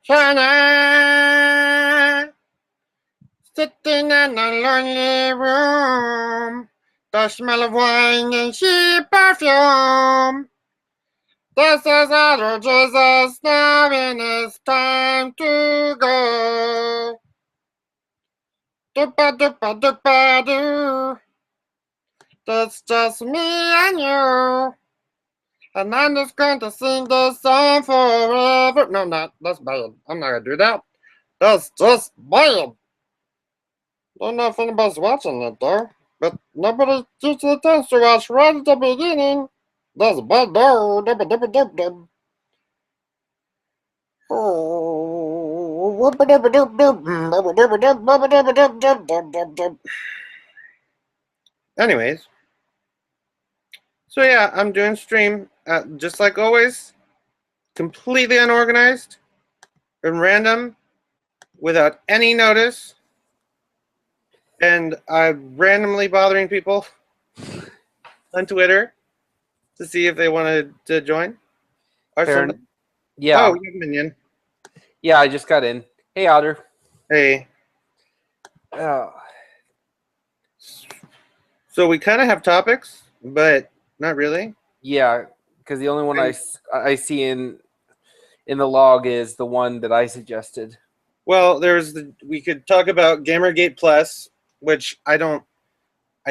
Shana, sitting in a lonely room, the smell of wine and cheap perfume. This is our Jesus, now and it's time to go. Doopa doopa doopa doo. That's just me and you. And I'm just going to sing this song forever. No, not. That's bad. I'm not going to do that. That's just bad. Don't know if anybody's watching it though. But nobody usually tends to watch right at the beginning. That's bad though. Anyways, so yeah, I'm doing stream just like always, completely unorganized and random, without any notice, and I'm randomly bothering people on Twitter to see if they wanted to join or Fair something. Yeah. Oh, you have Minion. Yeah, I just got in. Hey, Otter. Hey. So we kind of have topics, but not really. Yeah, because the only one I see in the log is the one that I suggested. Well, we could talk about Gamergate Plus, which I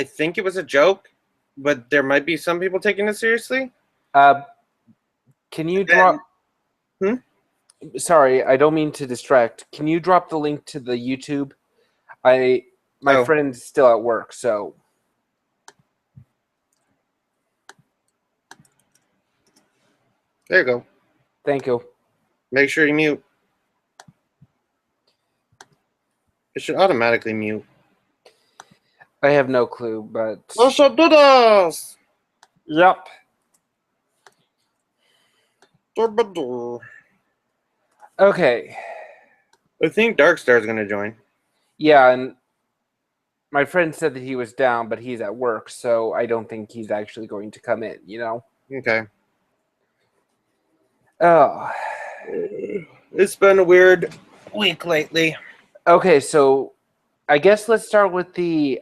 think it was a joke, but there might be some people taking it seriously. Can you drop? Sorry, I don't mean to distract. Can you drop the link to the YouTube? My friend's still at work, so. There you go. Thank you. Make sure you mute. It should automatically mute. I have no clue, but. Let's do this! Yep. Okay. I think Darkstar's going to join. Yeah, and my friend said that he was down, but he's at work, so I don't think he's actually going to come in, you know? Okay. Oh. It's been a weird week lately. Okay, so I guess let's start with the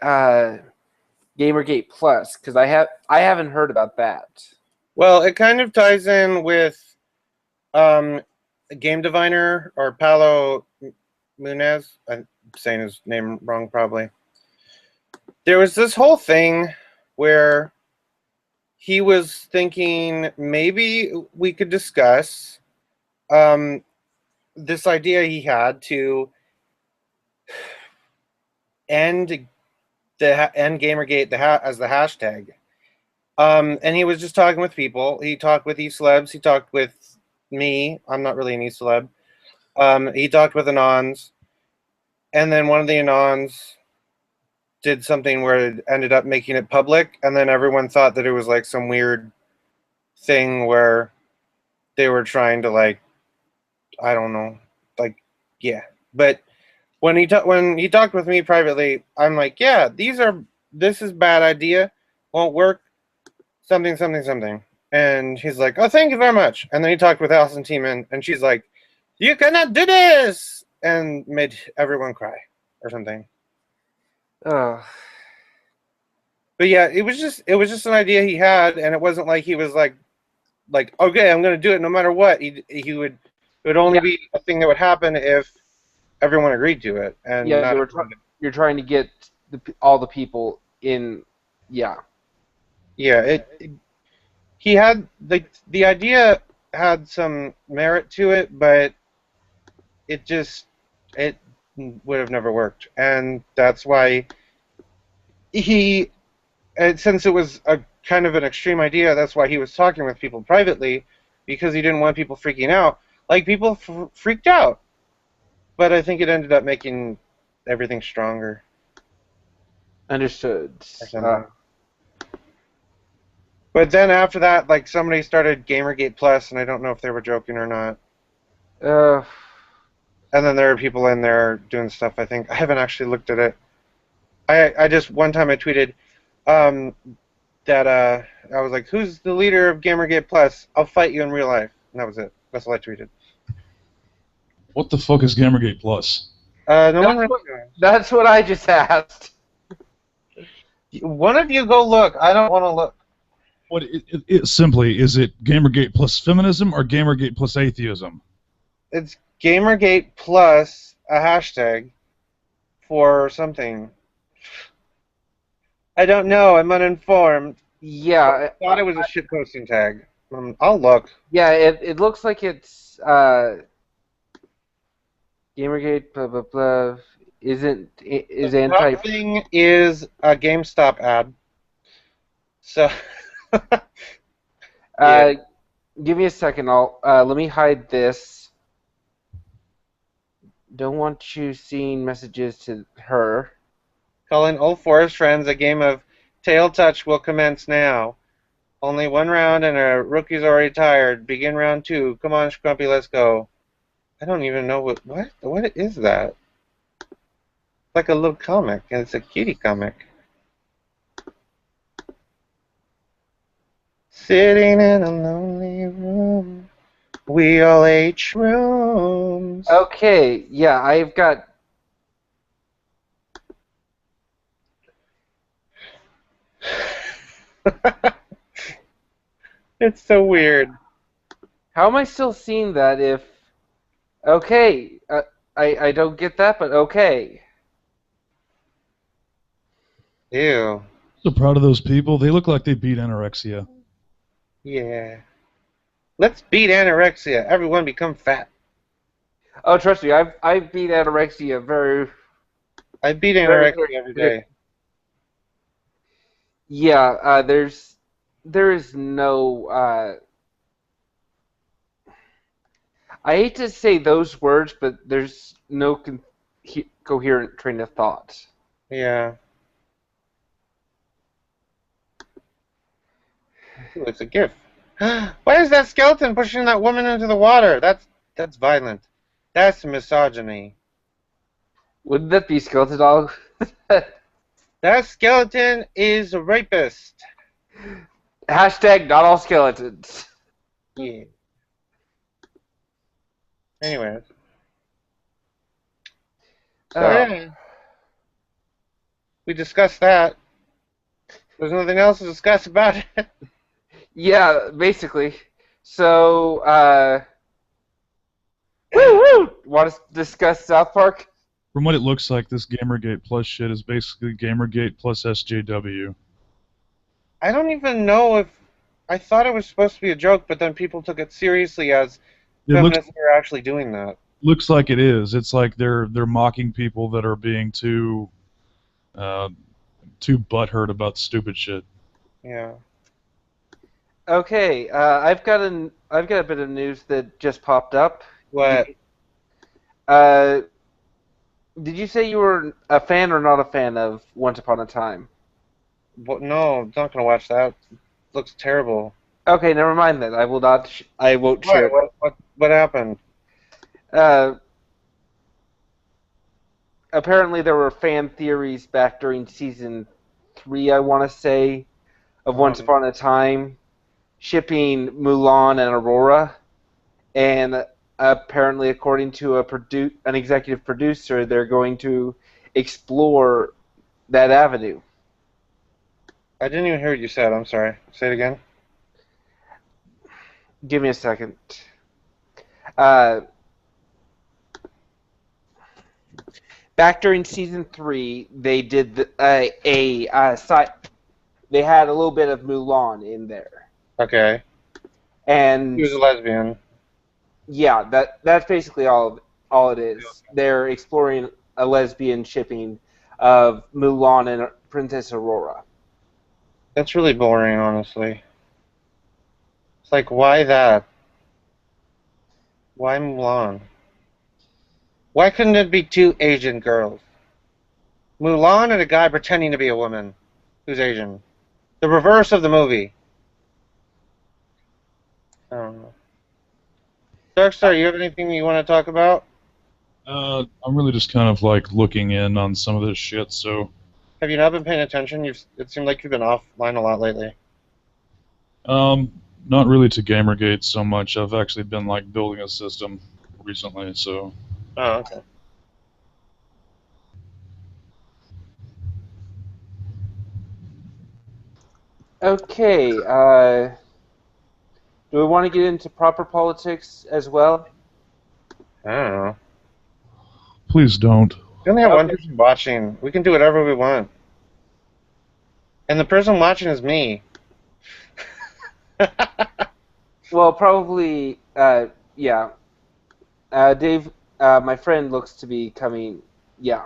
Gamergate Plus, because I haven't heard about that. Well, it kind of ties in with Game Diviner or Paolo Munez. I'm saying his name wrong probably. There was this whole thing where he was thinking maybe we could discuss this idea he had to end Gamergate as the hashtag. And he was just talking with people. He talked with E-Celebs. He talked with me. I'm not really an E-Celeb. He talked with Anons. And then one of the Anons did something where it ended up making it public. And then everyone thought that it was like some weird thing where they were trying to like, I don't know, like, yeah. But when he talked with me privately, I'm like, yeah, this is bad idea, won't work, something. And he's like, oh, thank you very much. And then he talked with Alison Tiemann, and she's like, you cannot do this, and made everyone cry or something. Oh. But yeah, it was just an idea he had, and it wasn't like he was like, okay, I'm gonna do it no matter what. It would only be a thing that would happen if everyone agreed to it. And yeah, you're trying to get all the people in. Yeah. Yeah, he had the idea had some merit to it, but it would have never worked, and that's why since it was a kind of an extreme idea, that's why he was talking with people privately, because he didn't want people freaking out. Like, people freaked out, but I think it ended up making everything stronger. Understood. But then after that, like, somebody started Gamergate Plus, and I don't know if they were joking or not. And then there are people in there doing stuff, I think. I haven't actually looked at it. I just, one time I tweeted that I was like, who's the leader of Gamergate Plus? I'll fight you in real life. And that was it. That's all I tweeted. What the fuck is Gamergate Plus? No one That's really what, knows. that's what I just asked. One of you go look. I don't want to look. What simply is it Gamergate plus feminism or Gamergate plus atheism? It's Gamergate plus a hashtag for something. I don't know. I'm uninformed. Yeah, I thought it was a shitposting tag. I'll look. yeah. It looks like it's Gamergate. Blah blah blah. Is The anti. top thing is a GameStop ad. So, yeah. Uh, give me a second. I'll let me hide this. Don't want you seeing messages to her. Calling all forest friends, a game of tail touch will commence now. Only one round and a rookie's already tired. Begin round two. Come on, Scrumpy, let's go. I don't even know what is that? It's like a little comic, and it's a cutie comic. Sitting in a lonely room, we all ate shrooms. Okay, yeah, I've got. It's so weird. How am I still seeing that if? Okay, I don't get that, but okay. Ew. So proud of those people. They look like they beat anorexia. Yeah. Let's beat anorexia. Everyone become fat. Oh, trust me, I've beat anorexia very, I beat very, anorexia every very. day. Yeah, there is no. I hate to say those words, but there's no coherent train of thought. Yeah. Ooh, it's a gift. Why is that skeleton pushing that woman into the water? That's violent. That's misogyny. Wouldn't that be skeleton dog? That skeleton is a rapist. Hashtag not all skeletons. Yeah. Anyways. So Oh. yeah. We discussed that. There's nothing else to discuss about it. Yeah, basically. So, want to discuss South Park? From what it looks like, this Gamergate Plus shit is basically Gamergate plus SJW. I don't even know if I thought it was supposed to be a joke, but then people took it seriously as It feminists were actually doing that. looks like it is. It's like they're mocking people that are being too butthurt about stupid shit. Yeah. Okay, I've got a bit of news that just popped up. What? Uh, did you say you were a fan or not a fan of Once Upon a Time? What? No, I'm not gonna watch that. It looks terrible. Okay, never mind then. I will not. I won't Why? share it. What happened? Uh, apparently, there were fan theories back during season 3, I want to say, of Once Upon a Time, shipping Mulan and Aurora, and apparently, according to an executive producer, they're going to explore that avenue. I didn't even hear what you said. I'm sorry. Say it again. Give me a second. Uh, back during season 3, they did they had a little bit of Mulan in there, Okay. and He was a lesbian. yeah, that's basically all it is. They're exploring a lesbian shipping of Mulan and Princess Aurora. That's really boring, honestly. It's like, why that? Why Mulan? Why couldn't it be two Asian girls? Mulan and a guy pretending to be a woman who's Asian. The reverse of the movie. I don't know. Darkstar, you have anything you want to talk about? I'm really just kind of like looking in on some of this shit. So, Have you not been paying attention? It seemed like you've been offline a lot lately. not really to Gamergate so much. I've actually been like building a system recently. So, Oh, okay. Okay, do we want to get into proper politics as well? I don't know. Please don't. We only have one Okay. person watching. We can do whatever we want. And the person watching is me. Well, probably, yeah. Dave, my friend looks to be coming. Yeah.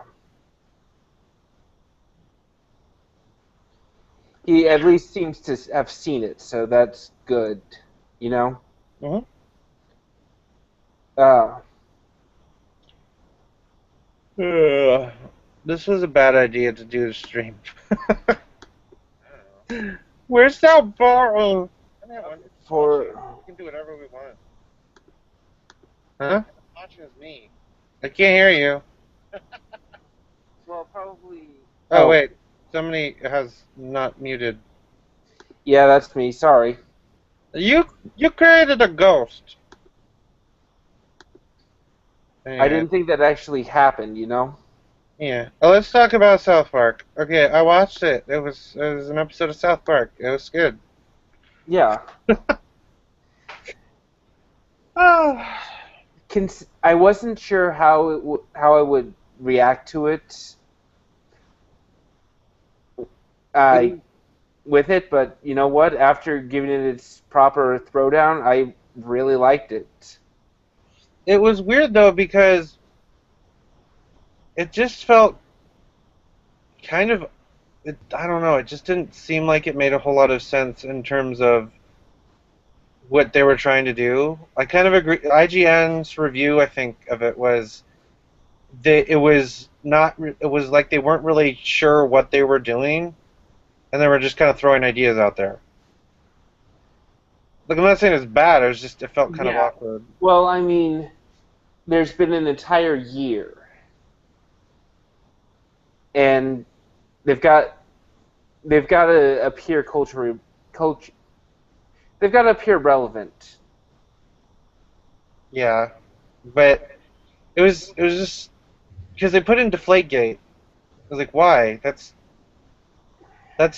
He at least seems to have seen it, so that's good. You know? Mhm. Uh, This was a bad idea to do the stream. We're so boring. I only have one person for. watching. We can do whatever we want. Huh? Watching is me. I can't hear you. Well, probably. Oh wait, somebody has not muted. Yeah, that's me. Sorry. You created a ghost. I Anyway, didn't think that actually happened, you know? yeah. Let's talk about South Park. Okay, I watched it. It was an episode of South Park. It was good. Yeah. Ah. I wasn't sure how I would react to it uh, with it, but you know what? After giving it its proper throwdown, I really liked it. It was weird though because it just felt kind of I don't know, it just didn't seem like it made a whole lot of sense in terms of what they were trying to do. I kind of agree. IGN's review, I think, of it was it was not it was like they weren't really sure what they were doing and they were just kind of throwing ideas out there. Like, I'm not saying it's bad, it felt kind of Yeah. awkward. Well, I mean, there's been an entire year, and they've got they've got to appear culture. They've got to appear relevant. Yeah. But it was just because they put in Deflategate. I was like, why? That's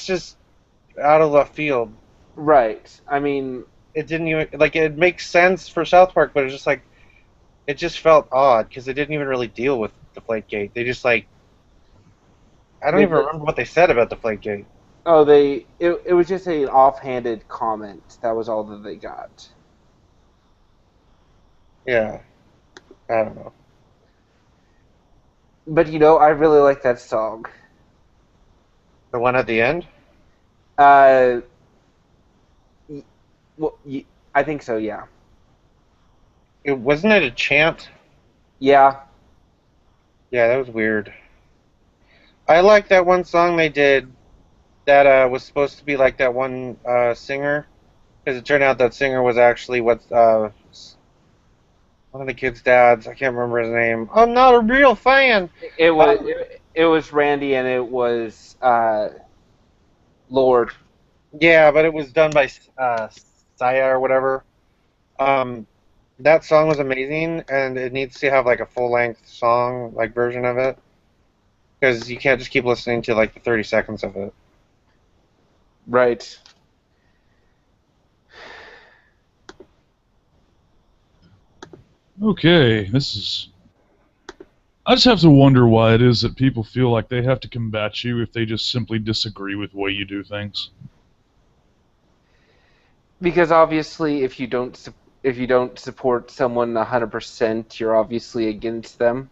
just out of left field. Right. I mean, It didn't even like it makes sense for South Park, but it's just like it just felt odd because they didn't even really deal with Deflategate. They just like I don't they even just remember what they said about Deflategate. it was just an offhanded comment. That was all that they got. Yeah, I don't know. But you know, I really like that song. The one at the end. Uh, well, I think so. Yeah. It wasn't it a chant. Yeah. Yeah, that was weird. I like that one song they did that was supposed to be like that one singer because it turned out that singer was actually one of the kids' dads. I can't remember his name. I'm not a real fan. It was Um, it was Randy and it was Lord. yeah, but it was done by Saya or whatever. Um, that song was amazing, and it needs to have like a full length song like version of it because you can't just keep listening to like the 30 seconds of it. Right. Okay, I just have to wonder why it is that people feel like they have to combat you if they just simply disagree with the way you do things. Because obviously, if you don't support someone 100%, you're obviously against them.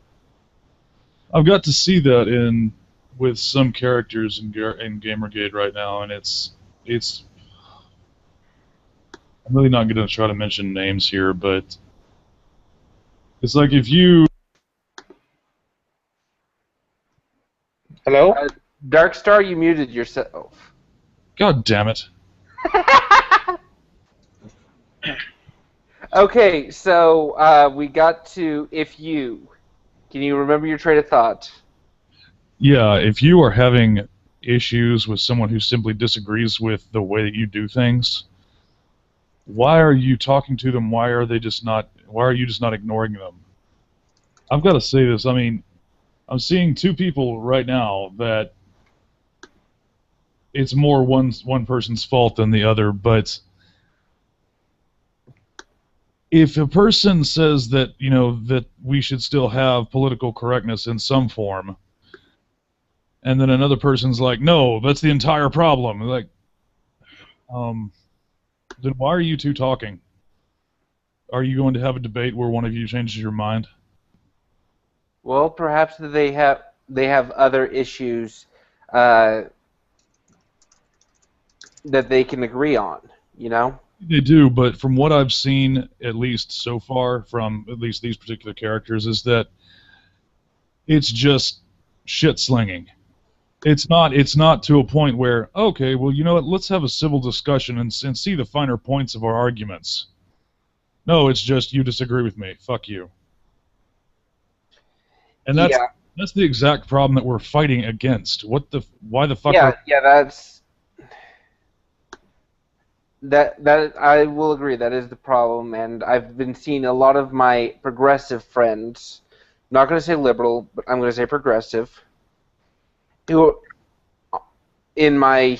I've got to see that with some characters in Gamergate right now, and it's. I'm really not going to try to mention names here, but it's like if you. Hello? Darkstar, you muted yourself. God damn it. Okay, so we got to if you. Can you remember your train of thought? Yeah, if you are having issues with someone who simply disagrees with the way that you do things, why are you talking to them? Why are you just not ignoring them? I've got to say this. I mean, I'm seeing two people right now that it's more one person's fault than the other, but if a person says that, you know, that we should still have political correctness in some form, and then another person's like, no, that's the entire problem. Like, then why are you two talking? Are you going to have a debate where one of you changes your mind? Well, perhaps they have other issues uh, that they can agree on. You know. They do, but from what I've seen, at least so far, from at least these particular characters, is that it's just shit slinging. It's not to a point where, okay, well, you know what, let's have a civil discussion and see the finer points of our arguments. No, it's just, you disagree with me, fuck you. And that's the exact problem that we're fighting against. Why the fuck that I will agree, that is the problem, and I've been seeing a lot of my progressive friends, not going to say liberal, but I'm going to say progressive, who in my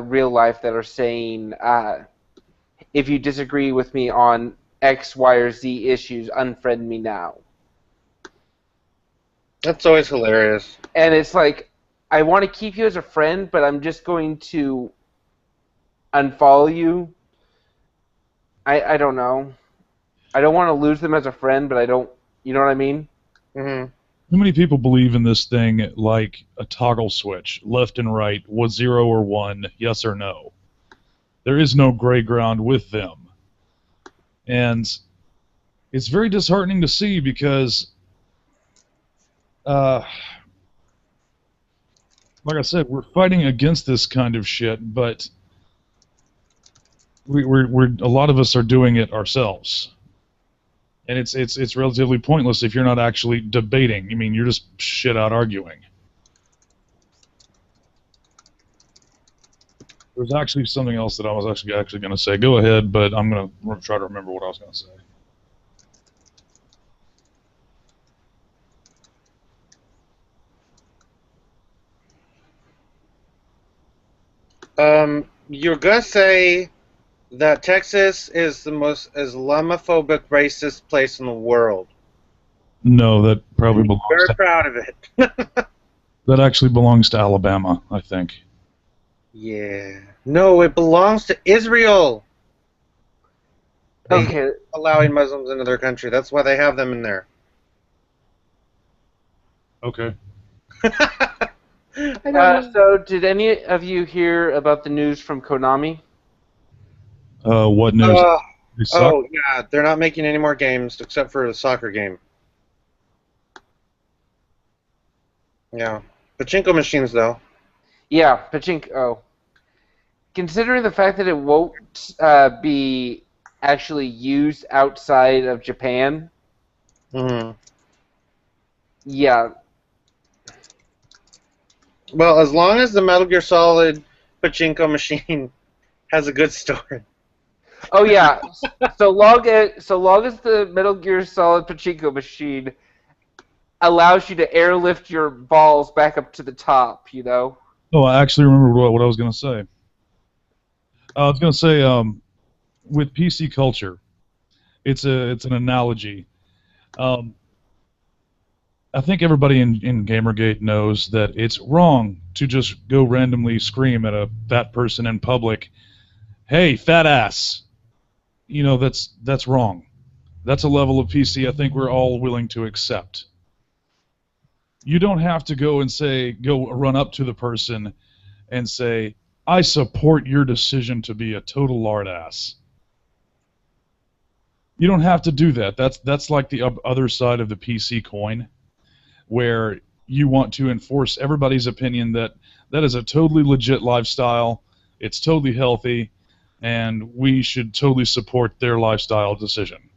real life that are saying, if you disagree with me on X, Y, or Z issues, unfriend me now. That's always hilarious. And it's like, I want to keep you as a friend, but I'm just going to unfollow you. I don't know. I don't want to lose them as a friend, but I don't. You know what I mean? Mm-hmm. Too many people believe in this thing like a toggle switch, left and right, was 0 or 1, yes or no. There is no gray ground with them. And it's very disheartening to see because, like I said, we're fighting against this kind of shit, but we're a lot of us are doing it ourselves. And it's relatively pointless if you're not actually debating. I mean, you're just shit out arguing. There's actually something else that I was actually going to say. Go ahead, but I'm going to try to remember what I was going to say. You're gonna say that Texas is the most Islamophobic, racist place in the world. No, that probably belongs. Very proud of it. That actually belongs to Alabama, I think. Yeah. No, it belongs to Israel. Okay. Allowing Muslims into their country. That's why they have them in there. Okay. So, did any of you hear about the news from Konami? What news? They suck? Oh, yeah. They're not making any more games except for the soccer game. Yeah. Pachinko machines, though. Yeah, Pachinko. Considering the fact that it won't be actually used outside of Japan, yeah. Well, as long as the Metal Gear Solid Pachinko machine has a good story. Oh yeah. so long as the Metal Gear Solid Pachinko machine allows you to airlift your balls back up to the top, you know. Oh, I actually remember what I was going to say. I was going to say, with PC culture, it's an analogy. I think everybody in Gamergate knows that it's wrong to just go randomly scream at that person in public, "Hey, fat ass!" You know, that's wrong. That's a level of PC I think we're all willing to accept. You don't have to go run up to the person and say, "I support your decision to be a total lard ass." You don't have to do that. That's like the other side of the PC coin, where you want to enforce everybody's opinion that is a totally legit lifestyle, it's totally healthy, and we should totally support their lifestyle decision.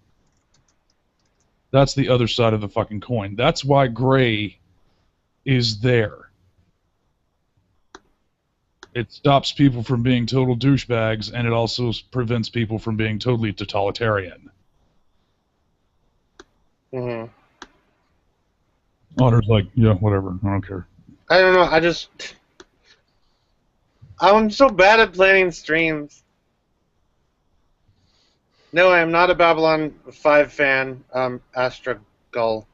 That's the other side of the fucking coin. That's why gray is there. It stops people from being total douchebags, and it also prevents people from being totally totalitarian. Mm-hmm. Otter's like, yeah, whatever. I don't care. I don't know. I'm so bad at planning streams. No, I am not a Babylon 5 fan. Astra Gull.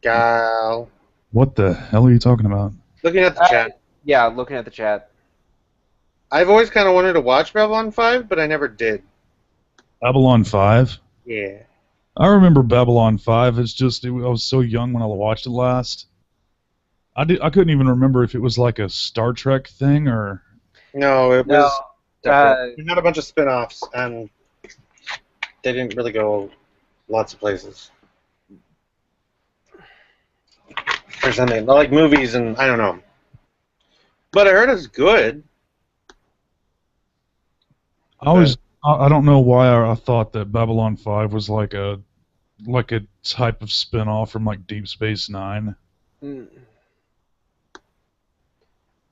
Gal. What the hell are you talking about? Looking at the chat. Yeah, looking at the chat. I've always kind of wanted to watch Babylon 5, but I never did. Babylon 5? Yeah. I remember Babylon 5. It's just, I was so young when I watched it last. I couldn't even remember if it was like a Star Trek thing or... No, it was different. uh, We had a bunch of spin-offs, and they didn't really go lots of places. Or something. Like movies and I don't know. But I heard it's good. I don't know why I thought that Babylon 5 was like a type of spin-off from like Deep Space Nine.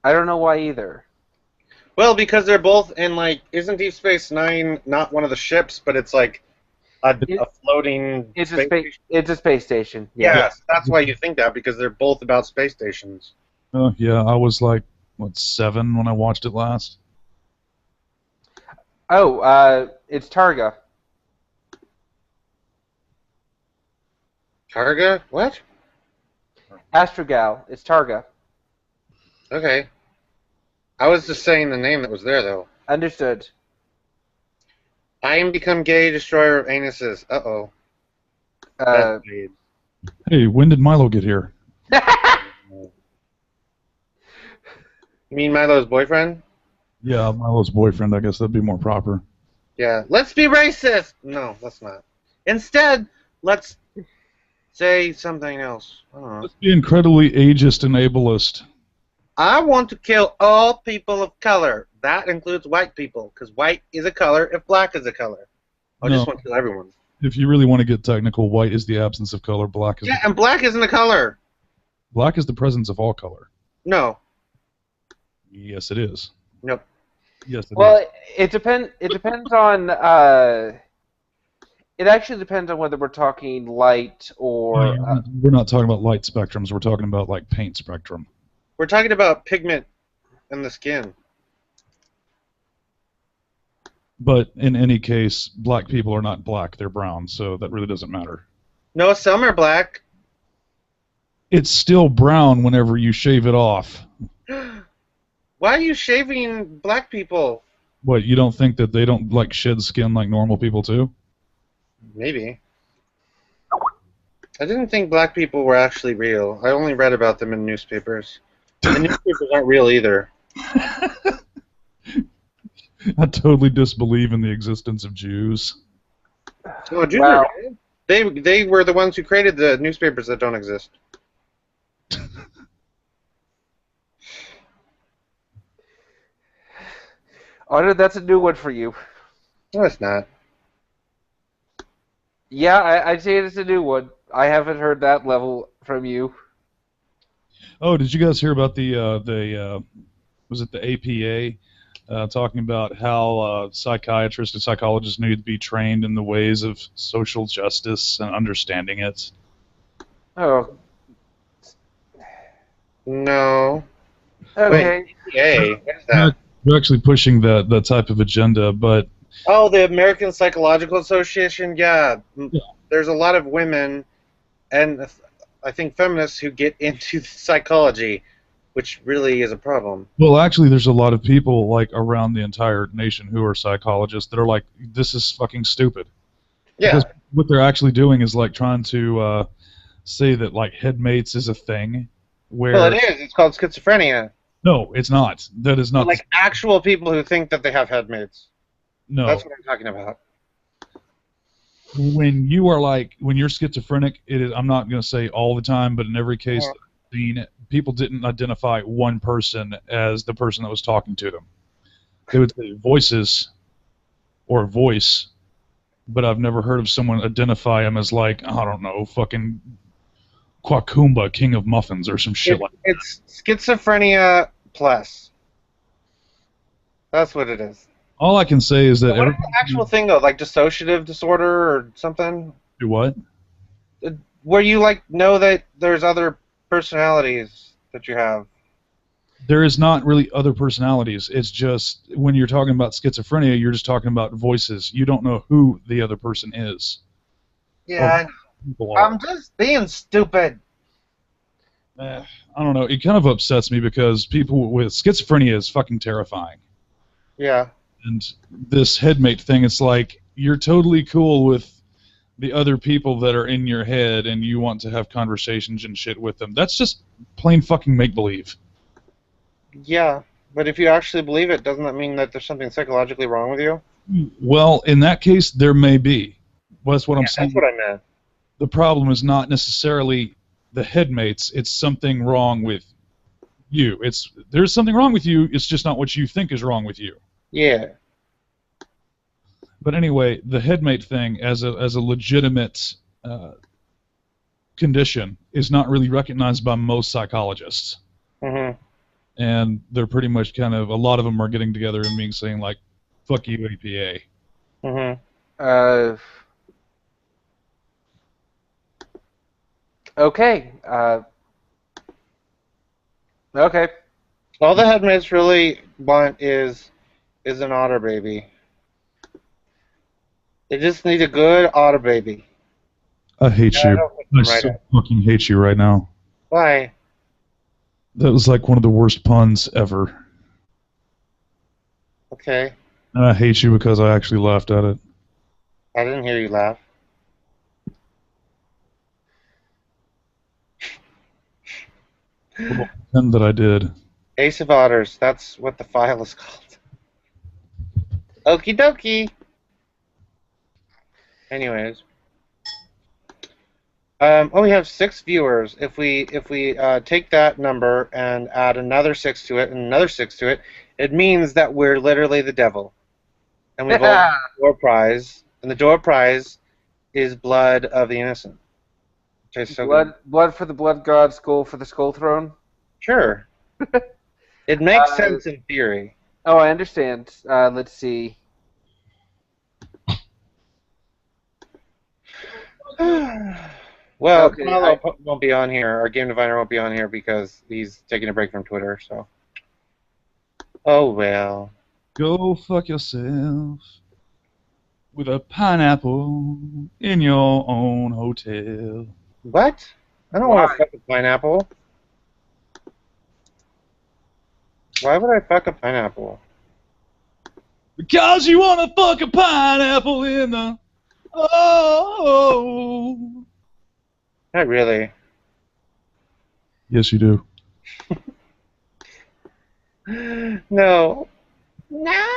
I don't know why either. Well, because they're both in like, isn't Deep Space Nine not one of the ships, but it's like a floating. It's a space station. Yeah, Yeah. that's why you think that, because they're both about space stations. Yeah, I was like, what, 7 when I watched it last? Oh, it's Targa. Targa? What? Astrogal. It's Targa. Okay. I was just saying the name that was there, though. Understood. I am become gay, destroyer of anuses. Uh-oh. Hey, when did Milo get here? You mean Milo's boyfriend? Yeah, Milo's boyfriend. I guess that'd be more proper. Yeah. Let's be racist! No, let's not. Instead, let's say something else. I don't know. Let's be incredibly ageist and ableist. I want to kill all people of color. That includes white people, because white is a color if black is a color. I just want to kill everyone. If you really want to get technical, white is the absence of color, black is and black isn't a color. Black is the presence of all color. No. Yes, it is. Nope. Yes, it is. Well, it depends. It depends on. It actually depends on whether we're talking light or. We're not talking about light spectrums. We're talking about like paint spectrum. We're talking about pigment in the skin. But in any case, black people are not black. They're brown, so that really doesn't matter. No, some are black. It's still brown whenever you shave it off. Why are you shaving black people? What, you don't think that they don't like shed skin like normal people too? Maybe. I didn't think black people were actually real. I only read about them in newspapers. The newspapers aren't real either. I totally disbelieve in the existence of Jews. Oh, Jews are real. They were the ones who created the newspapers that don't exist. Otter, that's a new one for you. No, it's not. Yeah, I'd say it's a new one. I haven't heard that level from you. Oh, did you guys hear about the was it the APA talking about how psychiatrists and psychologists need to be trained in the ways of social justice and understanding it? Oh. No. Okay. Wait, APA? What is that? They're actually pushing that type of agenda, but... Oh, the American Psychological Association? Yeah. There's a lot of women and I think feminists who get into psychology, which really is a problem. Well, actually, there's a lot of people like around the entire nation who are psychologists that are like, this is fucking stupid. Yeah. Because what they're actually doing is like trying to say that like headmates is a thing. Where... Well, it is. It's called schizophrenia. No, it's not. That is not. Like actual people who think that they have headmates. No. That's what I'm talking about. When you are like, when you're schizophrenic, it is. I'm not going to say all the time, but in every case, people didn't identify one person as the person that was talking to them. They would say voices or voice, but I've never heard of someone identify him as like, I don't know, fucking Quacumba, King of Muffins, or some shit like that. It's schizophrenia plus. That's what it is. All I can say is that... What is the actual thing, though? Like dissociative disorder or something? Do what? Where you, like, know that there's other personalities that you have. There is not really other personalities. It's just when you're talking about schizophrenia, you're just talking about voices. You don't know who the other person is. Yeah, People are. I'm just being stupid. I don't know. It kind of upsets me because people with schizophrenia is fucking terrifying. Yeah. And this headmate thing, it's like you're totally cool with the other people that are in your head and you want to have conversations and shit with them. That's just plain fucking make-believe. Yeah, but if you actually believe it, doesn't that mean that there's something psychologically wrong with you? Well, in that case, there may be. Well, that's what I'm saying. That's what I meant. The problem is not necessarily the headmates. It's something wrong with you. There's something wrong with you. It's just not what you think is wrong with you. Yeah. But anyway, the headmate thing as a legitimate condition is not really recognized by most psychologists. Mm-hmm. And they're pretty much kind of, a lot of them are getting together and being saying like, fuck you, APA. Mm-hmm. Okay. Okay. All the headmates really want is an otter baby. They just need a good otter baby. I hate Yeah, I you. don't think I I'm so right. fucking hate you right now. Why? That was like one of the worst puns ever. Okay. And I hate you because I actually laughed at it. I didn't hear you laugh. Well, pretend that I did. Ace of Otters. That's what the file is called. Okie dokie. Anyways. We have 6 viewers. If we take that number and add another 6 to it and another 6 to it, it means that we're literally the devil. And we've won the door prize. And the door prize is blood of the innocent. Which is so good. Blood for the blood god, skull for the skull throne. Sure. It makes sense in theory. Oh, I understand. Let's see. Well, Okay, Paulo won't be on here. Our game diviner won't be on here because he's taking a break from Twitter. So, oh well. Go fuck yourself with a pineapple in your own hotel. What? I don't want to fuck a pineapple. Why would I fuck a pineapple? Because you want to fuck a pineapple in the... Oh. Not really. Yes, you do. No. No.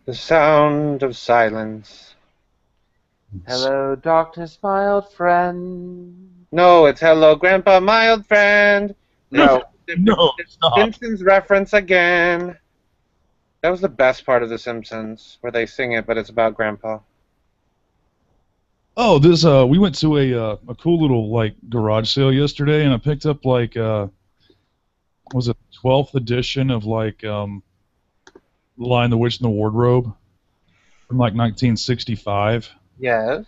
The sound of silence. Hello, darkness, my old friend. No, it's hello, Grandpa, my old friend. No. No, stop. Simpsons reference again. That was the best part of The Simpsons, where they sing it, but it's about Grandpa. Oh, this we went to a cool little like garage sale yesterday, and I picked up like was it 12th edition of like Lion, the Witch, and the Wardrobe from like 1965. Yes.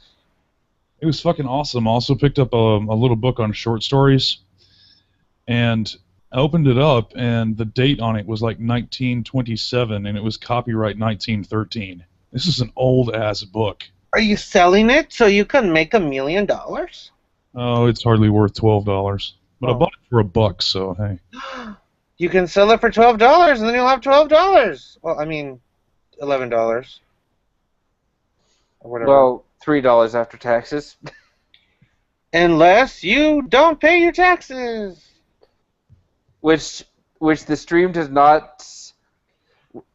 It was fucking awesome. I also picked up a little book on short stories, and I opened it up, and the date on it was like 1927, and it was copyright 1913. This is an old-ass book. Are you selling it so you can make $1 million? Oh, it's hardly worth $12. But I bought it for $1, so hey. You can sell it for $12, and then you'll have $12. Well, I mean, $11. Or whatever. Well, $3 after taxes. Unless you don't pay your taxes. Which the stream does not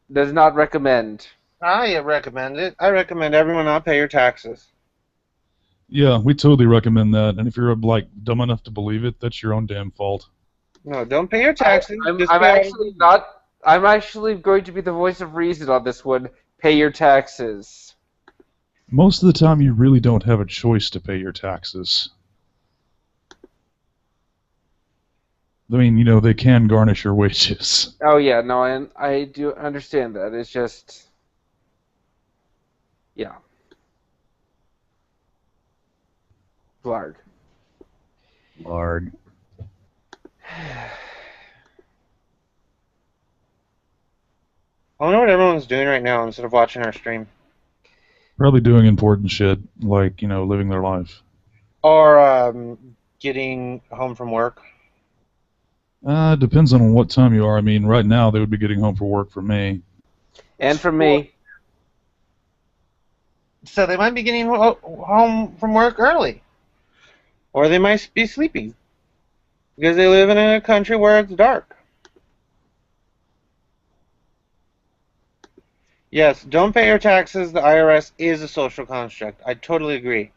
recommend. I recommend it. I recommend everyone not pay your taxes. Yeah, we totally recommend that. And if you're like dumb enough to believe it, that's your own damn fault. No, don't pay your taxes. I'm actually going to be the voice of reason on this one. Pay your taxes. Most of the time, you really don't have a choice to pay your taxes. I mean, you know, they can garnish your wages. Oh yeah, no, I do understand that. It's just Yeah. Blarg. Larg. I wonder what everyone's doing right now instead of watching our stream. Probably doing important shit, like, living their life. Or getting home from work. Depends on what time you are. I mean, right now they would be getting home for work for me. And for me. So they might be getting home from work early. Or they might be sleeping. Because they live in a country where it's dark. Yes, don't pay your taxes. The IRS is a social construct. I totally agree.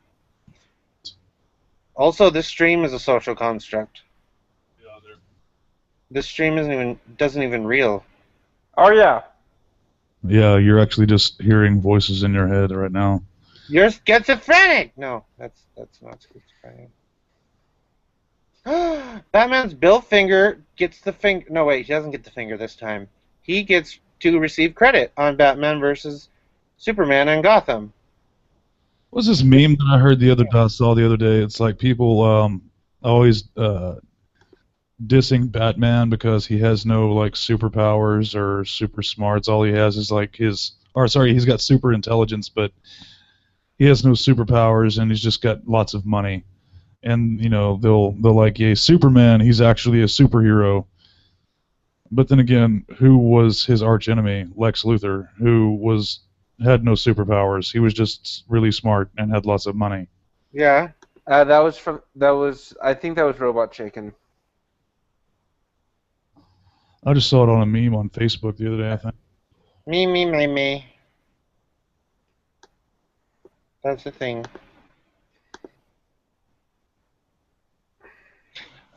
Also, this stream is a social construct. This stream doesn't even real. Oh, yeah. Yeah, you're actually just hearing voices in your head right now. You're schizophrenic! No, that's not schizophrenic. Batman's Bill Finger gets the finger. No, wait, he doesn't get the finger this time. He gets to receive credit on Batman versus Superman and Gotham. What's this meme that I saw the other day? It's like people always dissing Batman because he has no like superpowers or super smarts. All he has is like he's got super intelligence, but he has no superpowers and he's just got lots of money. And they'll like, yeah, Superman, he's actually a superhero. But then again, who was his arch enemy? Lex Luthor, who had no superpowers. He was just really smart and had lots of money. Yeah. I think that was Robot Chicken. I just saw it on a meme on Facebook the other day, I think. Me. That's the thing.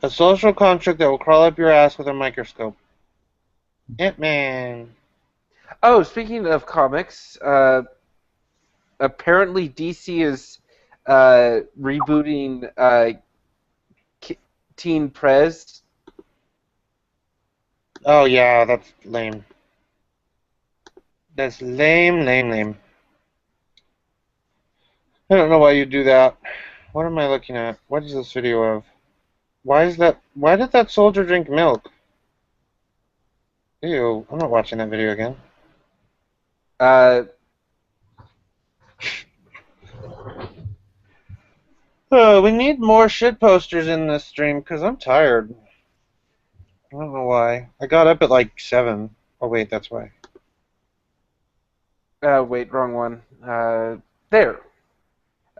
A social construct that will crawl up your ass with a microscope. Ant-Man. Oh, speaking of comics, apparently DC is rebooting Teen Prez. Oh yeah, that's lame. That's lame. I don't know why you do that. What am I looking at? What is this video of? Why did that soldier drink milk? Ew, I'm not watching that video again. We need more shit posters in this stream because I'm tired. I don't know why. I got up at like 7. Oh wait, that's why. Wait, wrong one. There.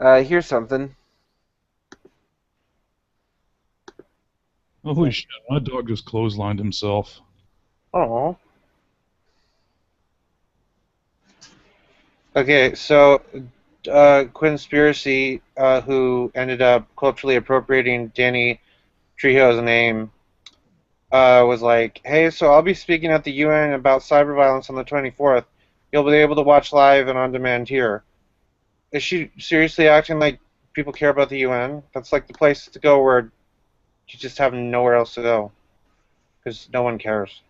Here's something. Holy shit, my dog just clotheslined himself. Oh. Okay, so Quinspiracy, who ended up culturally appropriating Danny Trejo's name, was like, hey, so I'll be speaking at the UN about cyber violence on the 24th. You'll be able to watch live and on demand here. Is she seriously acting like people care about the UN? That's like the place to go where you just have nowhere else to go. Because no one cares.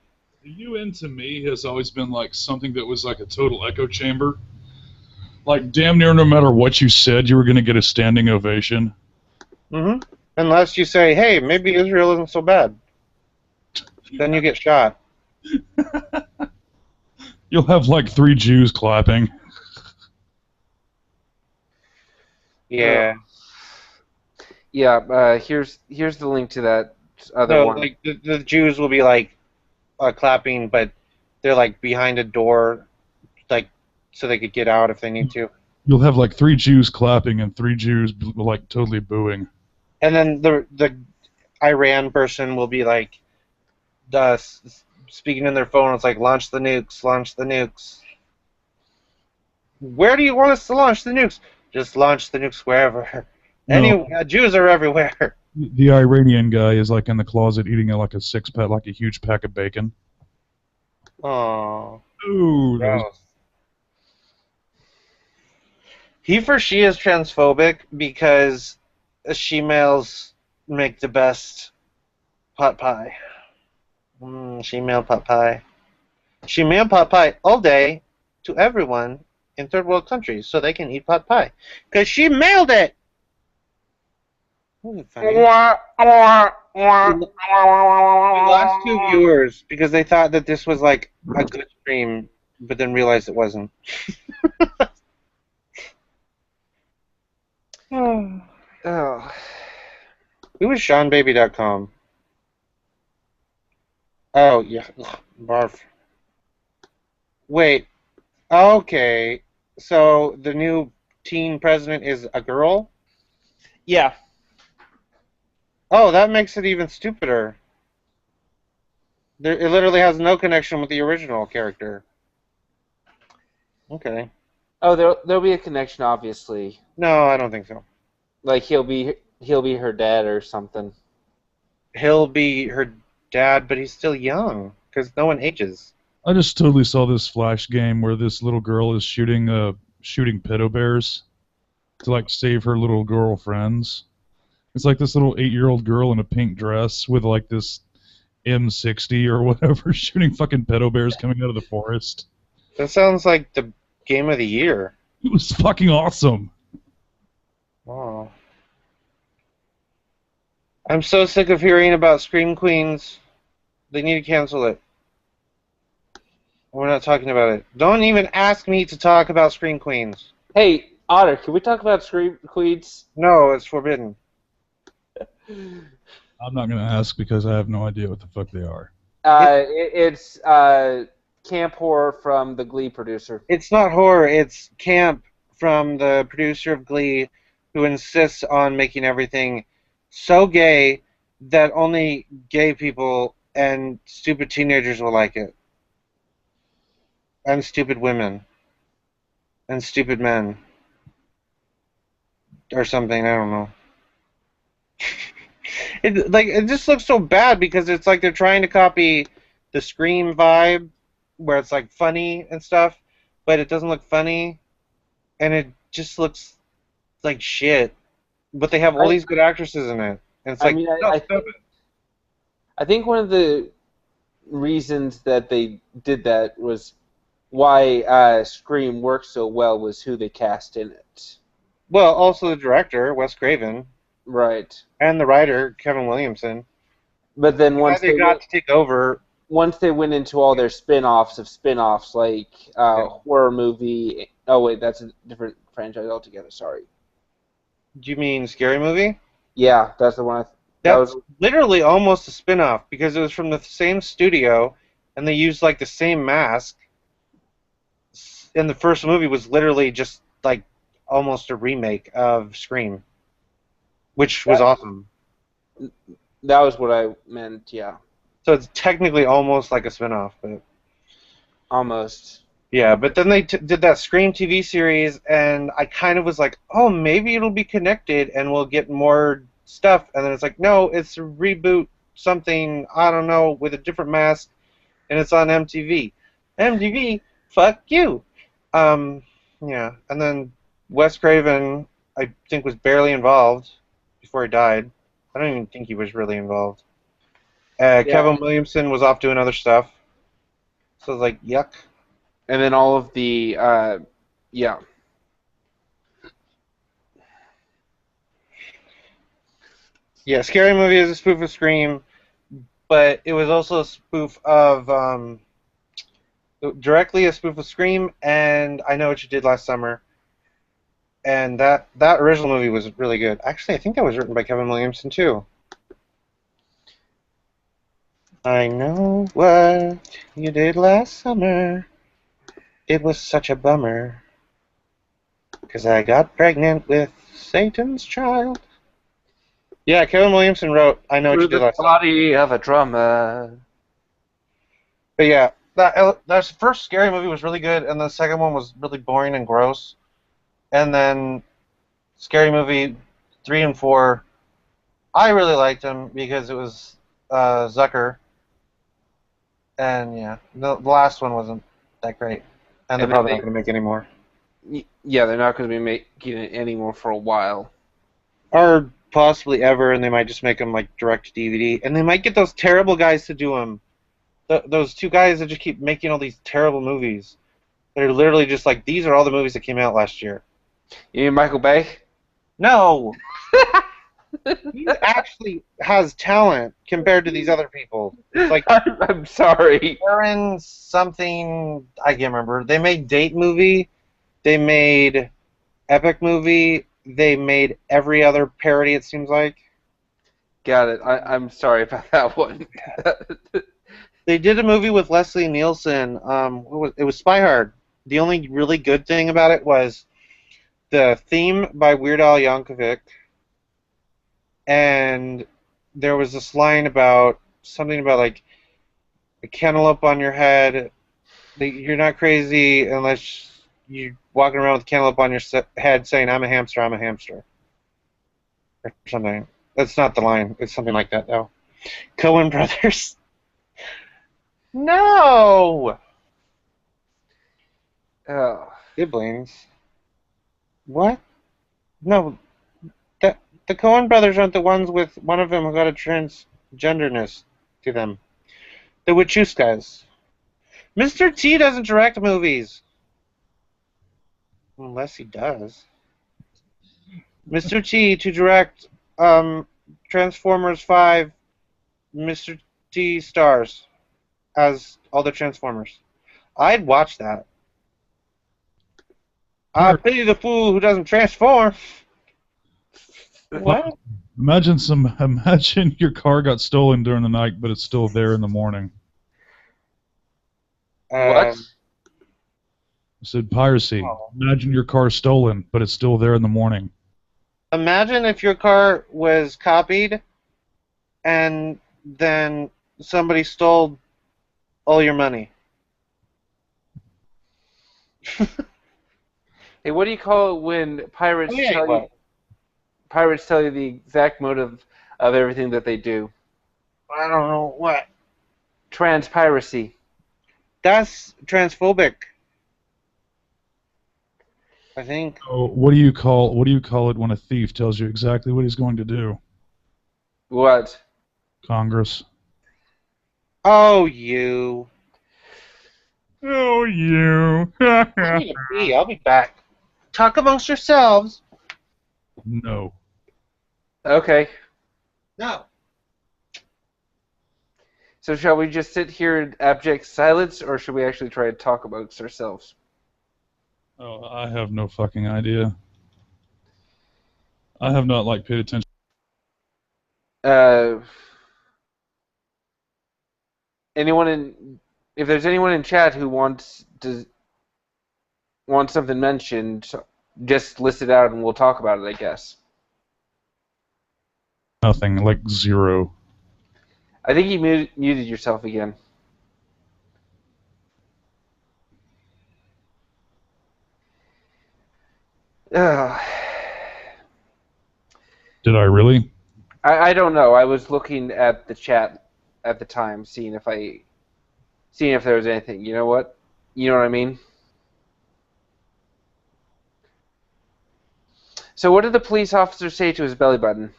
The UN to me has always been like something that was like a total echo chamber. Like damn near no matter what you said, you were going to get a standing ovation. Mm-hmm. Unless you say, hey, maybe Israel isn't so bad. Then you get shot. You'll have like 3 Jews clapping. Yeah. Yeah. Here's the link to that other one. Like the Jews will be like clapping, but they're like behind a door, like so they could get out if they need to. You'll have like 3 Jews clapping and 3 Jews like totally booing. And then the Iran person will be like speaking in their phone. It's like launch the nukes. Where do you want us to launch the nukes? Just launch the nukes wherever. No. Jews are everywhere. The Iranian guy is like in the closet eating like a 6-pack, like a huge pack of bacon. Oh. Ooh, He for she is transphobic because she-males make the best pot pie. She-male pot pie. She-male pot pie all day to everyone in third world countries so they can eat pot pie. Because she mailed it! Wasn't funny. We lost 2 viewers because they thought that this was like a good stream, but then realized it wasn't. Oh. Who was SeanBaby.com? Oh, yeah. Ugh, barf. Wait. Okay. So the new teen president is a girl? Yeah. Oh, that makes it even stupider. It literally has no connection with the original character. Okay. Oh, there'll be a connection, obviously. No, I don't think so. Like he'll be her dad or something. He'll be her dad, but he's still young because no one ages. I just totally saw this Flash game where this little girl is shooting pedo bears to like save her little girlfriends. It's like this little 8-year-old girl in a pink dress with like this M60 or whatever shooting fucking pedo bears coming out of the forest. That sounds like the game of the year. It was fucking awesome. Wow. I'm so sick of hearing about Scream Queens. They need to cancel it. We're not talking about it. Don't even ask me to talk about Scream Queens. Hey, Otter, can we talk about Scream Queens? No, it's forbidden. I'm not gonna ask because I have no idea what the fuck they are. It's camp horror from the Glee producer. It's not horror, it's camp from the producer of Glee who insists on making everything so gay that only gay people and stupid teenagers will like it. And stupid women. And stupid men. Or something, I don't know. It just looks so bad because it's like they're trying to copy the Scream vibe where it's like funny and stuff, but it doesn't look funny and it just looks like shit. But they have all these good actresses in it. And it's like, I think one of the reasons that they did that was why Scream worked so well was who they cast in it. Well, also the director, Wes Craven. Right. And the writer, Kevin Williamson. But then once they got to take over, once they went into all their spin-offs of spin-offs, like horror movie. Oh wait, that's a different franchise altogether. Sorry. Do you mean Scary Movie? Yeah, that's the one. That was literally almost a spin-off because it was from the same studio, and they used like the same mask. And the first movie was literally just like almost a remake of Scream, which was awesome. That was what I meant, yeah. So it's technically almost like a spin-off, but almost. Yeah, but then they did that Scream TV series, and I kind of was like, oh, maybe it'll be connected, and we'll get more stuff. And then it's like, no, it's a reboot something, I don't know, with a different mask, and it's on MTV. MTV, fuck you. Yeah, and then Wes Craven, I think, was barely involved before he died. I don't even think he was really involved. Kevin Williamson was off doing other stuff. So I was like, yuck. And then all of the, yeah. Yeah, Scary Movie is a spoof of Scream, but it was also a spoof of, directly a spoof of Scream, and I Know What You Did Last Summer. And that original movie was really good. Actually, I think that was written by Kevin Williamson, too. I know what you did last summer. It was such a bummer. 'Cause I got pregnant with Satan's child. Yeah, Kevin Williamson wrote I Know What You Did Last Summer. Body of a drummer. But yeah, that first Scary Movie was really good, and the second one was really boring and gross. And then Scary Movie 3 and 4, I really liked them because it was Zucker. And yeah, the last one wasn't that great. And they're probably not going to make any more. Yeah, they're not going to be making it anymore for a while. Or possibly ever, and they might just make them like direct to DVD. And they might get those terrible guys to do them. Those two guys that just keep making all these terrible movies. They're literally just like, these are all the movies that came out last year. You mean Michael Bay? No! He actually has talent compared to these other people. It's like I'm sorry. Aaron something, I can't remember. They made Date Movie. They made Epic Movie. They made every other parody, it seems like. Got it. I'm sorry about that one. They did a movie with Leslie Nielsen. It was Spy Hard. The only really good thing about it was the theme by Weird Al Yankovic, and there was this line about something about like a cantaloupe on your head. You're not crazy unless you're walking around with a cantaloupe on your head saying, I'm a hamster, I'm a hamster. Or something. That's not the line. It's something like that, though. Coen Brothers. No! Oh. Siblings. What? No. The Coen Brothers aren't the ones with one of them who got a transgenderness to them. The Wachuskas. Mr. T doesn't direct movies. Unless he does. Mr. T to direct Transformers 5, Mr. T stars as all the Transformers. I'd watch that. I pity the fool who doesn't transform. What? Imagine your car got stolen during the night, but it's still there in the morning. What? I said piracy. Oh. Imagine your car stolen, but it's still there in the morning. Imagine if your car was copied and then somebody stole all your money. Hey, what do you call it when pirates Oh, yeah, tell you the exact motive of everything that they do? I don't know what. Transpiracy. That's transphobic. I think. So what do you call it when a thief tells you exactly what he's going to do? What? Congress. Oh, you. Oh, you. I need a pee. I'll be back. Talk amongst yourselves. No. Okay. No. So shall we just sit here in abject silence, or should we actually try to talk amongst ourselves? Oh, I have no fucking idea. I have not paid attention. If there's anyone in chat who wants something mentioned, just list it out and we'll talk about it, I guess. Nothing, zero. I think you muted yourself again. Ugh. Did I really? I don't know. I was looking at the chat at the time, seeing if there was anything. You know what? You know what I mean? So what did the police officer say to his belly button?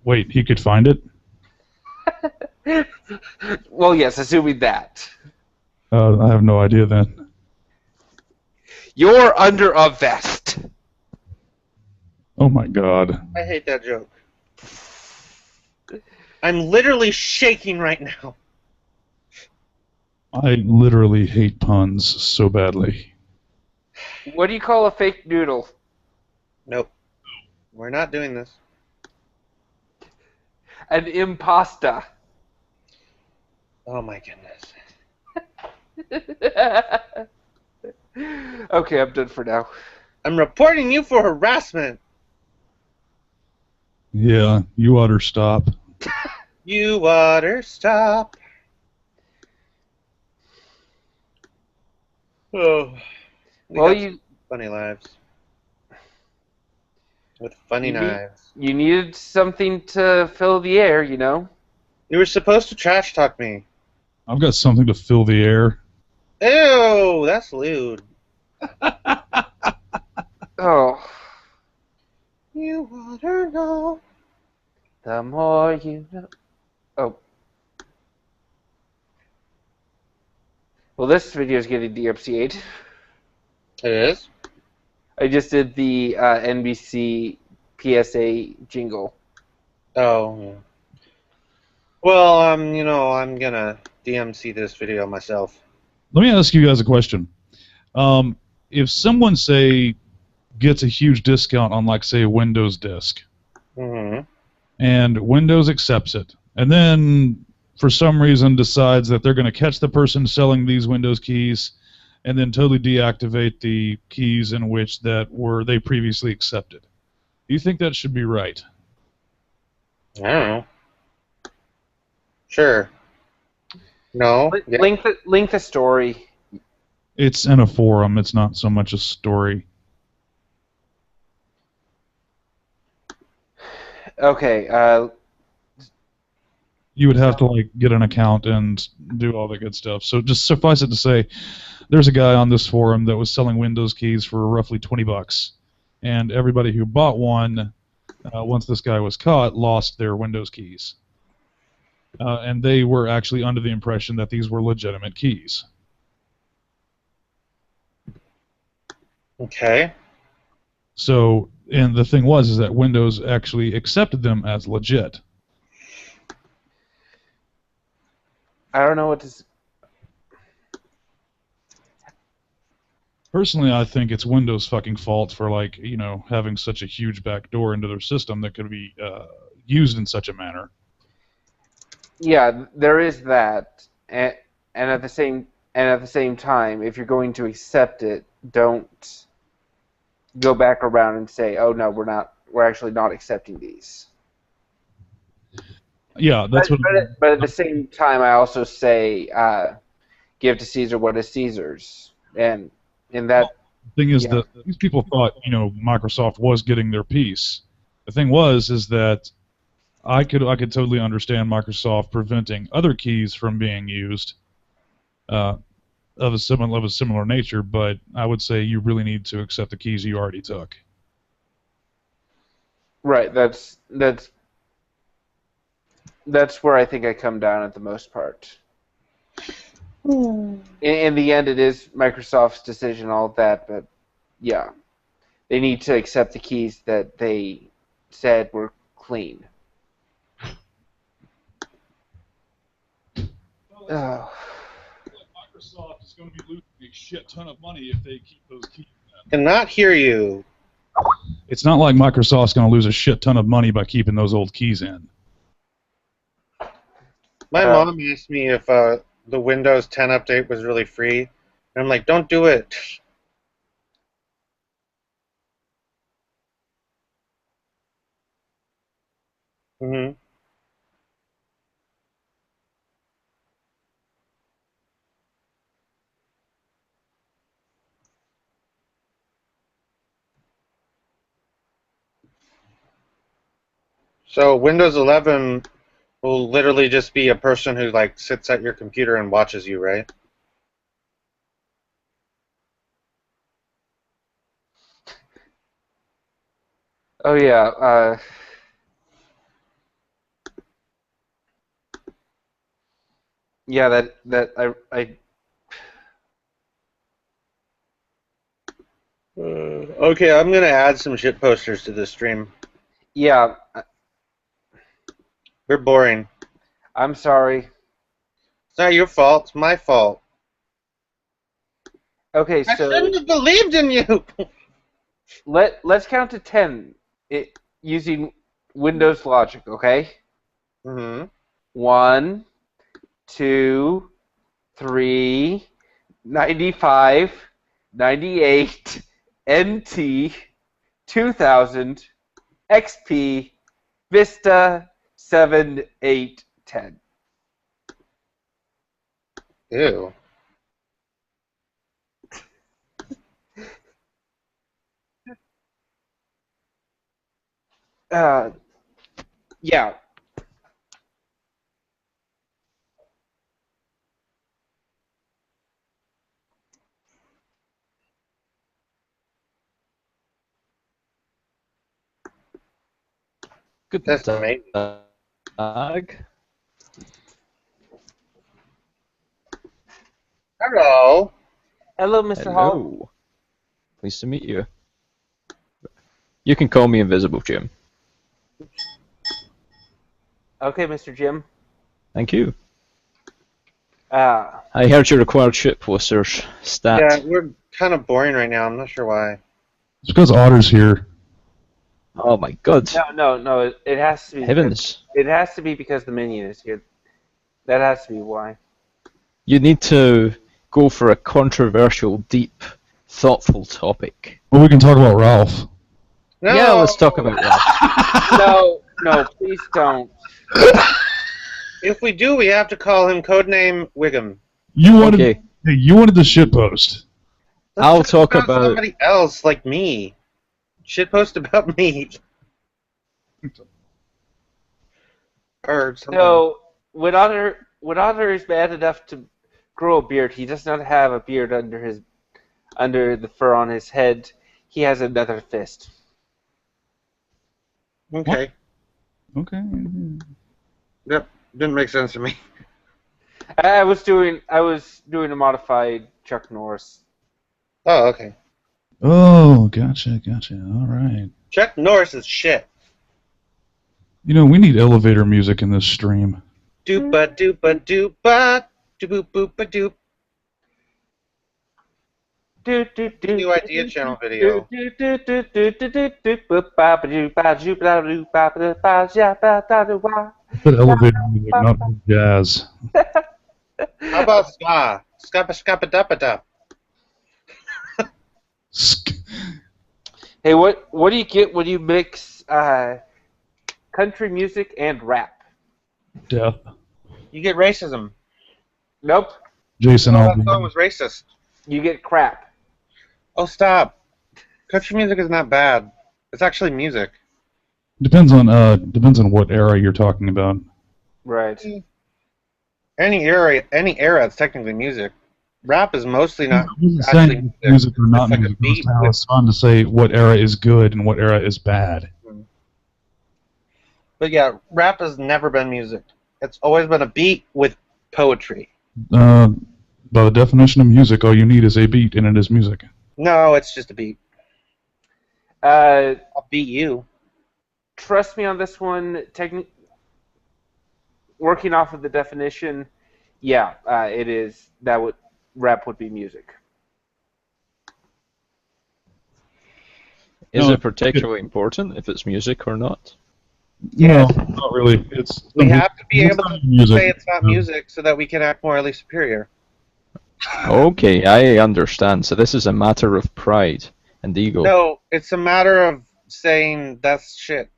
Wait, he could find it? Well, yes, assuming that. I have no idea then. You're under a vest. Oh my god. I hate that joke. I'm literally shaking right now. I literally hate puns so badly. What do you call a fake noodle? Nope. We're not doing this. An impasta. Oh my goodness. Okay, I'm done for now. I'm reporting you for harassment. Yeah, you oughter stop. You oughter stop. Oh. Well, got funny lives. With funny knives. You needed something to fill the air, you know? You were supposed to trash talk me. I've got something to fill the air. Ew, that's lewd. Oh. You oughter know. The more you know. Oh. Well, this video is getting DMCA'd. It is? I just did the NBC PSA jingle. Oh, yeah. Well, I'm gonna DMC this video myself. Let me ask you guys a question. If someone, say, gets a huge discount on, like, say, a Windows disk, Mm-hmm. and Windows accepts it, and then for some reason decides that they're going to catch the person selling these Windows keys and then totally deactivate the keys in which that were they previously accepted. Do you think that should be right? I don't know. Sure. No. Yeah. Link the story. It's in a forum. It's not so much a story. Okay. You would have to, like, get an account and do all the good stuff. So just suffice it to say, there's a guy on this forum that was selling Windows keys for roughly $20, and everybody who bought one, once this guy was caught, lost their Windows keys. And they were actually under the impression that these were legitimate keys. Okay. So, and the thing was is that Windows actually accepted them as legit. I don't know what to. Personally, I think it's Windows' fucking fault for, like, having such a huge backdoor into their system that could be used in such a manner. Yeah, there is that, and at the same time, if you're going to accept it, don't go back around and say, "Oh no, we're actually not accepting these." Yeah, that's But at the same time, I also say, give to Caesar what is Caesar's, and in that. The thing is that these people thought, Microsoft was getting their piece. The thing is that I could totally understand Microsoft preventing other keys from being used of a similar nature, but I would say you really need to accept the keys you already took. Right. That's where I think I come down at the most part. In the end, it is Microsoft's decision, all of that, but yeah, they need to accept the keys that they said were clean. Oh. Microsoft is going to be losing a shit ton of money if they keep those keys in. Cannot hear you. It's not like Microsoft's going to lose a shit ton of money by keeping those old keys in. My mom asked me if the Windows 10 update was really free, and I'm like, don't do it. Mm-hmm. So Windows 11 will literally just be a person who, like, sits at your computer and watches you, right? Oh yeah. Yeah. I. Okay, I'm gonna add some shit posters to this stream. Yeah. We're boring. I'm sorry. It's not your fault. It's my fault. Okay, I so shouldn't have believed in you. let's count to 10 using Windows logic. Okay. Mm-hmm. 1, 2, 3, 95, 98, NT, 2000, XP, Vista, 7, 8, 10. Ew. Yeah. Good. That's amazing. Hello. Hello, Mr. Hall. Hello. Pleased to meet you. You can call me Invisible Jim. Okay, Mr. Jim. Thank you. Uh, I heard your required ship was your stat. Yeah, we're kind of boring right now. I'm not sure why. It's because Otter's here. Oh my god. no. It has to be. Heavens. It has to be because the minion is here. That has to be why. You need to go for a controversial, deep, thoughtful topic. Well, we can talk about Ralph. No. Yeah, let's talk about that. No, please don't. If we do, we have to call him codename Wiggum. You wanted, Okay. hey, you wanted the shitpost. I'll talk about somebody else like me. Shitpost about me. Or something. So, when Otter is bad enough to grow a beard, he does not have a beard under the fur on his head. He has another fist. Okay. Okay. Yep. Didn't make sense to me. I was doing a modified Chuck Norris. Oh, okay. Oh, gotcha. All right. Chuck Norris is shit. You know, we need elevator music in this stream. Doopa doopa doopa doop boopa doop. New idea channel video. But elevator music, not jazz. How about ska? Scappa scappa dappa dap. Hey, what do you get when you mix country music and rap? Death. You get racism. Nope. Jason Oh, that Aldean. song was racist. You get crap. Oh, stop. Country music is not bad. It's actually music. Depends on what era you're talking about. Right. Any era, it's technically music. Rap is mostly not I wasn't actually saying music or not It's like a music. beat It's fun to say what era is good and what era is bad. But yeah, rap has never been music. It's always been a beat with poetry. By the definition of music, all you need is a beat, and it is music. No, it's just a beat. I'll beat you. Trust me on this one. Working off of the definition, yeah, it is. Rap would be music. is No, it particularly important if it's music or not? Yes. No, not really. We have to be able to music. say it's not music so that we can act morally superior. Okay, I understand. So this is a matter of pride and ego. No, it's a matter of saying that's shit.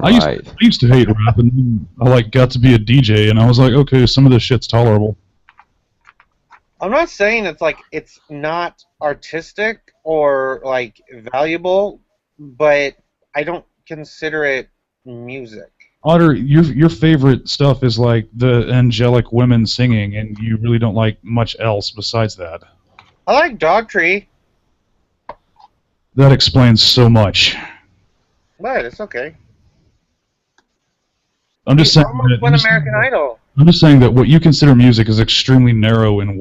I Right. used to hate rap, and then I got to be a DJ, and I was like, okay, some of this shit's tolerable. I'm not saying it's not artistic or valuable, but I don't consider it music. Otter, your favorite stuff is the angelic women singing, and you really don't like much else besides that. I like Dogtree, That explains so much. but it's okay. I'm just saying Almost won American Idol. I'm just saying that what you consider music is extremely narrow in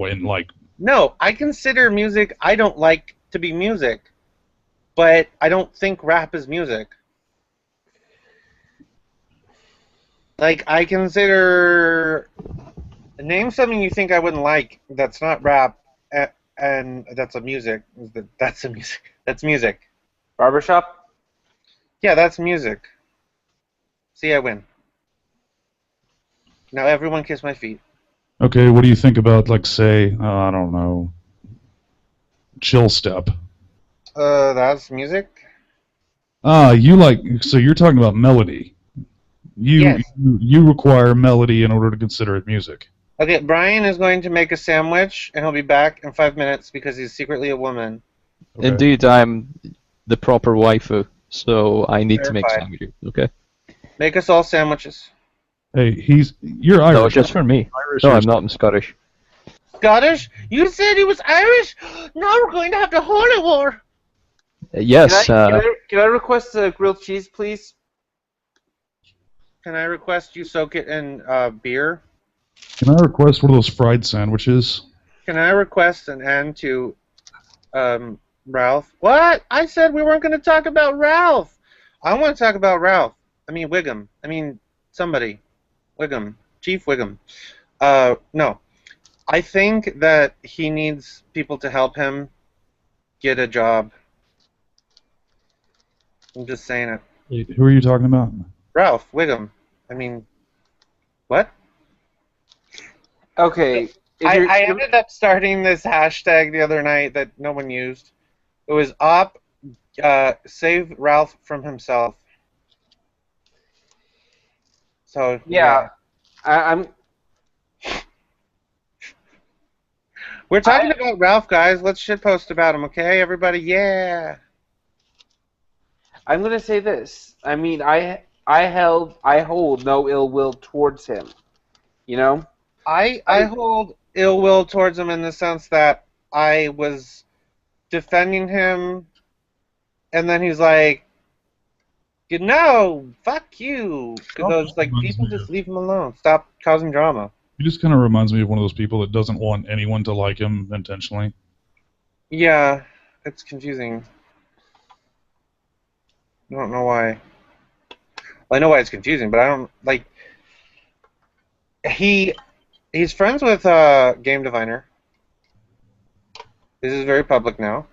No, I consider music I don't like to be music, but I don't think rap is music. I consider... Name something you think I wouldn't like that's not rap, and that's a music. That's a music. That's music. Barbershop? Yeah, that's music. See, I win. Now everyone kiss my feet. Okay, what do you think about say, I don't know, chill step? That's music? So you're talking about melody. Yes. You require melody in order to consider it music. Okay, Brian is going to make a sandwich, and he'll be back in 5 minutes because he's secretly a woman. Okay. Indeed, I'm the proper waifu, so I need to make Verified. sandwiches. Okay. Make us all sandwiches. Hey, you're Irish. No, just for me. Irish No, or- I'm not. I'm Scottish. Scottish? You said he was Irish? Now we're going to have the Holy War. Yes. Can I request a grilled cheese, please? Can I request you soak it in beer? Can I request one of those fried sandwiches? Can I request an end to Ralph? What? I said we weren't going to talk about Ralph. I want to talk about Ralph. I mean Wiggum. I mean somebody. Wiggum. Chief Wiggum. No. I think that he needs people to help him get a job. I'm just saying it. Wait, who are you talking about? Ralph Wiggum. I mean, what? Okay. I ended up starting this hashtag the other night that no one used. It was save Ralph from himself. So yeah. I'm. We're talking about Ralph, guys. Let's shitpost about him, okay? Everybody, yeah. I'm gonna say this. I mean, I hold no ill will towards him. You know. I hold ill will towards him in the sense that I was defending him, and then he's like, "No, fuck you," because like people just leave him alone. Stop causing drama. He just kind of reminds me of one of those people that doesn't want anyone to like him intentionally. Yeah, it's confusing. I don't know why. Well, I know why it's confusing, but I don't like. He's friends with Game Diviner. This is very public now.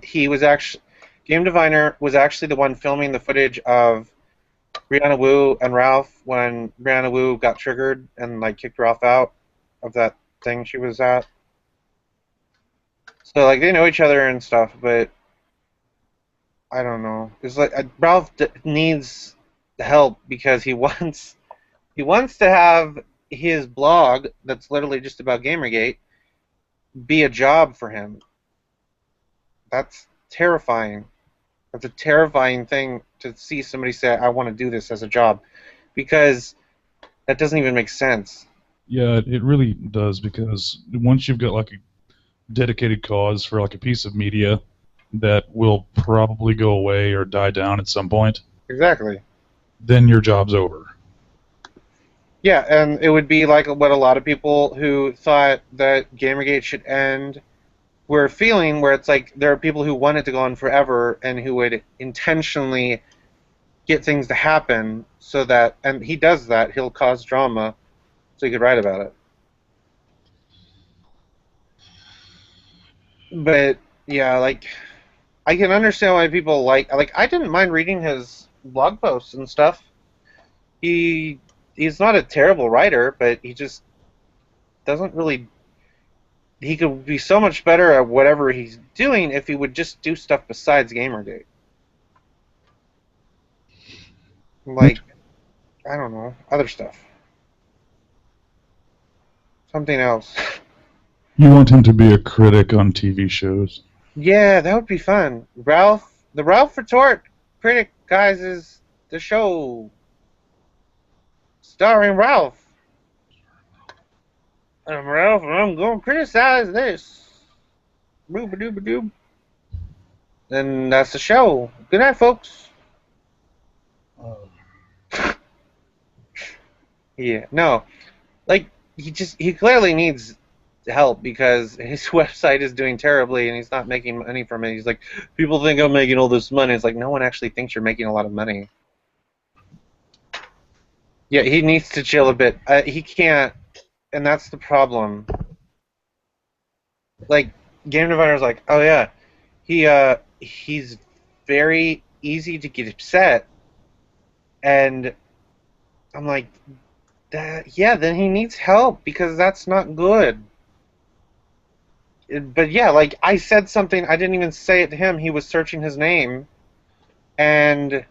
He was actually Game Diviner was actually the one filming the footage of Brianna Wu and Ralph when Brianna Wu got triggered and like kicked Ralph out of that thing she was at. So like they know each other and stuff, but I don't know. It's like Ralph needs help because he wants to have his blog that's literally just about Gamergate be a job for him. That's terrifying. That's a terrifying thing to see somebody say, I want to do this as a job, because that doesn't even make sense. Yeah, it really does, because once you've got like a dedicated cause for like a piece of media that will probably go away or die down at some point, exactly, then your job's over. Yeah, and it would be like what a lot of people who thought that Gamergate should end were feeling, where it's like there are people who want it to go on forever and who would intentionally get things to happen so that, and he does that, he'll cause drama so he could write about it. But yeah, like I can understand why people like I didn't mind reading his blog posts and stuff. He's not a terrible writer, but he just doesn't really. He could be so much better at whatever he's doing if he would just do stuff besides Gamergate. Like, I don't know, other stuff. Something else. You want him to be a critic on TV shows. Yeah, that would be fun. The Ralph Retort Critic, guys, is the show starring Ralph. I'm Ralph, and I'm going to criticize this. Booba-dooba-doob. And that's the show. Good night, folks. Yeah, no. Like, he clearly needs help because his website is doing terribly and he's not making money from it. He's like, people think I'm making all this money. It's like, no one actually thinks you're making a lot of money. Yeah, he needs to chill a bit. He can't, and that's the problem. Like, Game Diviner's like, oh yeah, he's very easy to get upset, and I'm like, yeah, then he needs help because that's not good. But yeah, like I said something, I didn't even say it to him. He was searching his name, and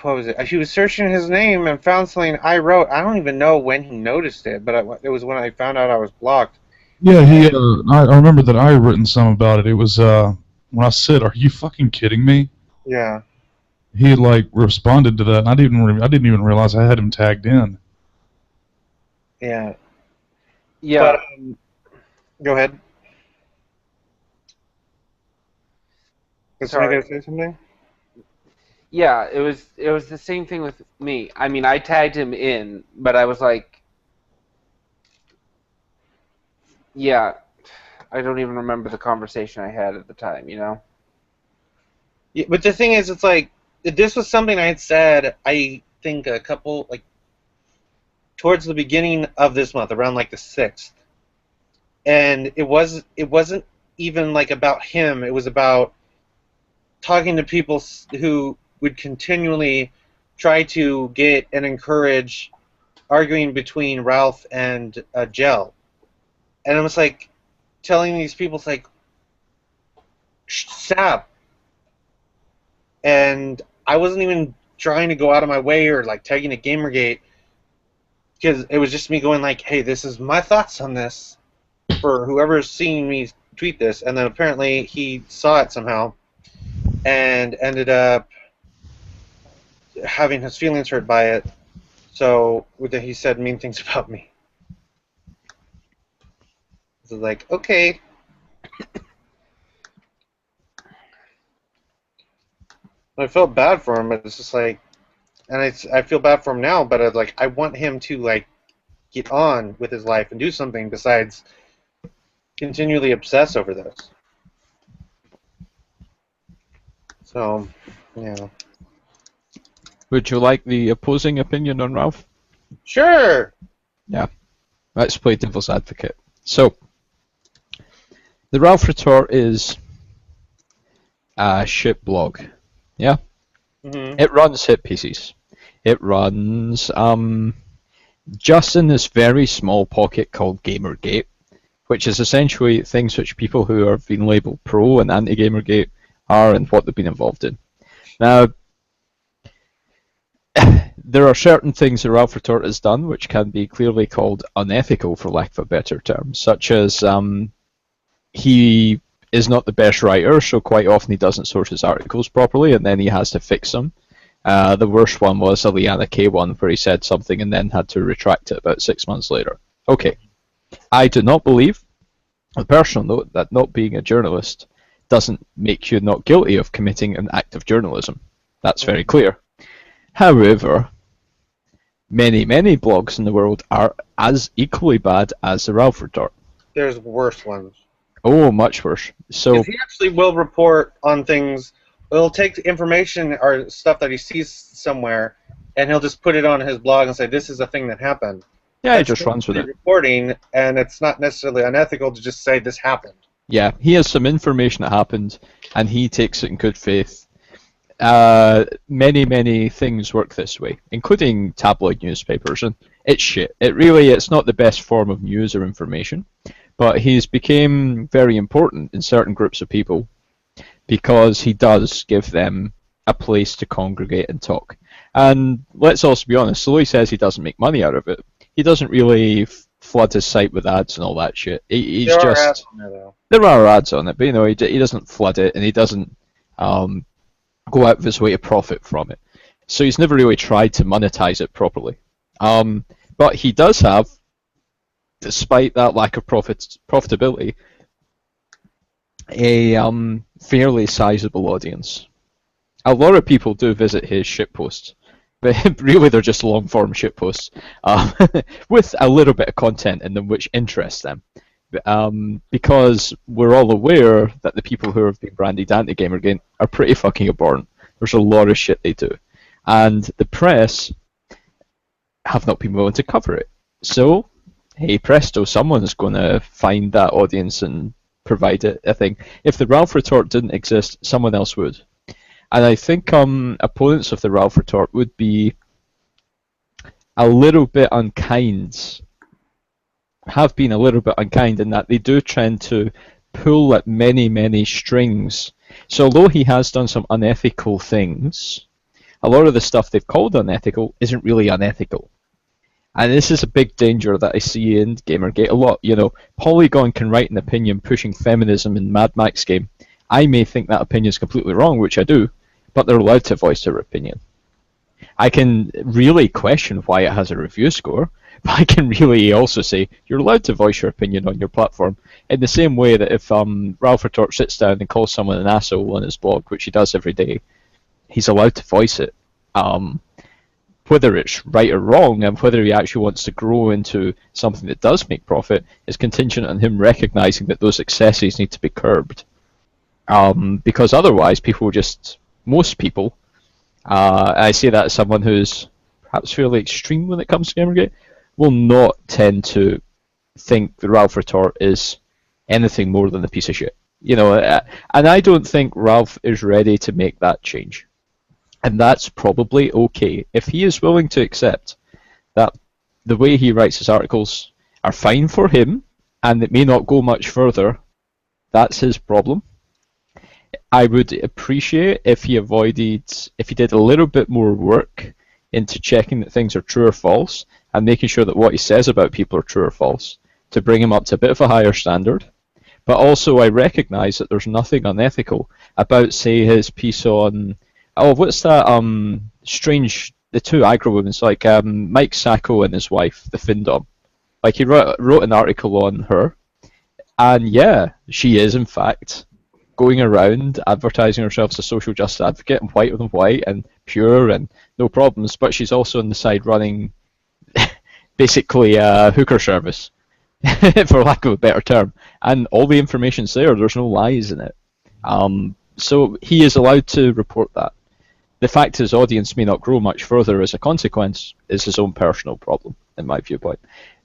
what was it? He was searching his name and found something I wrote. I don't even know when he noticed it, but it was when I found out I was blocked. Yeah, I remember that I had written some about it. It was when I said, "Are you fucking kidding me?" Yeah. He had like responded to that, and I didn't even realize I had him tagged in. Yeah. Yeah. But, go ahead. Was somebody gonna say something? Yeah, it was the same thing with me. I mean, I tagged him in, but I was like, Yeah, I don't even remember the conversation I had at the time, you know? Yeah, but the thing is, it's like, this was something I had said, I think a couple, like, towards the beginning of this month, around like the 6th. And it wasn't even like about him, it was about talking to people who would continually try to get and encourage arguing between Ralph and Gel. And I was like, telling these people, it's like, stop. And I wasn't even trying to go out of my way or like tagging a Gamergate, because it was just me going like, hey, this is my thoughts on this for whoever's seeing me tweet this. And then apparently he saw it somehow and ended up having his feelings hurt by it. So he said mean things about me. So like, okay. I felt bad for him, but it's just like, and I feel bad for him now, but I want him to like get on with his life and do something besides continually obsess over this. So, yeah. Would you like the opposing opinion on Ralph? Sure. Yeah. Let's play devil's advocate. So, the Ralph retort is a shit blog. Yeah? Mm-hmm. It runs hit pieces. It runs just in this very small pocket called Gamergate, which is essentially things which people who have been labelled pro and anti-Gamergate are and what they've been involved in. Now, there are certain things that Ralph Retort has done which can be clearly called unethical, for lack of a better term, such as he is not the best writer, so quite often he doesn't source his articles properly, and then he has to fix them. The worst one was a Liana K one, where he said something and then had to retract it about 6 months later. Okay. I do not believe, on a personal note, that not being a journalist doesn't make you not guilty of committing an act of journalism. That's very clear. However, many, many blogs in the world are as equally bad as the Ralph Retort. There's worse ones. Oh, much worse. So he actually will report on things. He'll take information or stuff that he sees somewhere, and he'll just put it on his blog and say, "This is a thing that happened." yeah, he just runs with it. Reporting, and it's not necessarily unethical to just say this happened. Yeah, he has some information that happened, and he takes it in good faith. Many, many things work this way, including tabloid newspapers, and it's shit. It's not the best form of news or information, but he's became very important in certain groups of people because he does give them a place to congregate and talk. And let's also be honest, although he says he doesn't make money out of it, he doesn't really flood his site with ads and all that shit. There are ads on there, though. There are ads on it, but he doesn't flood it, and he doesn't go out of his way to profit from it. So he's never really tried to monetize it properly. But he does have, despite that lack of profitability, a fairly sizable audience. A lot of people do visit his shitposts, but really they're just long-form shitposts with a little bit of content in them which interests them. Because we're all aware that the people who have been branded anti-Gamergate are pretty fucking abhorrent. There's a lot of shit they do. And the press have not been willing to cover it. So, hey presto, someone's going to find that audience and provide it a thing. If the Ralph Retort didn't exist, someone else would. And I think opponents of the Ralph Retort would be a little bit unkind, have been a little bit unkind in that they do tend to pull at many, many strings. So although he has done some unethical things, a lot of the stuff they've called unethical isn't really unethical. And this is a big danger that I see in Gamergate a lot. You know, Polygon can write an opinion pushing feminism in Mad Max game. I may think that opinion is completely wrong, which I do, but they're allowed to voice their opinion. I can really question why it has a review score, but I can really also say you're allowed to voice your opinion on your platform in the same way that if Ralph Retort sits down and calls someone an asshole on his blog, which he does every day, he's allowed to voice it. whether it's right or wrong and whether he actually wants to grow into something that does make profit is contingent on him recognizing that those excesses need to be curbed. Because otherwise, most people, I say that as someone who's perhaps fairly extreme when it comes to Gamergate, will not tend to think that Ralph Retort is anything more than a piece of shit. And I don't think Ralph is ready to make that change. And that's probably okay. If he is willing to accept that the way he writes his articles are fine for him, and it may not go much further, that's his problem. I would appreciate if he did a little bit more work into checking that things are true or false, and making sure that what he says about people are true or false, to bring him up to a bit of a higher standard. But also I recognise that there's nothing unethical about, say, his piece on... what's that strange... The two aggro women, like Mike Sacco and his wife, the Findom. Like, he wrote an article on her, and yeah, she is, in fact, going around advertising herself as a social justice advocate and whiter than white and pure and no problems, but she's also on the side running basically a hooker service, for lack of a better term. And all the information's there's no lies in it. So he is allowed to report that. The fact his audience may not grow much further as a consequence is his own personal problem, in my viewpoint.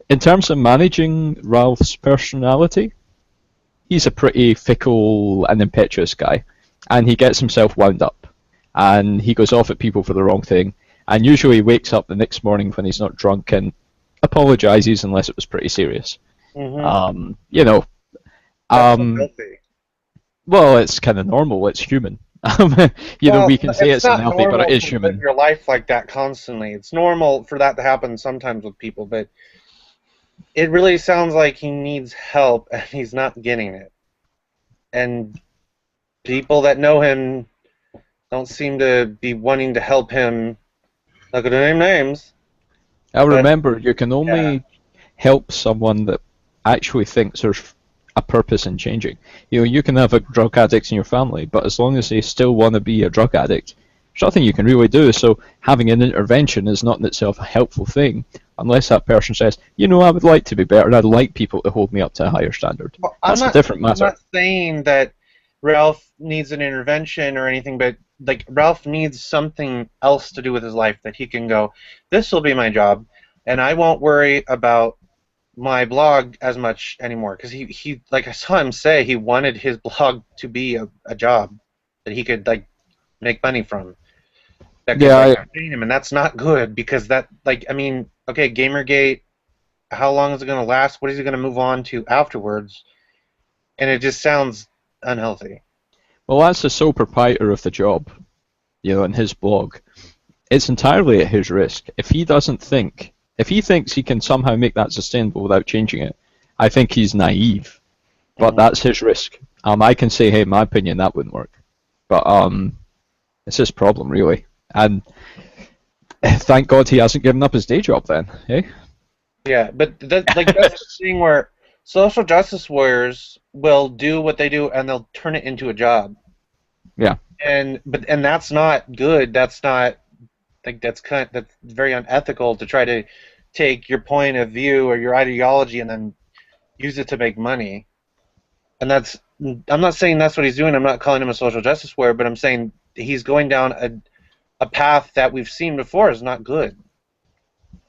In terms of managing Ralph's personality, he's a pretty fickle and impetuous guy, and he gets himself wound up, and he goes off at people for the wrong thing, and usually wakes up the next morning when he's not drunk and apologizes unless it was pretty serious. Mm-hmm. That's unhealthy. Well, it's kind of normal. It's human. We can say it's unhealthy, but it is human. Live your life like that constantly. It's normal for that to happen sometimes with people, but it really sounds like he needs help and he's not getting it. And people that know him don't seem to be wanting to help him. Not going to name names. Remember, you can only help someone that actually thinks there's a purpose in changing. You can have a drug addict in your family, but as long as they still want to be a drug addict, there's nothing you can really do. So having an intervention is not in itself a helpful thing, unless that person says, I would like to be better, and I'd like people to hold me up to a higher standard. Well, that's a different matter. I'm not saying that Ralph needs an intervention or anything, but like Ralph needs something else to do with his life that he can go, this will be my job, and I won't worry about my blog as much anymore, because he like I saw him say he wanted his blog to be a job that he could like make money from. That could entertain him, and that's not good, because that okay, Gamergate, how long is it going to last? What is he going to move on to afterwards? And it just sounds unhealthy. Well, that's the sole proprietor of the job, in his blog. It's entirely at his risk. If he thinks he can somehow make that sustainable without changing it, I think he's naive. But that's his risk. I can say, hey, in my opinion, that wouldn't work. But it's his problem, really. And thank God he hasn't given up his day job then, eh? Yeah, but that's the thing where social justice warriors will do what they do and they'll turn it into a job. Yeah. And that's not good. That's not that's very unethical to try to take your point of view or your ideology and then use it to make money. And I'm not saying that's what he's doing. I'm not calling him a social justice warrior, but I'm saying he's going down a path that we've seen before is not good.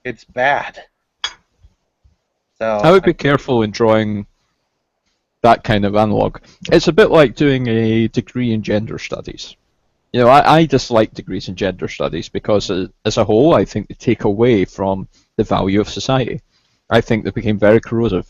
It's bad. So I would be careful in drawing that kind of analog. It's a bit like doing a degree in gender studies. I dislike degrees in gender studies because, as a whole, I think they take away from the value of society. I think they became very corrosive.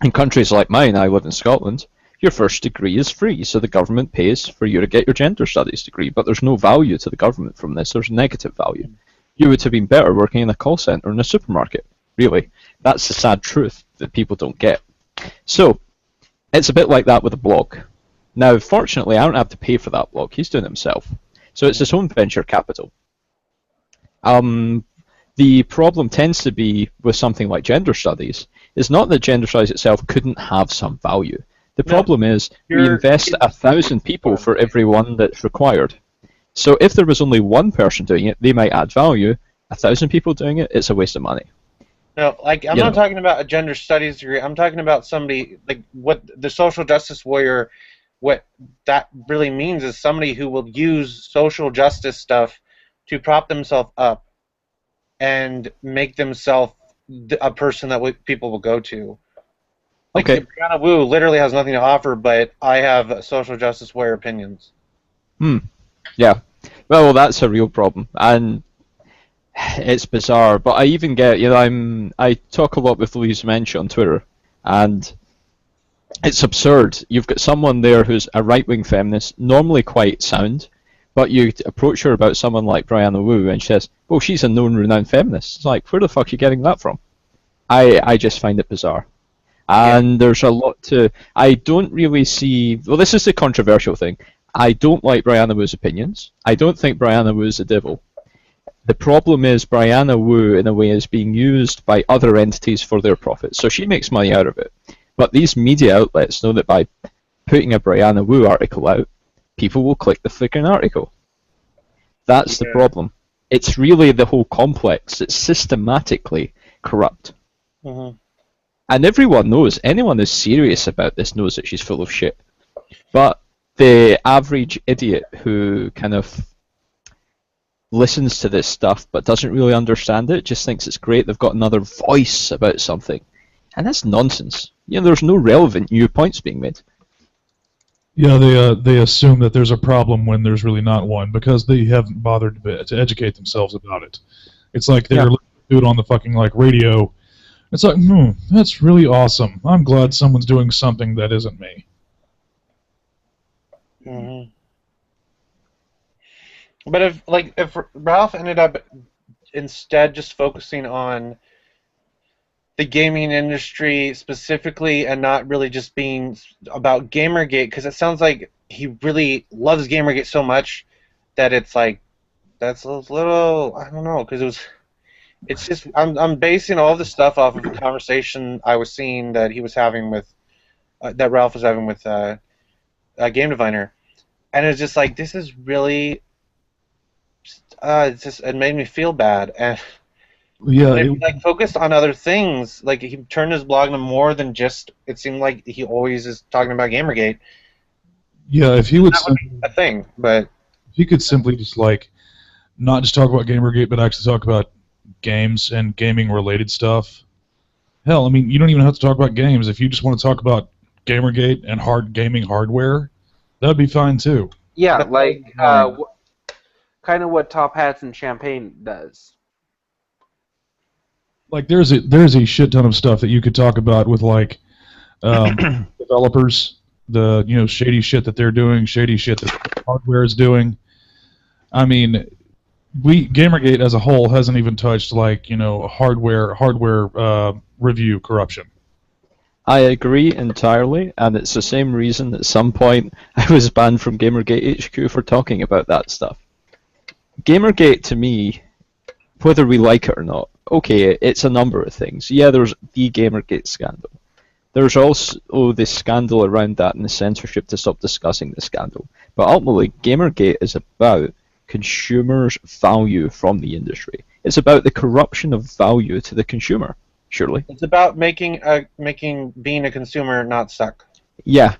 In countries like mine, I live in Scotland, your first degree is free, so the government pays for you to get your gender studies degree, but there's no value to the government from this. There's negative value. You would have been better working in a call centre in a supermarket, really. That's the sad truth that people don't get. So, it's a bit like that with a blog. Now, fortunately, I don't have to pay for that blog. He's doing it himself. So it's his own venture capital. The problem tends to be with something like gender studies is not that gender studies itself couldn't have some value. The problem is we invest 1,000 people for every one that's required. So if there was only one person doing it, they might add value. 1,000 people doing it, it's a waste of money. No, like I'm not talking about a gender studies degree. I'm talking about somebody like what the social justice warrior. What that really means is somebody who will use social justice stuff to prop themselves up and make themselves a person that people will go to. Like Okay. Brianna Wu literally has nothing to offer, but I have social justice warrior opinions. Yeah. Well, that's a real problem, and it's bizarre. But I even get, I talk a lot with Louise Mensch on Twitter, and it's absurd. You've got someone there who's a right-wing feminist, normally quite sound, but you approach her about someone like Brianna Wu, and she says, "Well, she's a known, renowned feminist." It's like, where the fuck are you getting that from? I just find it bizarre. And there's a lot to... I don't really see... Well, this is the controversial thing. I don't like Brianna Wu's opinions. I don't think Brianna Wu is the devil. The problem is Brianna Wu, in a way, is being used by other entities for their profit. So she makes money out of it. But these media outlets know that by putting a Brianna Wu article out, people will click the freaking article. That's the problem. It's really the whole complex. It's systematically corrupt. Mm-hmm. And everyone knows, anyone who's serious about this knows that she's full of shit. But the average idiot who kind of listens to this stuff but doesn't really understand it just thinks it's great they've got another voice about something. And that's nonsense. There's no relevant new points being made. Yeah, they assume that there's a problem when there's really not one because they haven't bothered to educate themselves about it. It's like they're listening to it on the fucking radio. It's like, that's really awesome. I'm glad someone's doing something that isn't me. Mm-hmm. But if Ralph ended up instead just focusing on the gaming industry specifically and not really just being about Gamergate, because it sounds like he really loves Gamergate so much that it's like that's a little, I don't know, because it's just I'm basing all this stuff off of a conversation I was seeing that he was having with that Ralph was having with a game diviner, and it's just like this is really it made me feel bad. And yeah, if he focused on other things, like he turned his blog into more than just, it seemed like he always is talking about Gamergate. Yeah, if he would be a thing, but if he could simply just not just talk about Gamergate, but actually talk about games and gaming related stuff. Hell, I mean, you don't even have to talk about games. If you just want to talk about Gamergate and gaming hardware, that'd be fine too. Yeah, kind of what Top Hats and Champagne does. Like there's a shit ton of stuff that you could talk about with developers, the shady shit that they're doing, shady shit that hardware is doing. I mean, Gamergate as a whole hasn't even touched hardware review corruption. I agree entirely, and it's the same reason at some point I was banned from Gamergate HQ for talking about that stuff. Gamergate, to me, whether we like it or not, okay, it's a number of things. Yeah, there's the Gamergate scandal. There's also the scandal around that and the censorship to stop discussing the scandal. But ultimately, Gamergate is about consumers' value from the industry. It's about the corruption of value to the consumer, surely. It's about making being a consumer not suck. Yeah,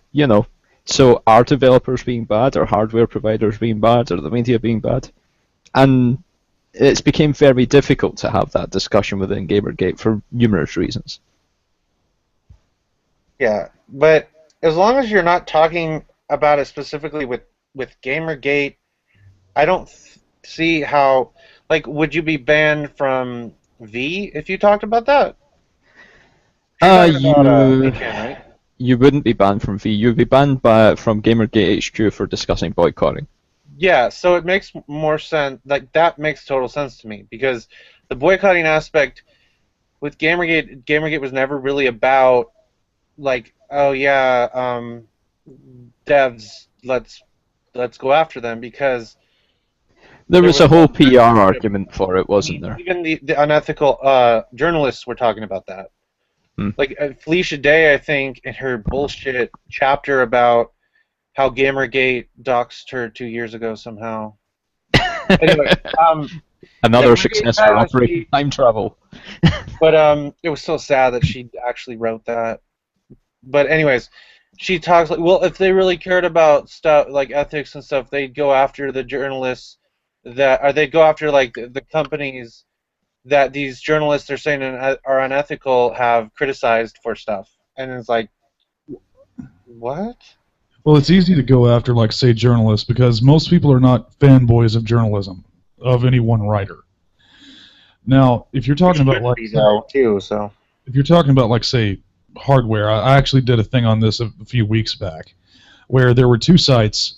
So are developers being bad, or hardware providers being bad, or the media being bad? And it's became very difficult to have that discussion within Gamergate for numerous reasons. Yeah, but as long as you're not talking about it specifically with Gamergate, I don't see how. Would you be banned from V if you talked about that? Right? You wouldn't be banned from V. You'd be banned from Gamergate HQ for discussing boycotting. Yeah, so it makes more sense. That makes total sense to me, because the boycotting aspect with Gamergate was never really about devs, let's go after them, because there was a whole PR argument for it, wasn't there? Even the unethical journalists were talking about that. Felicia Day, I think, in her bullshit chapter about how Gamergate doxed her 2 years ago somehow. Anyway, Another yeah, successful Operation Time Travel. but it was so sad that she actually wrote that. But anyways, she talks like, well, if they really cared about stuff like ethics and stuff, they'd go after the journalists or they'd go after like the companies that these journalists are saying are unethical have criticized for stuff. And it's like, what? Well, it's easy to go after, like, say, journalists, because most people are not fanboys of journalism, of any one writer. Now, if you're talking about, like, too, so if you're talking about, like, say, hardware, I actually did a thing on this a few weeks back, where there were two sites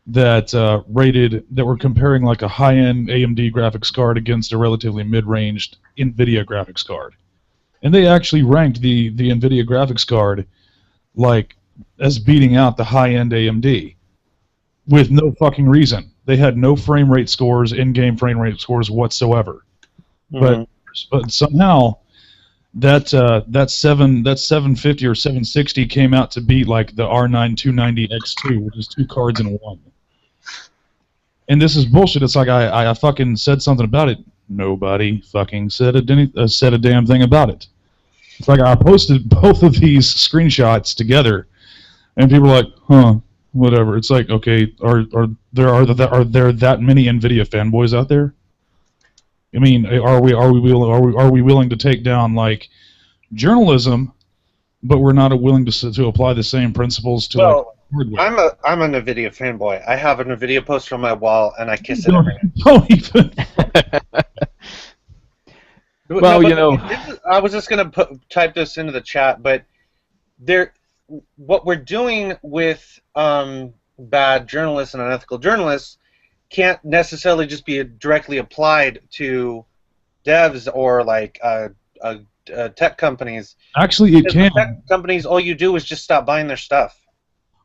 that that were comparing, like, a high-end AMD graphics card against a relatively mid-ranged NVIDIA graphics card. And they actually ranked the NVIDIA graphics card, like, as beating out the high-end AMD with no fucking reason. They had no frame rate scores, in-game frame rate scores whatsoever. But somehow that 750 or 760 came out to beat like the R9 290 X2, which is two cards in one. And this is bullshit. It's like I fucking said something about it. Nobody fucking said a damn thing about it. It's like I posted both of these screenshots together, and people are like, huh, whatever. It's like, okay, are there that many NVIDIA fanboys out there? I mean, are we willing to take down like journalism, but we're not willing to apply the same principles to like hardware? I'm a NVIDIA fanboy. I have a NVIDIA poster on my wall, and I kiss it every night. Don't even. Well, no, you know, I was just gonna type this into the chat, but what we're doing with bad journalists and unethical journalists can't necessarily just be directly applied to devs or like tech companies. Actually, it can. Tech companies, all you do is just stop buying their stuff.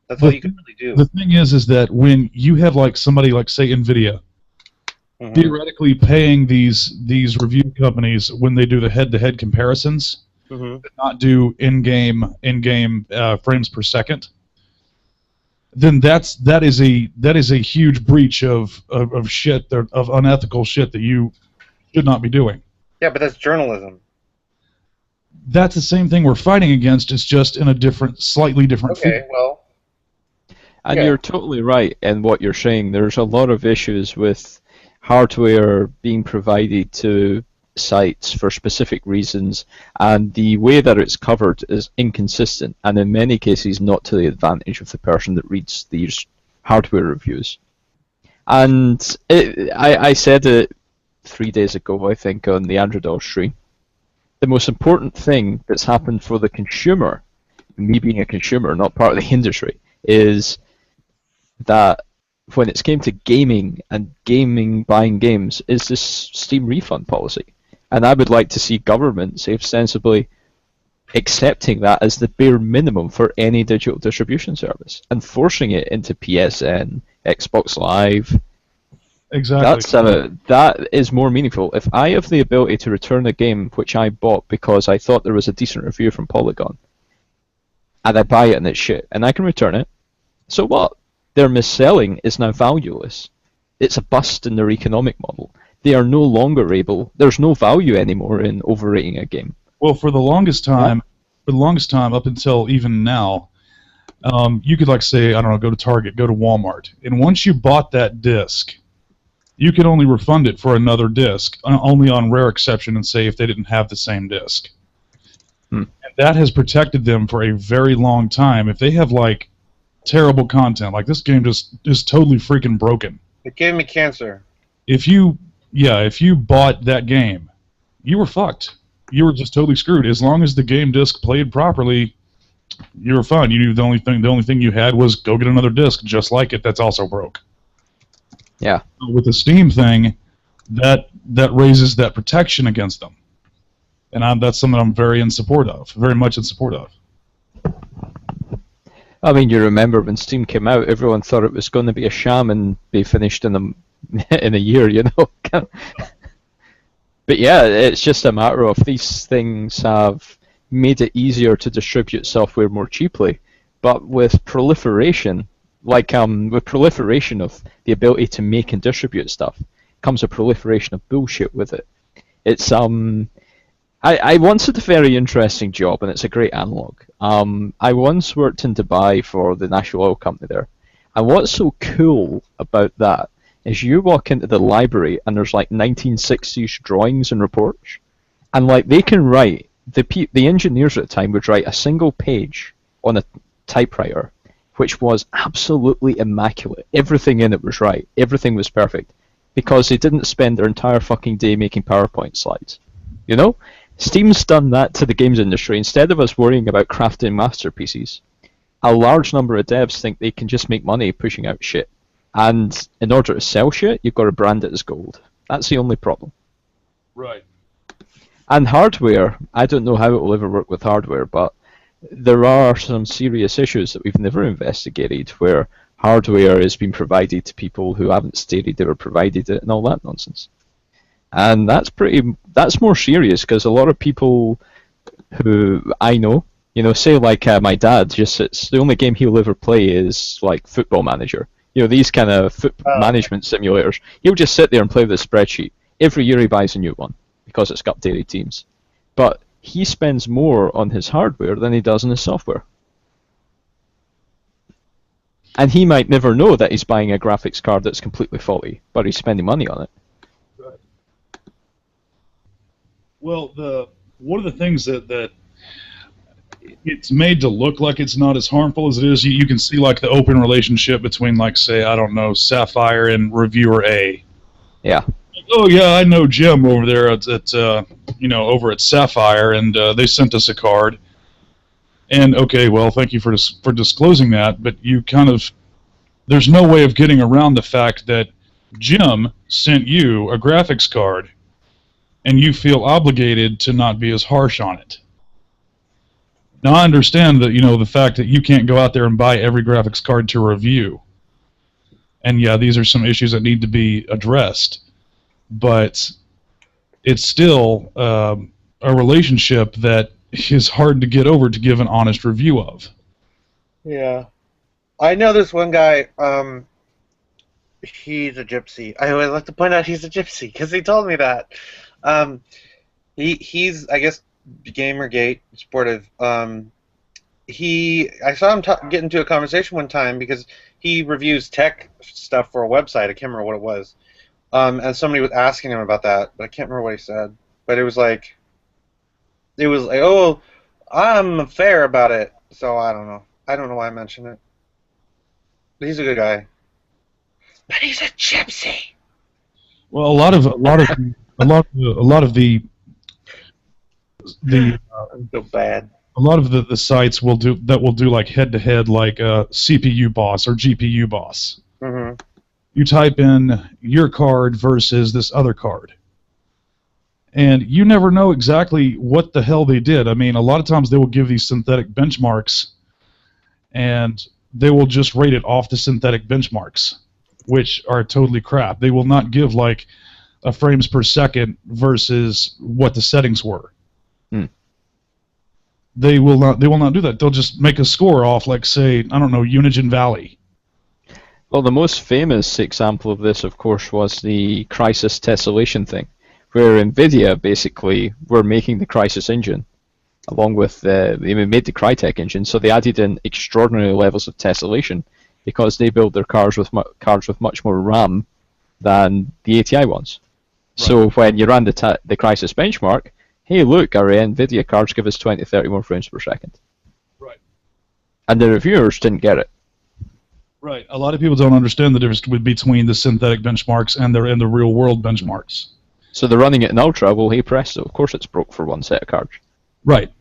That's all you can really do. The thing is that when you have like somebody like say NVIDIA, theoretically paying these review companies when they do the head-to-head comparisons, not do in-game frames per second, then that is a huge breach of shit, of unethical shit that you should not be doing. Yeah, but that's journalism. That's the same thing we're fighting against. It's just in a slightly different field. Well. And you're totally right in what you're saying. There's a lot of issues with hardware being provided to sites for specific reasons, and the way that it's covered is inconsistent, and in many cases not to the advantage of the person that reads these hardware reviews. And I said it 3 days ago, I think, on the Android stream. The most important thing that's happened for the consumer, me being a consumer, not part of the industry, is that when it came to gaming and buying games, is this Steam refund policy. And I would like to see governments sensibly accepting that as the bare minimum for any digital distribution service and forcing it into PSN, Xbox Live. Exactly. That is more meaningful. If I have the ability to return a game which I bought because I thought there was a decent review from Polygon, and I buy it and it's shit, and I can return it, so what? Their mis-selling is now valueless. It's a bust in their economic model. They are no longer able. There's no value anymore in overrating a game. Well, for the longest time, up until even now, you could like say, I don't know, go to Target, go to Walmart, and once you bought that disc, you could only refund it for another disc, only on rare exception, and say if they didn't have the same disc. And that has protected them for a very long time. If they have like terrible content, like this game just is totally freaking broken. It gave me cancer. If you bought that game, you were fucked. You were just totally screwed. As long as the game disc played properly, you were fine. You knew the only thing you had was go get another disc just like it that's also broke. Yeah. With the Steam thing, that raises that protection against them, and that's something I'm very much in support of. I mean, you remember when Steam came out, everyone thought it was going to be a sham and be finished in a year, you know. But yeah, it's just a matter of these things have made it easier to distribute software more cheaply. But with proliferation, Like with proliferation of the ability to make and distribute stuff comes a proliferation of bullshit with it. It's I once had a very interesting job, and it's a great analog. I once worked in Dubai for the National Oil Company there, and what's so cool about that is you walk into the library and there's like 1960s drawings and reports, and like they can write the engineers at the time would write a single page on a typewriter, which was absolutely immaculate. Everything in it was right. Everything was perfect, because they didn't spend their entire fucking day making PowerPoint slides. You know? Steam's done that to the games industry. Instead of us worrying about crafting masterpieces, a large number of devs think they can just make money pushing out shit. And in order to sell shit, you've got to brand it as gold. That's the only problem. Right. And hardware, I don't know how it will ever work with hardware, but there are some serious issues that we've never investigated where hardware is being provided to people who haven't stated they were provided it and all that nonsense. And that's more serious, because a lot of people who I know, say like my dad just sits, the only game he'll ever play is like Football Manager. These kind of management simulators. He'll just sit there and play with a spreadsheet. Every year he buys a new one because it's got updated teams. But he spends more on his hardware than he does on his software. And he might never know that he's buying a graphics card that's completely faulty, but he's spending money on it. Well, one of the things that it's made to look like it's not as harmful as it is, you can see like the open relationship between, like, say, I don't know, Sapphire and Reviewer A. Yeah. Oh yeah, I know Jim over there over at Sapphire, and they sent us a card. And okay, well, thank you for disclosing that, but there's no way of getting around the fact that Jim sent you a graphics card, and you feel obligated to not be as harsh on it. Now, I understand that, the fact that you can't go out there and buy every graphics card to review. And yeah, these are some issues that need to be addressed. But it's still a relationship that is hard to get over to give an honest review of. Yeah. I know this one guy, he's a gypsy. I always like to point out he's a gypsy, because he told me that. He's, I guess, Gamergate sportive. I saw him get into a conversation one time because he reviews tech stuff for a website. I can't remember what it was. And somebody was asking him about that, but I can't remember what he said. But it was like, oh, I'm fair about it. So I don't know. I don't know why I mentioned it. But he's a good guy. But he's a gypsy. Well, a lot of the so bad. A lot of the sites will do like head-to-head, like CPU boss or GPU boss. Mm-hmm. You type in your card versus this other card, and you never know exactly what the hell they did. I mean, a lot of times they will give these synthetic benchmarks, and they will just rate it off the synthetic benchmarks, which are totally crap. They will not give like a frames per second versus what the settings were. They will not do that. They'll just make a score off, like, say, I don't know, Unigine Valley. Well, the most famous example of this, of course, was the Crysis tessellation thing, where NVIDIA basically were making the Crysis engine, along with they made the Crytek engine, so they added in extraordinary levels of tessellation because they built their cards with much more RAM than the ATI ones. Right. So when you ran the Crysis benchmark, hey, look, our NVIDIA cards give us 20, 30 more frames per second. Right. And the reviewers didn't get it. Right. A lot of people don't understand the difference between the synthetic benchmarks and the real-world benchmarks. So they're running it in Ultra, well, hey presto, of course it's broke for one set of cards. Right.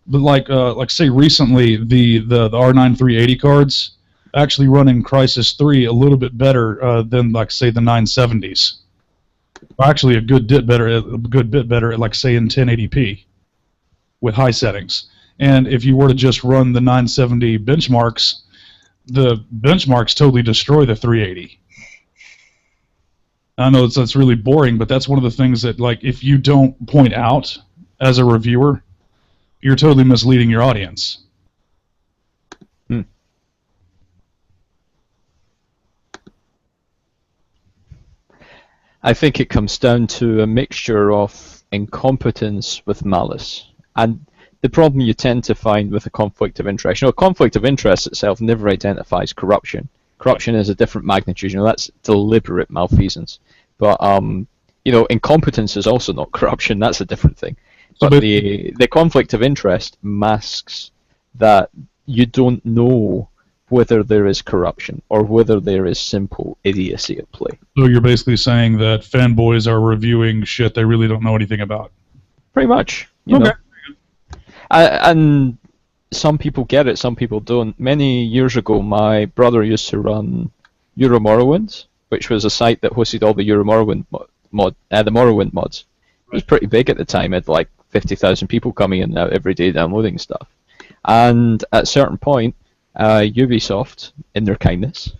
But like say recently, the R9 380 cards actually run in Crysis 3 a little bit better than, like, say, the 970s. Actually, a good bit better, like, say, in 1080p with high settings. And if you were to just run the 970 benchmarks, the benchmarks totally destroy the 380. I know that's really boring, but that's one of the things that, like, if you don't point out as a reviewer, you're totally misleading your audience. I think it comes down to a mixture of incompetence with malice. And the problem you tend to find with a conflict of interest, a conflict of interest itself never identifies corruption. Corruption is a different magnitude, that's deliberate malfeasance. But, incompetence is also not corruption, that's a different thing. But the conflict of interest masks that you don't know whether there is corruption or whether there is simple idiocy at play. So you're basically saying that fanboys are reviewing shit they really don't know anything about. Pretty much. You know. And some people get it, some people don't. Many years ago, my brother used to run Euro Morrowind, which was a site that hosted all the Euro Morrowind the Morrowind mods. It was pretty big at the time. It had like 50,000 people coming in and out every day downloading stuff. And at a certain point, Ubisoft, in their kindness,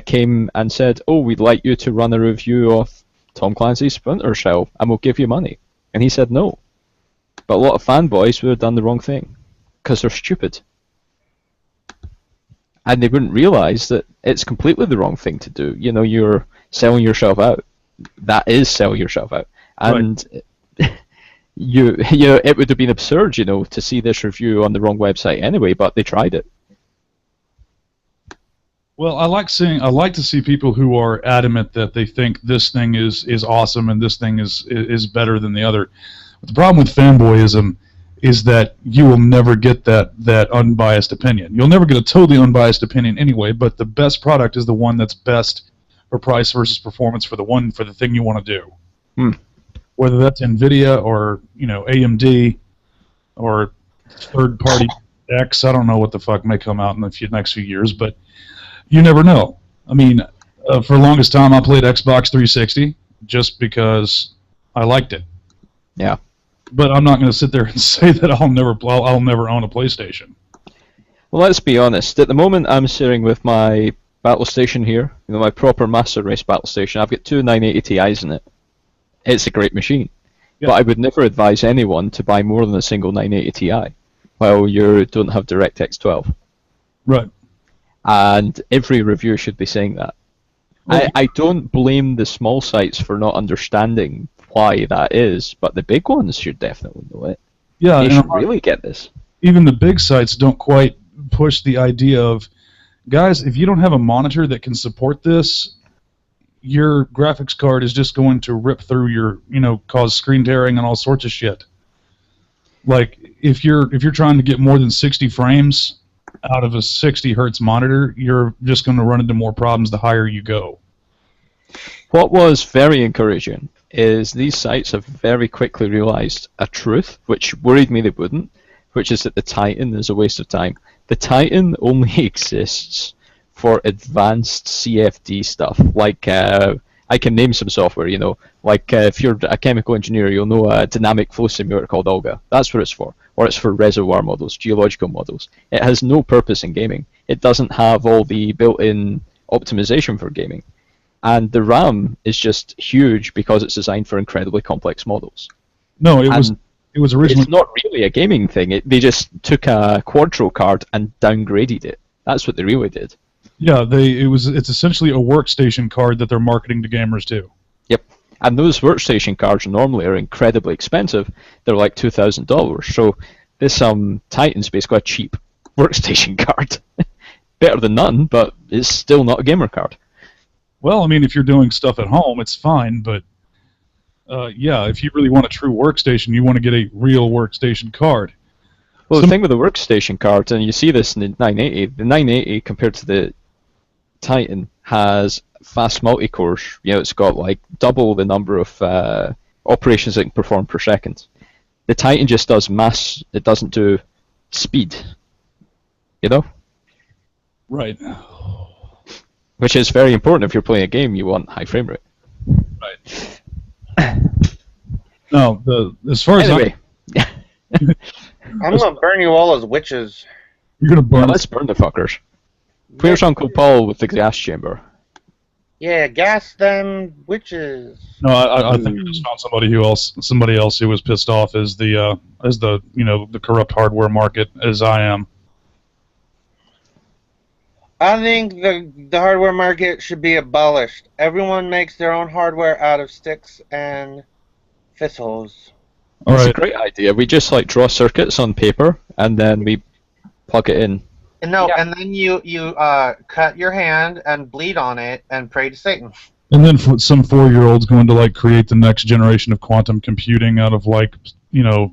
came and said, "Oh, we'd like you to run a review of Tom Clancy's Splinter Cell, and we'll give you money." And he said no. But a lot of fanboys would have done the wrong thing, because they're stupid. And they wouldn't realise that it's completely the wrong thing to do. You're selling yourself out. That is sell yourself out. And it would have been absurd, to see this review on the wrong website anyway, but they tried it. Well, I like to see people who are adamant that they think this thing is awesome and this thing is better than the other. But the problem with fanboyism is that you will never get that unbiased opinion. You'll never get a totally unbiased opinion anyway, but the best product is the one that's best for price versus performance for the thing you want to do. Whether that's NVIDIA or AMD or third-party X, I don't know what the fuck may come out in the next few years, but you never know. I mean, for the longest time, I played Xbox 360 just because I liked it. Yeah. But I'm not going to sit there and say that I'll never own a PlayStation. Well, let's be honest. At the moment, I'm sitting with my battle station here, my proper Master Race battle station. I've got two 980 Ti's in it. It's a great machine. Yeah. But I would never advise anyone to buy more than a single 980 Ti while you don't have DirectX 12. Right. And every reviewer should be saying that. Okay. I don't blame the small sites for not understanding why that is, but the big ones should definitely know it. Yeah, they should really get this. Even the big sites don't quite push the idea of, guys, if you don't have a monitor that can support this, your graphics card is just going to rip through your, cause screen tearing and all sorts of shit. Like, if you're trying to get more than 60 frames out of a 60 hertz monitor, you're just going to run into more problems the higher you go. What was very encouraging is these sites have very quickly realized a truth, which worried me they wouldn't, which is that the Titan is a waste of time. The Titan only exists for advanced CFD stuff, like I can name some software, like if you're a chemical engineer, you'll know a dynamic flow simulator called Olga. That's what it's for. Or it's for reservoir models, geological models. It has no purpose in gaming. It doesn't have all the built-in optimization for gaming. And the RAM is just huge because it's designed for incredibly complex models. No, it was originally... It's not really a gaming thing. They just took a Quadro card and downgraded it. That's what they really did. Yeah, it's essentially a workstation card that they're marketing to gamers too. Yep. And those workstation cards normally are incredibly expensive. They're like $2,000. So this Titan's basically a cheap workstation card. Better than none, but it's still not a gamer card. Well, I mean, if you're doing stuff at home, it's fine, but yeah, if you really want a true workstation, you want to get a real workstation card. Well, the thing with the workstation cards, and you see this in the 980, the 980 compared to the Titan has fast multi-cores. It's got like double the number of operations it can perform per second. The Titan just does mass, it doesn't do speed. Right. Which is very important if you're playing a game, you want high frame rate. Right. No, as far as anyway. I'm gonna burn you all as witches. You're gonna burn. Let's burn the fuckers. Where's Uncle Paul with the gas chamber? Yeah, gas them witches. No, I think I just found somebody else who was pissed off as the the corrupt hardware market as I am. I think the hardware market should be abolished. Everyone makes their own hardware out of sticks and fizzles. All That's a right. great idea. We just like draw circuits on paper and then we plug it in. And no, Yeah. and then you cut your hand and bleed on it and pray to Satan. And then some 4-year-old's going to like create the next generation of quantum computing out of like,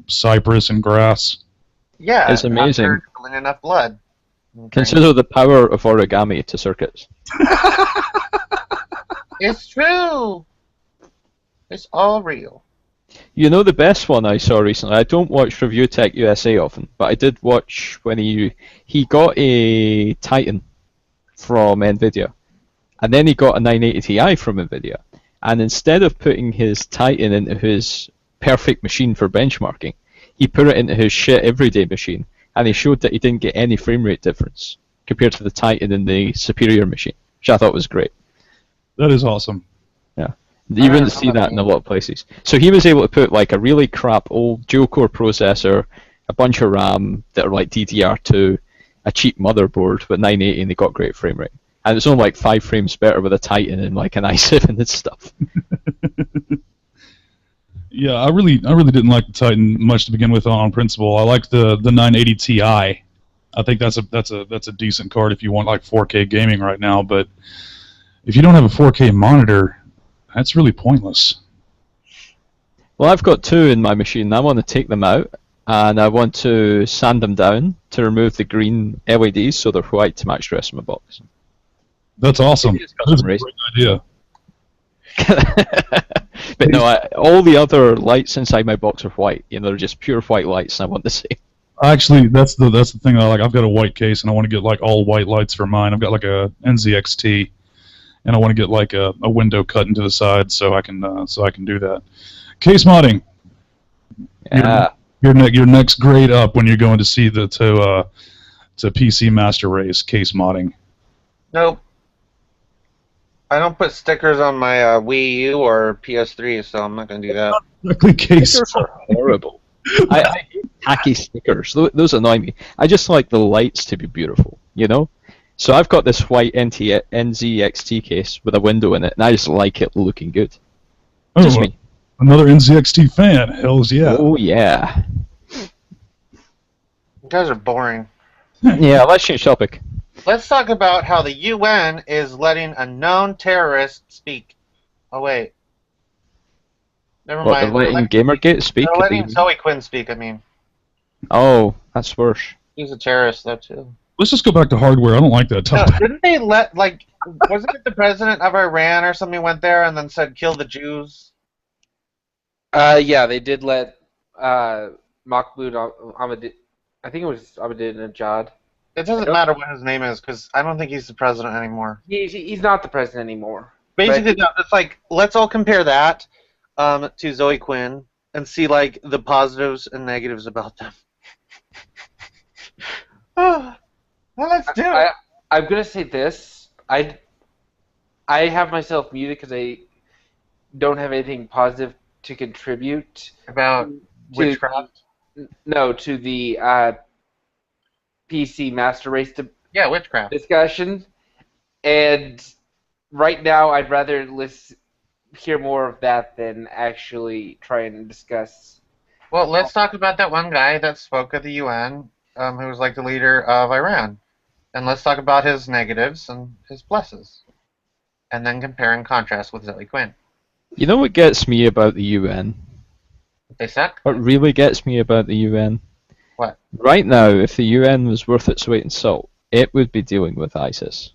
cypress and grass. Yeah, It's amazing. after pulling enough blood. Okay. Consider the power of origami to circuits. It's true. It's all real. You know the best one I saw recently? I don't watch Review Tech USA often, but I did watch when he got a Titan from NVIDIA, and then he got a 980 Ti from NVIDIA, and instead of putting his Titan into his perfect machine for benchmarking, he put it into his shit everyday machine, and he showed that he didn't get any frame rate difference compared to the Titan in the superior machine, which I thought was great. That is awesome. Yeah. You wouldn't see that in a lot of places. So he was able to put like a really crap old dual-core processor, a bunch of RAM that are like DDR2, a cheap motherboard with 980, and they got great frame rate. And it's only like 5 frames better with a Titan and like an i7 and stuff. Yeah, I really didn't like the Titan much to begin with on principle. I like the 980 Ti. I think that's a decent card if you want like 4K gaming right now. But if you don't have a 4K monitor, that's really pointless. Well, I've got 2 in my machine. I want to take them out and I want to sand them down to remove the green LEDs so they're white to match the rest of my box. That's awesome. It is That's a custom great race. idea. But no, all the other lights inside my box are white. They're just pure white lights, and I want the same. Actually, that's the thing I like. I've got a white case, and I want to get like all white lights for mine. I've got like a NZXT, and I want to get like a window cut into the side so I can do that. Case modding. Yeah. Your next grade up when you're going to see to PC Master Race. Case modding. Nope. I don't put stickers on my Wii U or PS3, so I'm not going to do that. Exactly, case. Stickers are horrible. I hate tacky stickers. Those annoy me. I just like the lights to be beautiful, So I've got this white NZXT case with a window in it, and I just like it looking good. Oh, Just me. Another NZXT fan. Hells yeah. Oh, yeah. You guys are boring. Yeah, let's change topic. Let's talk about how the UN is letting a known terrorist speak. Oh, wait. Never What, they're mind. letting Gamergate speak? They're letting Zoe Quinn speak, I mean. Oh, that's worse. She's a terrorist, though, too. Let's just go back to hardware. I don't like that No, topic. didn't they let, wasn't it the president of Iran or something went there and then said, kill the Jews? Yeah, they did let Mahmoud Ahmad. I think it was Ahmadinejad. It doesn't matter what his name is, because I don't think he's the president anymore. He's not the president anymore. Basically, no, it's like, let's all compare that to Zoe Quinn and see, the positives and negatives about them. Well, let's do it. I'm going to say this. I have myself muted because I don't have anything positive to contribute. About witchcraft? No, to the PC Master Race Yeah, witchcraft. discussion. And right now, I'd rather hear more of that than actually try and discuss. Well, let's talk about that one guy that spoke at the UN, who was like the leader of Iran. And let's talk about his negatives and his pluses. And then compare and contrast with Zoe Quinn. You know what gets me about the UN? They suck? What really gets me about the UN? What? Right now, if the UN was worth its weight in salt, it would be dealing with ISIS.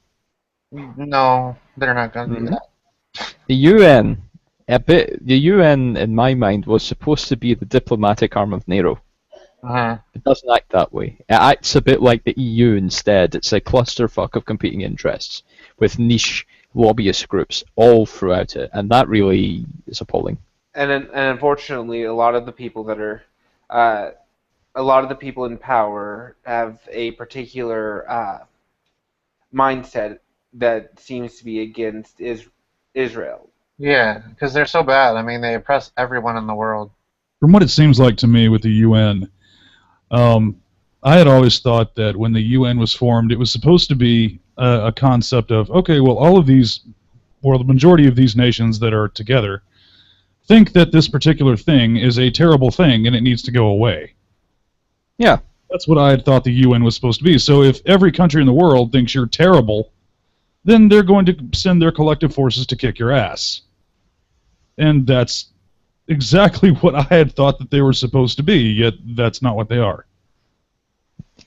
No, they're not going to do that. The UN, in my mind, was supposed to be the diplomatic arm of NATO. Uh-huh. It doesn't act that way. It acts a bit like the EU instead. It's a clusterfuck of competing interests with niche lobbyist groups all throughout it, and that really is appalling. And unfortunately, a lot of the people that are, a lot of the people in power have a particular mindset that seems to be against Israel. Yeah, because they're so bad. I mean, they oppress everyone in the world. From what it seems like to me with the UN, I had always thought that when the UN was formed, it was supposed to be a concept of, okay, well, all of these, or the majority of these nations that are together, think that this particular thing is a terrible thing and it needs to go away. Yeah. That's what I had thought the UN was supposed to be. So if every country in the world thinks you're terrible, then they're going to send their collective forces to kick your ass. And that's exactly what I had thought that they were supposed to be, yet that's not what they are.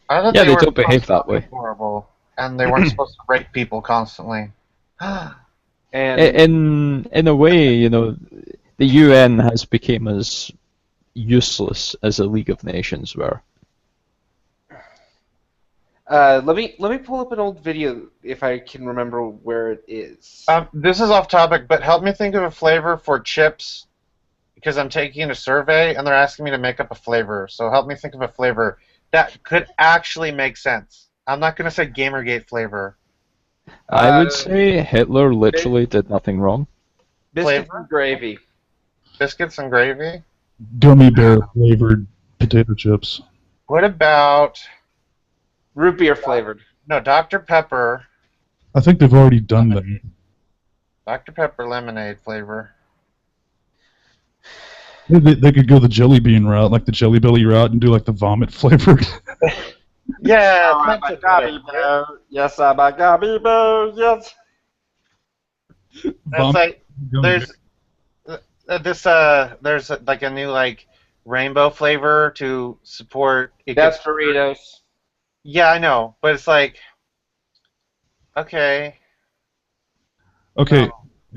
I thought Yeah, they were don't behave supposed that to be way. horrible, and they weren't supposed to rape people constantly. And In a way, you know, the UN has become as useless as the League of Nations were. let me pull up an old video if I can remember where it is. This is off topic, but help me think of a flavor for chips, because I'm taking a survey and they're asking me to make up a flavor. So help me think of a flavor that could actually make sense. I'm not going to say Gamergate flavor. I would say Hitler literally did nothing wrong. Biscuits flavor? and gravy. Biscuits and gravy? Gummy bear flavored potato chips. What about... Root beer flavored. No, Dr. Pepper. I think they've already done that. Dr. Pepper lemonade flavor. They could go the jelly bean route, like the Jelly Belly route, and do like the vomit flavored. Yeah, Oh, that's I'm a a gummy good bear. Yes, I'm a gummy bear. Yes. That's Vomit like gummy there's like a new like rainbow flavor to support. That's Doritos. Yeah, I know, but it's like okay. Okay,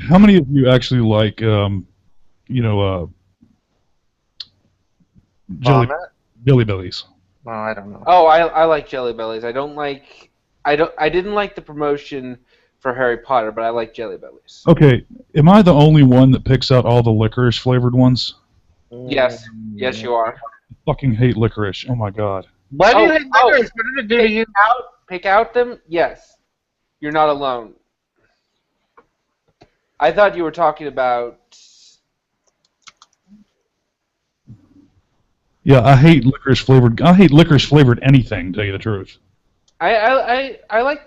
how many of you actually like, jelly Vomit? Jelly Bellies? No, I don't know. Oh, I like Jelly Bellies. I didn't like the promotion for Harry Potter, but I like Jelly Bellies. Okay, am I the only one that picks out all the licorice flavored ones? Yes, yes, you are. I fucking hate licorice. Oh my god. Why do you hate Oh, licorice? What did it do to you? Pick out them. Yes, you're not alone. I thought you were talking about. Yeah, I hate licorice flavored. I hate licorice flavored anything. To tell you the truth. I like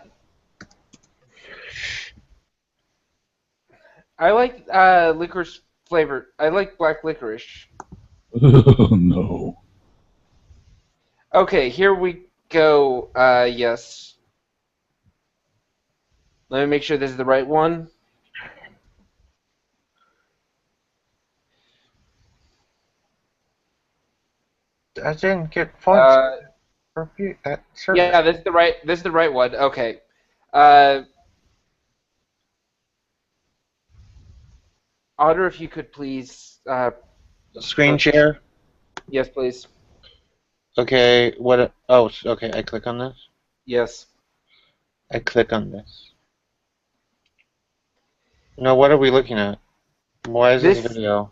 licorice flavored. I like black licorice. No. Okay, here we go. Yes. Let me make sure this is the right one. I didn't get points. Yeah, this is the right. This is the right one. Okay. Otter, if you could please. Screen share. Yes, please. Okay. What? Oh, okay. I click on this. Yes. I click on this. No, what are we looking at? Why is this a video?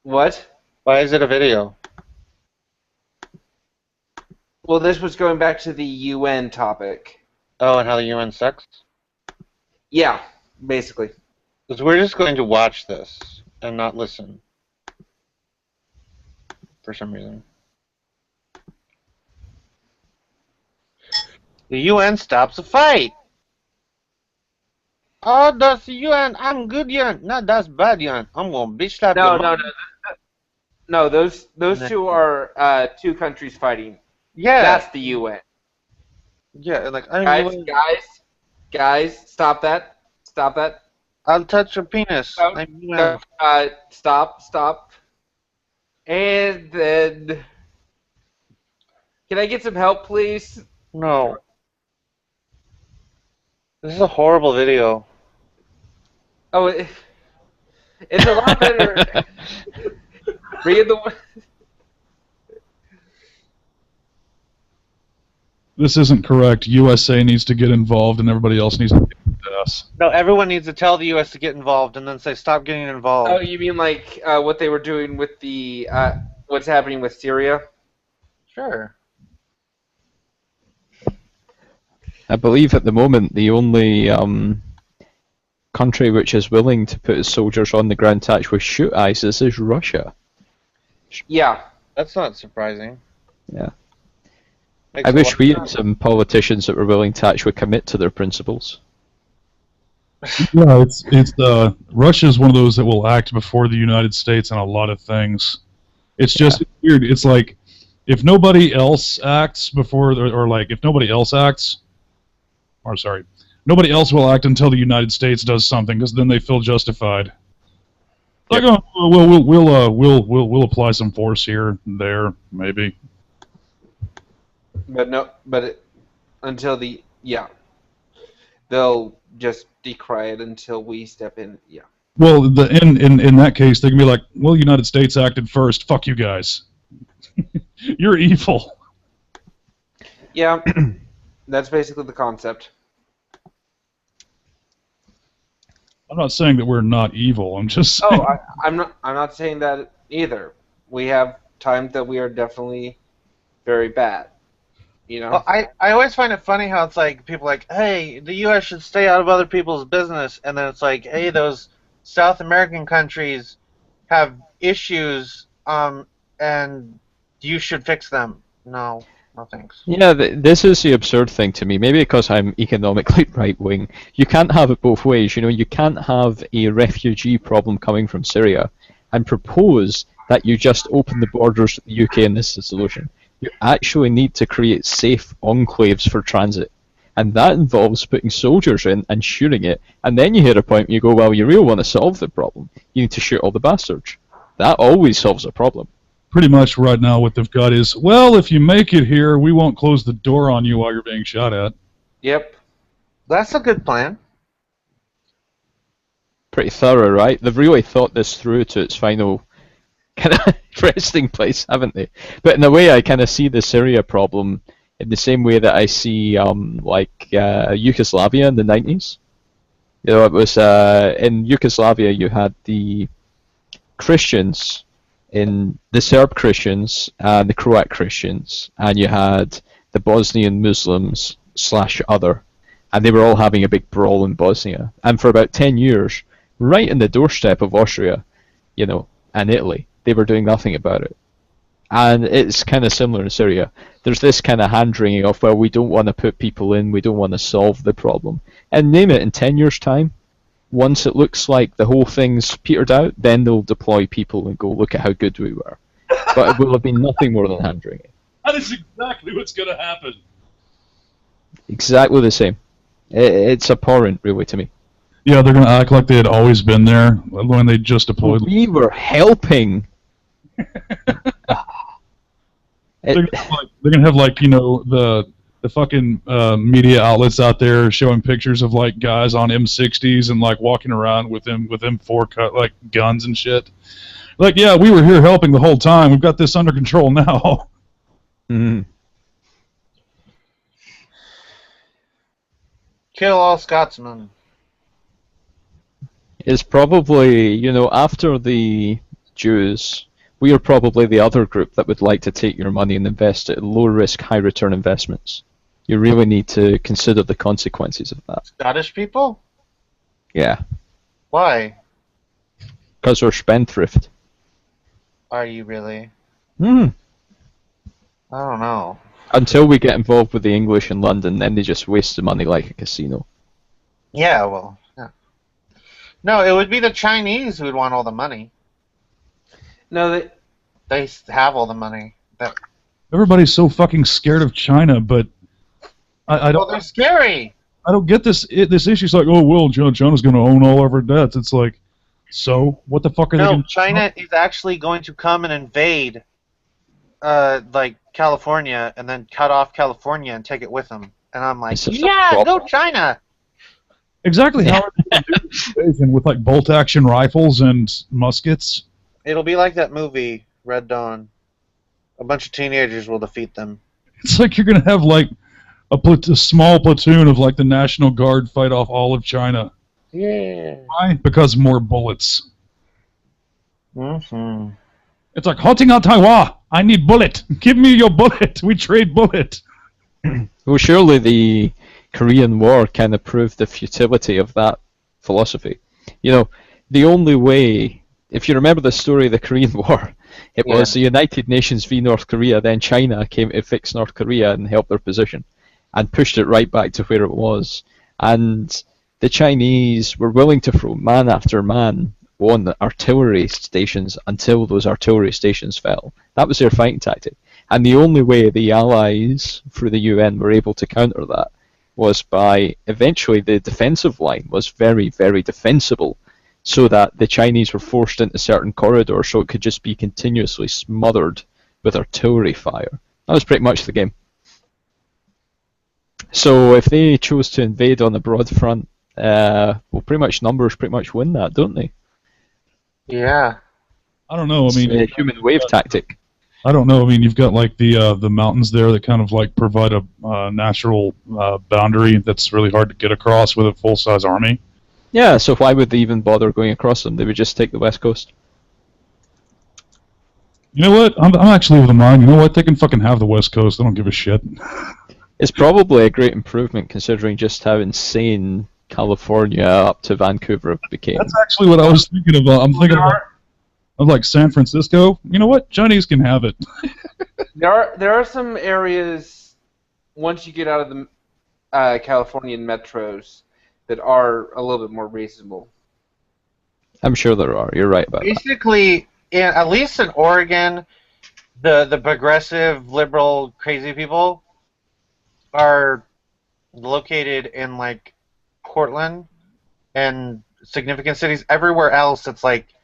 What? Why is it a video? Well, this was going back to the UN topic. Oh, and how the UN sucks? Yeah, basically. Because we're just going to watch this and not listen. For some reason. The UN stops a fight! Oh, that's the UN! I'm good UN! No, that's bad UN! I'm gonna bitch slap No, your no, mom. no. No, those two are two countries fighting. Yeah! That's the UN. Yeah, like, I'm Guys, stop that. Stop that. I'll touch your penis. No, I'm UN. Stop. And then... Can I get some help, please? No. This is a horrible video. Oh, it's a lot better. Read the... This isn't correct. USA needs to get involved, and everybody else needs to get with us. No, everyone needs to tell the US to get involved and then say, stop getting involved. Oh, you mean like what they were doing with the... what's happening with Syria? Sure. I believe at the moment the only country which is willing to put its soldiers on the ground to actually shoot ISIS is Russia. Yeah. That's not surprising. Yeah. Makes I a wish lot we of had sense. some politicians that were willing to actually commit to their principles. Yeah, it's Russia's one of those that will act before the United States on a lot of things. It's just weird. It's like if nobody else acts before, or like if nobody else acts, or sorry, nobody else will act until the United States does something, because then they feel justified. Like, Yep. oh, we'll apply some force here and there, maybe. But no, until they'll just decry it until we step in. Yeah. Well, in that case, they can be like, well, United States acted first. Fuck you guys. You're evil. Yeah, that's basically the concept. I'm not saying that we're not evil. I'm just saying. Oh, I'm not saying that either. We have times that we are definitely very bad. You know. Well, I always find it funny how it's like people are like, hey, the U.S. should stay out of other people's business, and then it's like, hey, those South American countries have issues, and you should fix them. No, no thanks. Yeah, this is the absurd thing to me. Maybe because I'm economically right-wing. You can't have it both ways. You know, you can't have a refugee problem coming from Syria and propose that you just open the borders to the UK and this is the solution. You actually need to create safe enclaves for transit. And that involves putting soldiers in and shooting it. And then you hit a point where you go, well, you really want to solve the problem. You need to shoot all the bastards. That always solves a problem. Pretty much right now what they've got is, well, if you make it here, we won't close the door on you while you're being shot at. Yep. That's a good plan. Pretty thorough, right? They've really thought this through to its final kind of resting place, haven't they? But in a way, I kind of see the Syria problem in the same way that I see Yugoslavia in the 90s. You know, it was in Yugoslavia you had the Christians, in the Serb Christians and the Croat Christians, and you had the Bosnian Muslims / other, and they were all having a big brawl in Bosnia. And for about 10 years, right in the doorstep of Austria, you know, and Italy, they were doing nothing about it. And it's kind of similar in Syria. There's this kind of hand-wringing of, well, we don't want to put people in, we don't want to solve the problem. And name it, in 10 years' time, once it looks like the whole thing's petered out, then they'll deploy people and go, look at how good we were. But it will have been nothing more than hand-wringing. That is exactly what's going to happen. Exactly the same. It's abhorrent, really, to me. Yeah, they're going to act like they had always been there when they just deployed. We were helping. They're gonna have like, you know, the fucking media outlets out there showing pictures of like guys on M60s and like walking around with M4 cut like guns and shit. Like, yeah, we were here helping the whole time. We've got this under control now. Mm. Kill all Scotsmen. It's probably, you know, after the Jews, we are probably the other group that would like to take your money and invest it in low-risk, high-return investments. You really need to consider the consequences of that. Scottish people? Yeah, Why? because we're spendthrift. Are you really? Mm. I don't know. Until we get involved with the English in London, then they just waste the money like a casino. Yeah, well, yeah. No, it would be the Chinese who would want all the money. No, They have all the money. Everybody's so fucking scared of China, but I Well, don't. they're scary. I don't get this issue. It's like, oh well, China's going to own all of our debts. It's like, so what the fuck are they No, going to? China is actually going to come and invade, like California, and then cut off California and take it with them. And I'm like, It's such a yeah, go problem. China. Exactly how are they going to do this invasion with like bolt action rifles and muskets? It'll be like that movie, Red Dawn. A bunch of teenagers will defeat them. It's like you're going to have like a small platoon of like the National Guard fight off all of China. Yeah. Why? Because more bullets. Mm-hmm. It's like, hunting on Taiwan, I need bullet. Give me your bullet. We trade bullet. Well, surely the Korean War kind of proved the futility of that philosophy. You know, the only way, if you remember the story of the Korean War, It was the United Nations v North Korea, then China came to fix North Korea and help their position, and pushed it right back to where it was. And the Chinese were willing to throw man after man on the artillery stations until those artillery stations fell. That was their fighting tactic. And the only way the Allies, through the UN, were able to counter that was by eventually the defensive line was very, very defensible, so that the Chinese were forced into certain corridors so it could just be continuously smothered with artillery fire. That was pretty much the game. So if they chose to invade on the broad front, well, pretty much numbers pretty much win that, don't they? Yeah. I don't know. I mean, It's a human wave tactic. I don't know. I mean, you've got like the mountains there that kind of like provide a natural boundary that's really hard to get across with a full-size army. Yeah, so why would they even bother going across them? They would just take the west coast. You know what? I'm actually of the mind. You know what? They can fucking have the west coast. I don't give a shit. It's probably a great improvement considering just how insane California up to Vancouver became. That's actually what I was thinking about. I'm thinking of like San Francisco. You know what? Chinese can have it. There are some areas once you get out of the Californian metros that are a little bit more reasonable. I'm sure there are. You're right about that. Basically, at least in Oregon, the progressive, liberal, crazy people are located in like Portland and significant cities. Everywhere else, it's like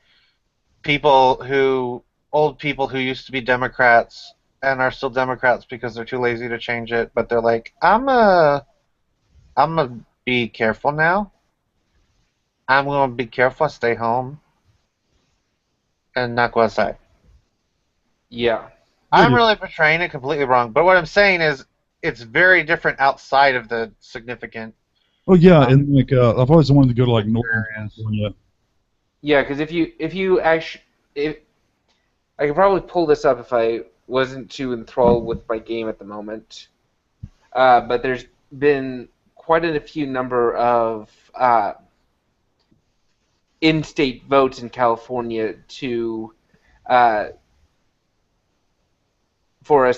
old people who used to be Democrats and are still Democrats because they're too lazy to change it. But they're like, I'm gonna be careful now. I'm gonna be careful, stay home, and not go outside. Yeah. I'm really portraying it completely wrong, but what I'm saying is it's very different outside of the significant. Oh yeah, and like I've always wanted to go to like Northern California. Yeah, because if you actually, I could probably pull this up if I wasn't too enthralled with my game at the moment. But there's been quite a few number of in-state votes in California to for a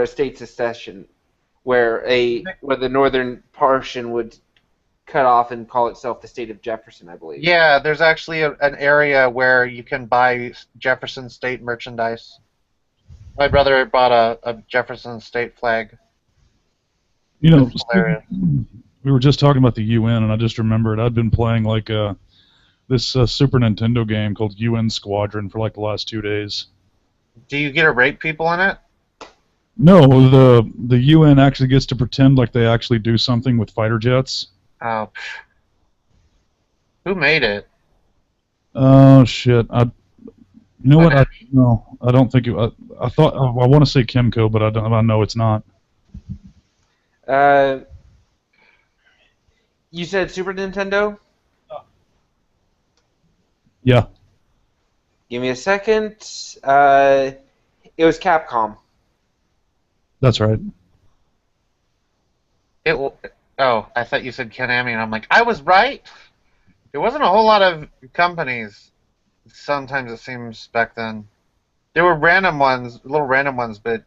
state secession, where the northern portion would cut off and call itself the state of Jefferson, I believe. Yeah, there's actually an area where you can buy Jefferson State merchandise. My brother bought a Jefferson State flag. You know, we were just talking about the UN, and I just remembered I'd been playing like this Super Nintendo game called UN Squadron for like the last 2 days. Do you get to rape people in it? No, the UN actually gets to pretend like they actually do something with fighter jets. Oh, who made it? Oh shit! You know what? I don't think it. I thought I want to say Kimco, but I know it's not. You said Super Nintendo? Yeah. Give me a second. It was Capcom. That's right. Oh, I thought you said Konami, and I'm like, I was right. There wasn't a whole lot of companies. Sometimes it seems back then. There were random ones, little random ones, but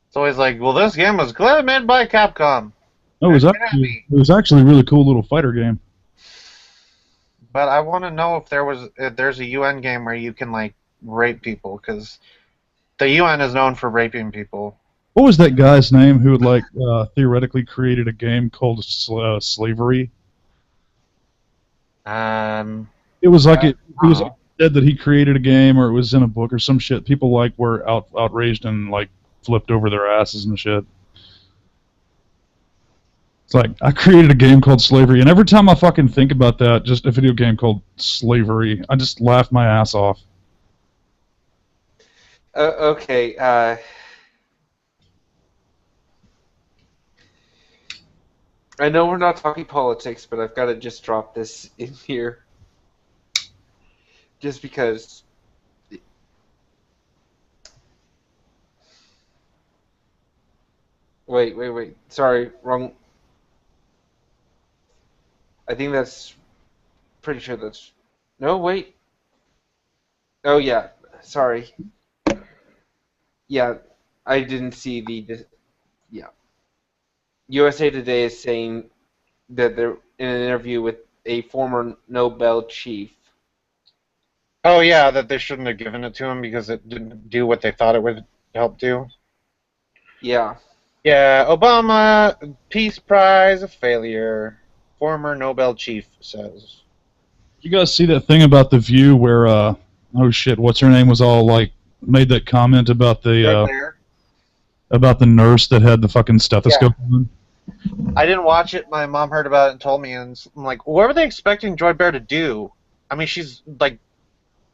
it's always like, well, this game was clearly made by Capcom. No, it was actually a really cool little fighter game. But I want to know if there's a UN game where you can like rape people, because the UN is known for raping people. What was that guy's name who had like theoretically created a game called Slavery? It was like it was said that he created a game, or it was in a book or some shit. People like were outraged and like flipped over their asses and shit. It's like, I created a game called Slavery, and every time I fucking think about that, just a video game called Slavery, I just laugh my ass off. Okay. I know we're not talking politics, but I've got to just drop this in here. Just because... Wait. Sorry, wrong... I think that's... Pretty sure that's... No, wait. Oh, yeah. sorry. Yeah, I didn't see the. Yeah. USA Today is saying that they're in an interview with a former Nobel chief. Oh yeah, that they shouldn't have given it to him because it didn't do what they thought it would help do. Yeah. Yeah, Obama Peace Prize a failure. Former Nobel chief says. You guys see that thing about The View where, oh shit, what's her name was all like, made that comment about the nurse that had the fucking stethoscope on? I didn't watch it. My mom heard about it and told me, and I'm like, what were they expecting Joy Bear to do? I mean, she's like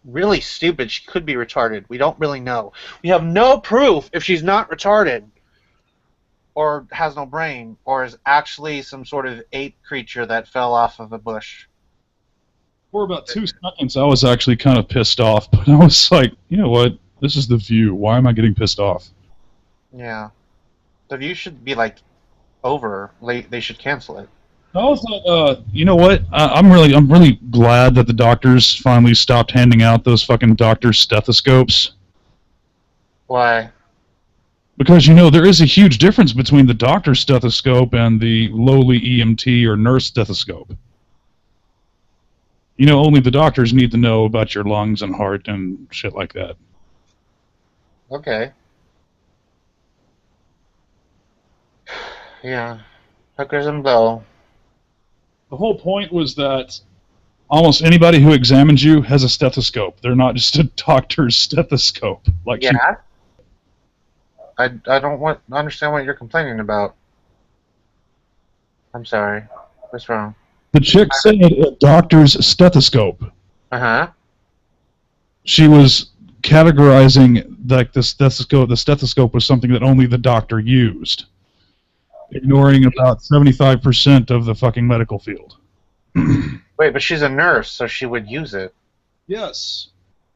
really stupid. She could be retarded. We don't really know. We have no proof if she's not retarded, or has no brain, or is actually some sort of ape creature that fell off of a bush. For about 2 seconds, I was actually kind of pissed off, but I was like, you know what? This is The View. Why am I getting pissed off? Yeah. The View should be like over. They should cancel it. I was like, you know what? I'm really glad that the doctors finally stopped handing out those fucking doctor stethoscopes. Why? Because, you know, there is a huge difference between the doctor's stethoscope and the lowly EMT or nurse stethoscope. You know, only the doctors need to know about your lungs and heart and shit like that. Okay. Yeah. Hookers and blow. The whole point was that almost anybody who examines you has a stethoscope. They're not just a doctor's stethoscope. Like yeah. I don't understand what you're complaining about. I'm sorry. What's wrong? The chick said a doctor's stethoscope. Uh-huh. She was categorizing like the stethoscope was something that only the doctor used, ignoring about 75% of the fucking medical field. Wait, but she's a nurse, so she would use it. Yes.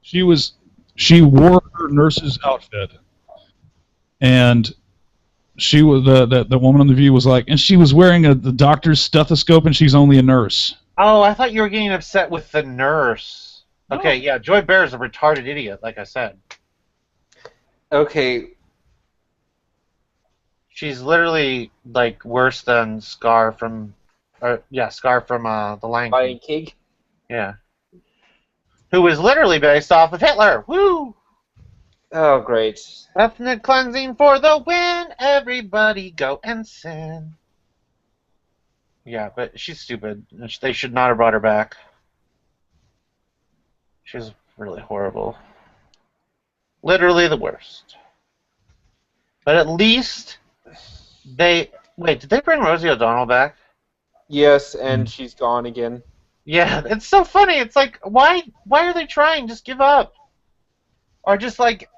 She wore her nurse's outfit. And she was the woman on The View was like, and she was wearing the doctor's stethoscope, and she's only a nurse. Oh, I thought you were getting upset with the nurse. No. Okay, yeah, Joy Bear is a retarded idiot, like I said. Okay. She's literally like worse than Scar from, The Lion King. Yeah. Who was literally based off of Hitler. Woo! Oh, great. Ethnic cleansing for the win. Everybody go and sin. Yeah, but she's stupid. They should not have brought her back. She's really horrible. Literally the worst. But at least they... Wait, did they bring Rosie O'Donnell back? Yes, and she's gone again. Yeah, it's so funny. It's like, why are they trying? Just give up. Or just like...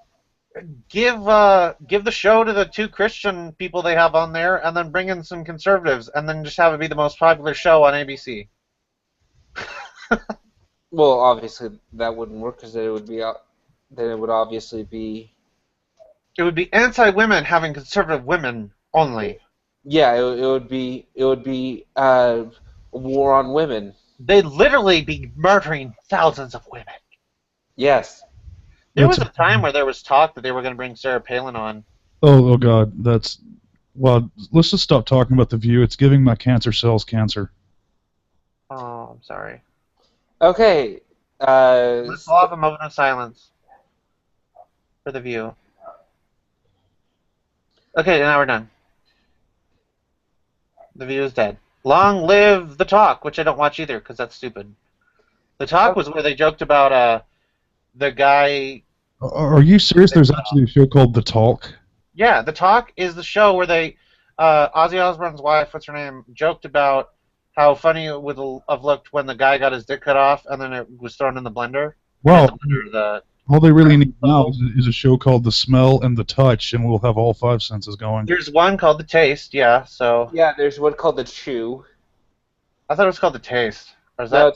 Give the show to the 2 Christian people they have on there, and then bring in some conservatives, and then just have it be the most popular show on ABC. Well, obviously that wouldn't work because it would be then it would obviously be. It would be anti-women having conservative women only. Yeah, it would be a war on women. They'd literally be murdering thousands of women. Yes. There was a time where there was talk that they were going to bring Sarah Palin on. Oh God, well, let's just stop talking about The View. It's giving my cancer cells cancer. Oh, I'm sorry. Okay. Let's all have a moment of silence for The View. Okay, now we're done. The View is dead. Long live The Talk, which I don't watch either because that's stupid. The Talk was where they joked about the guy. Are you serious? There's actually a show called The Talk? Yeah, The Talk is the show where they, Ozzy Osbourne's wife, what's her name, joked about how funny it would have looked when the guy got his dick cut off and then it was thrown in the blender. Well, all they really need now is a show called The Smell and The Touch, and we'll have all 5 senses going. There's one called The Taste, yeah, so... Yeah, there's one called The Chew. I thought it was called The Taste. Or is No,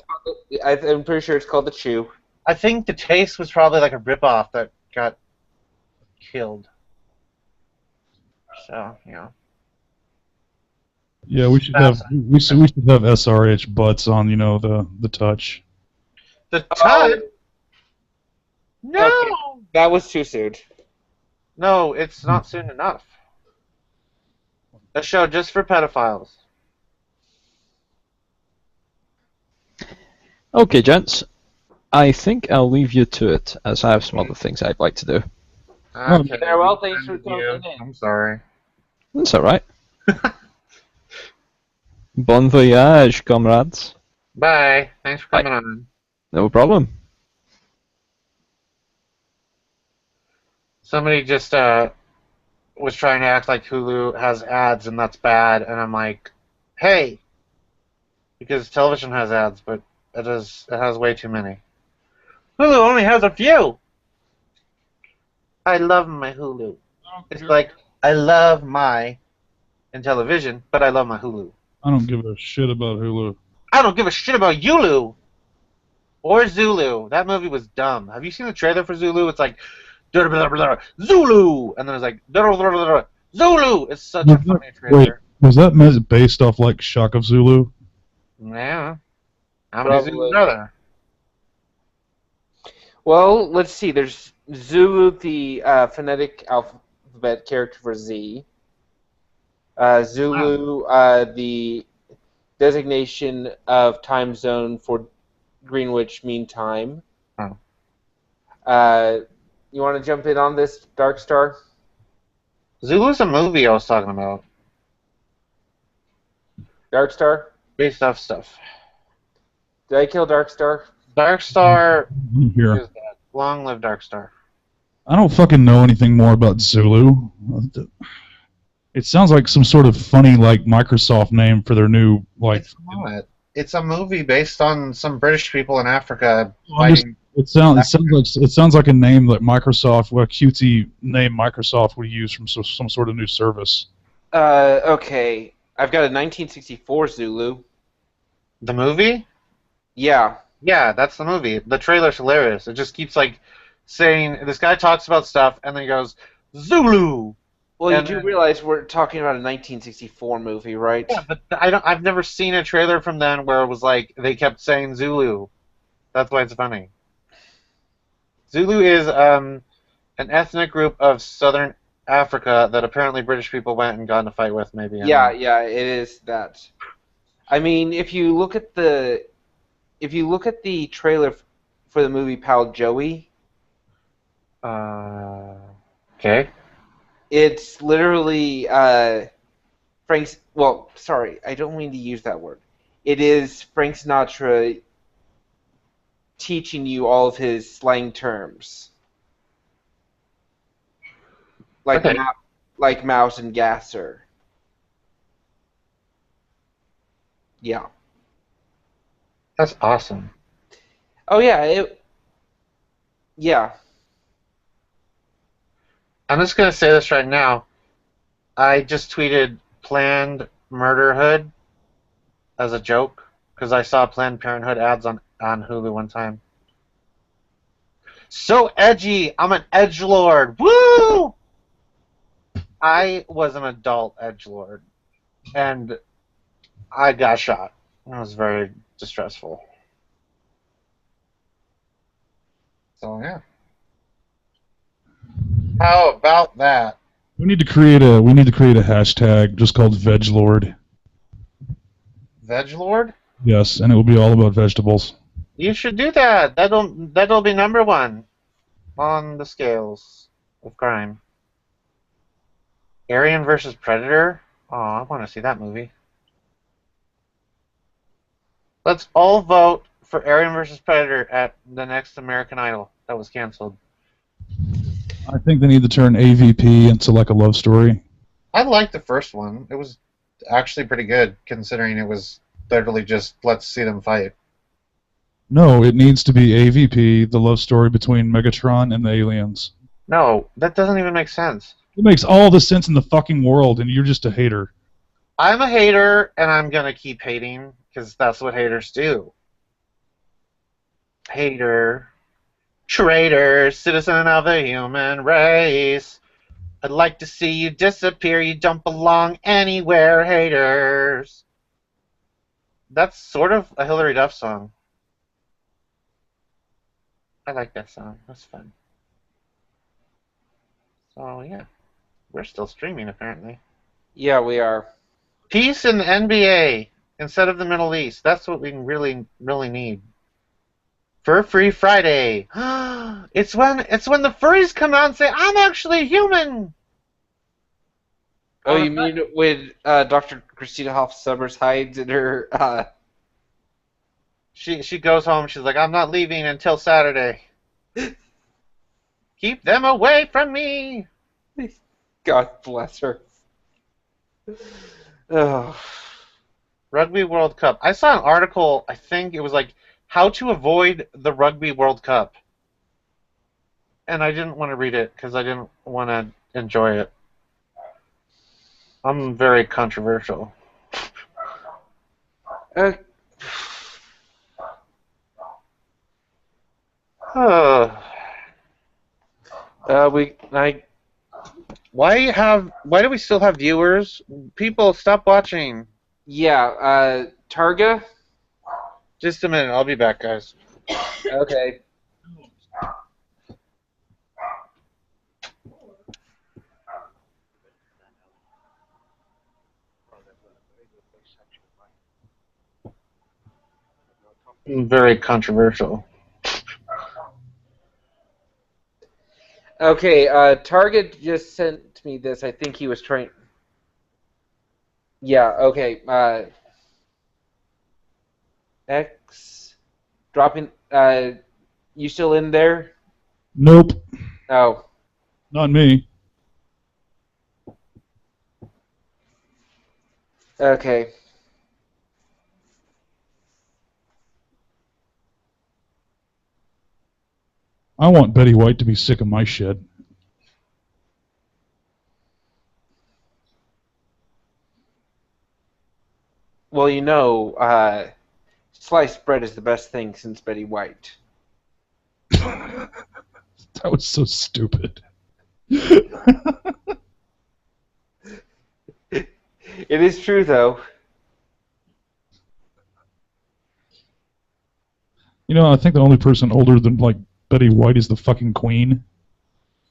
that... I'm pretty sure it's called The Chew. I think The Taste was probably like a ripoff that got killed. So, yeah. Yeah, we should have SRH butts on, the touch. The touch? No! That was too soon. No, it's not soon enough. A show just for pedophiles. Okay, gents. I think I'll leave you to it, as I have some other things I'd like to do. Okay. Farewell, we thanks for offended you. coming in. I'm sorry. That's alright. Bon voyage, comrades. Bye. Thanks for Bye. coming on. No problem. Somebody just was trying to act like Hulu has ads and that's bad, and I'm like, hey, because television has ads, but it has way too many. Hulu only has a few. I love my Hulu. It's like I love my in television, but I love my Hulu. I don't give a shit about Hulu. I don't give a shit about Yulu or Zulu. That movie was dumb. Have you seen the trailer for Zulu? It's like Zulu, and then it's like Zulu. It's such a funny trailer. Wait, was that based off like Shock of Zulu? Yeah. How many Probably. Zulus are there? Well, let's see. There's Zulu, the phonetic alphabet character for Z. Zulu, the designation of time zone for Greenwich Mean Time. Oh. You want to jump in on this, Dark Star? Zulu's a movie I was talking about, Dark Star? based off stuff. Did I kill Dark Star? Dark Star Here. is dead. Long live Dark Star. I don't fucking know anything more about Zulu. It sounds like some sort of funny like Microsoft name for their new like. It's not. It's a movie based on some British people in Africa I'm just- fighting. It sounds like a name that Microsoft, what a cutesy name Microsoft would use from some sort of new service. Okay. I've got a 1964 Zulu. The movie? Yeah. Yeah, that's the movie. The trailer's hilarious. It just keeps like saying this guy talks about stuff and then he goes Zulu. Well, you And do then- realize we're talking about a 1964 movie, right? Yeah, but I've never seen a trailer from then where it was like they kept saying Zulu. That's why it's funny. Zulu is an ethnic group of southern Africa that apparently British people went and got in a fight with, maybe. I don't Yeah, know. yeah, it is that. I mean, if you look at the trailer for the movie Pal Joey, Okay. it's literally Frank's. Well, sorry, I don't mean to use that word. It is Frank Sinatra teaching you all of his slang terms, like Okay. like mouse and gasser. Yeah. That's awesome. Oh yeah. Yeah. I'm just going to say this right now. I just tweeted Planned Murderhood as a joke because I saw Planned Parenthood ads on Hulu one time. So edgy! I'm an edgelord! Woo! I was an adult edgelord, and I got shot. It was very distressful. So yeah. How about that? We need to create a hashtag just called VegLord. Veglord? Yes, and it will be all about vegetables. You should do that. That'll be number one on the scales of crime. Alien versus Predator? Oh, I want to see that movie. Let's all vote for Alien versus Predator at the next American Idol that was canceled. I think they need to turn AVP into like a love story. I liked the first one. It was actually pretty good, considering it was literally just let's see them fight. No, it needs to be AVP, the love story between Megatron and the aliens. No, that doesn't even make sense. It makes all the sense in the fucking world, and you're just a hater. I'm a hater, and I'm gonna keep hating, because that's what haters do. Hater. Traitor, citizen of the human race. I'd like to see you disappear, you don't belong anywhere, haters. That's sort of a Hillary Duff song. I like that song, that's fun. So yeah, we're still streaming apparently. Yeah, we are. Peace in the NBA instead of the Middle East. That's what we really, really need. Fur Free Friday. It's when the furries come out and say, "I'm actually human." Oh, you mean when Dr. Christina Hoff Summers hides in her? She goes home. She's like, "I'm not leaving until Saturday. Keep them away from me." God bless her. Oh. Rugby World Cup. I saw an article. I think it was like how to avoid the Rugby World Cup, and I didn't want to read it because I didn't want to enjoy it. I'm very controversial. Uh, Why do we still have viewers? People, stop watching. yeah, Targa? Just a minute, I'll be back, guys. Okay. I'm very controversial. Okay, Target just sent me this. I think he was trying... Yeah, okay, X... Dropping... You still in there? Nope, Oh. not me. Okay. I want Betty White to be sick of my shit. Well, you know, sliced bread is the best thing since Betty White. That was so stupid. It is true, though. You know, I think the only person older than, like, Betty White is the fucking Queen.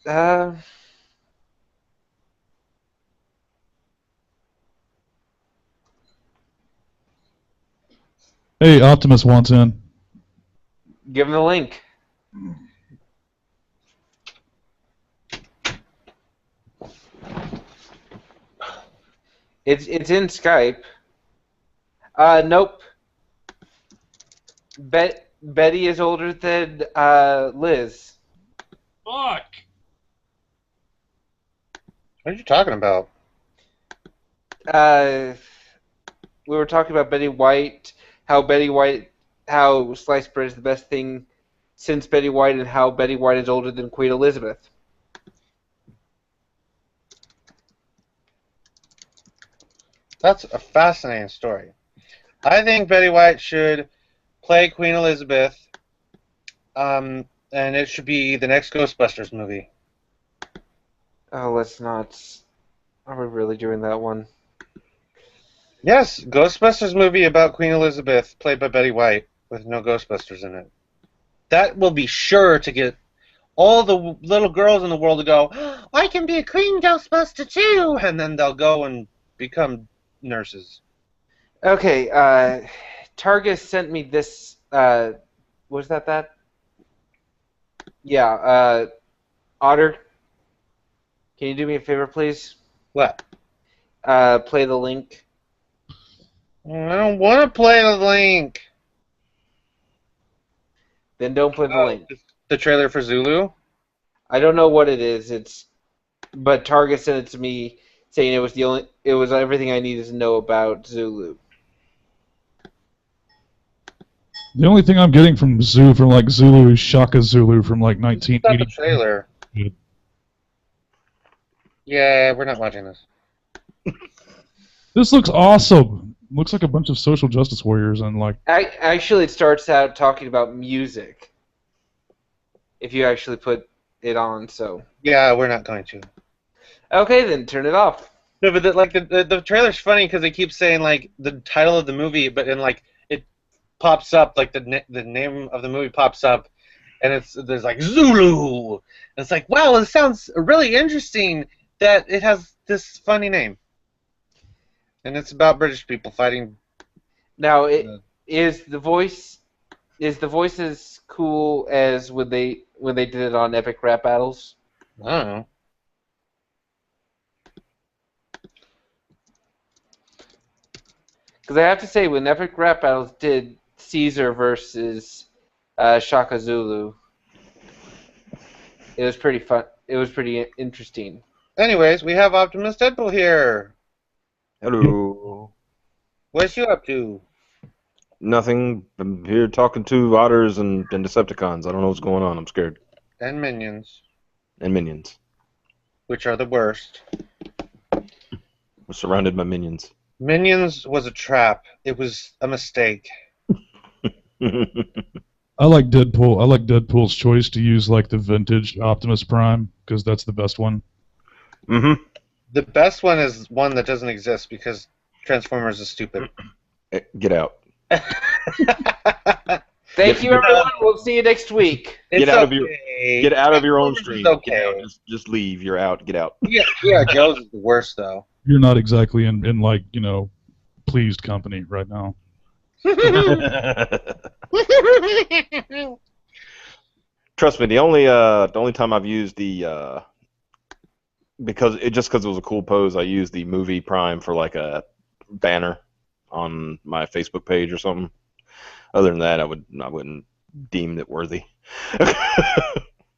Uh... Hey, Optimus wants in. Give him the link. It's in Skype. Nope. Betty is older than Liz. Fuck! What are you talking about? We were talking about Betty White, how sliced bread is the best thing since Betty White, and how Betty White is older than Queen Elizabeth. That's a fascinating story. I think Betty White should play Queen Elizabeth, and it should be the next Ghostbusters movie. Oh, let's not. Are we really doing that one? Yes, Ghostbusters movie about Queen Elizabeth, played by Betty White, with no Ghostbusters in it. That will be sure to get all the little girls in the world to go, "Oh, I can be a Queen Ghostbuster too!" And then they'll go and become nurses. Okay, Targus sent me this, was that? Yeah, Otter, can you do me a favor, please? What? Play the link. I don't want to play the link. Then don't play the link. The trailer for Zulu? I don't know what it is, but Targus sent it to me saying it was everything I needed to know about Zulu. The only thing I'm getting from Zulu is Shaka Zulu from like 1980. The trailer. Yeah, we're not watching this. This looks awesome. Looks like a bunch of social justice warriors and like. Actually, it starts out talking about music. If you actually put it on, so. Yeah, we're not going to. Okay, then turn it off. No, but the trailer's funny because they keep saying like the title of the movie, but then like it pops up like the name of the movie pops up, and there's like Zulu. And it's like, wow, it sounds really interesting that it has this funny name, and it's about British people fighting. Now, is the voice as cool as when they did it on Epic Rap Battles? I don't know. Because I have to say, when Epic Rap Battles did Caesar versus Shaka Zulu, it was pretty fun. It was pretty interesting. Anyways, we have Optimus Deadpool here. Hello. What's you up to? Nothing. I'm here talking to otters and Decepticons. I don't know what's going on. I'm scared. And Minions, And minions. which are the worst. We're surrounded by minions. Minions was a trap. It was a mistake. I like Deadpool. I like Deadpool's choice to use like the vintage Optimus Prime because that's the best one. Mm-hmm. The best one is one that doesn't exist because Transformers is stupid. Get out. Thank you, everyone. We'll see you next week. It's Get out of okay. Get out of your own Transformers is stream. okay. Get out. Just leave. You're out. Get out. Yeah, Joe's is the worst though. You're not exactly in like pleased company right now. Trust me. The only time I've used the because it was a cool pose, I used the movie Prime for like a banner on my Facebook page or something. Other than that, I wouldn't deem it worthy.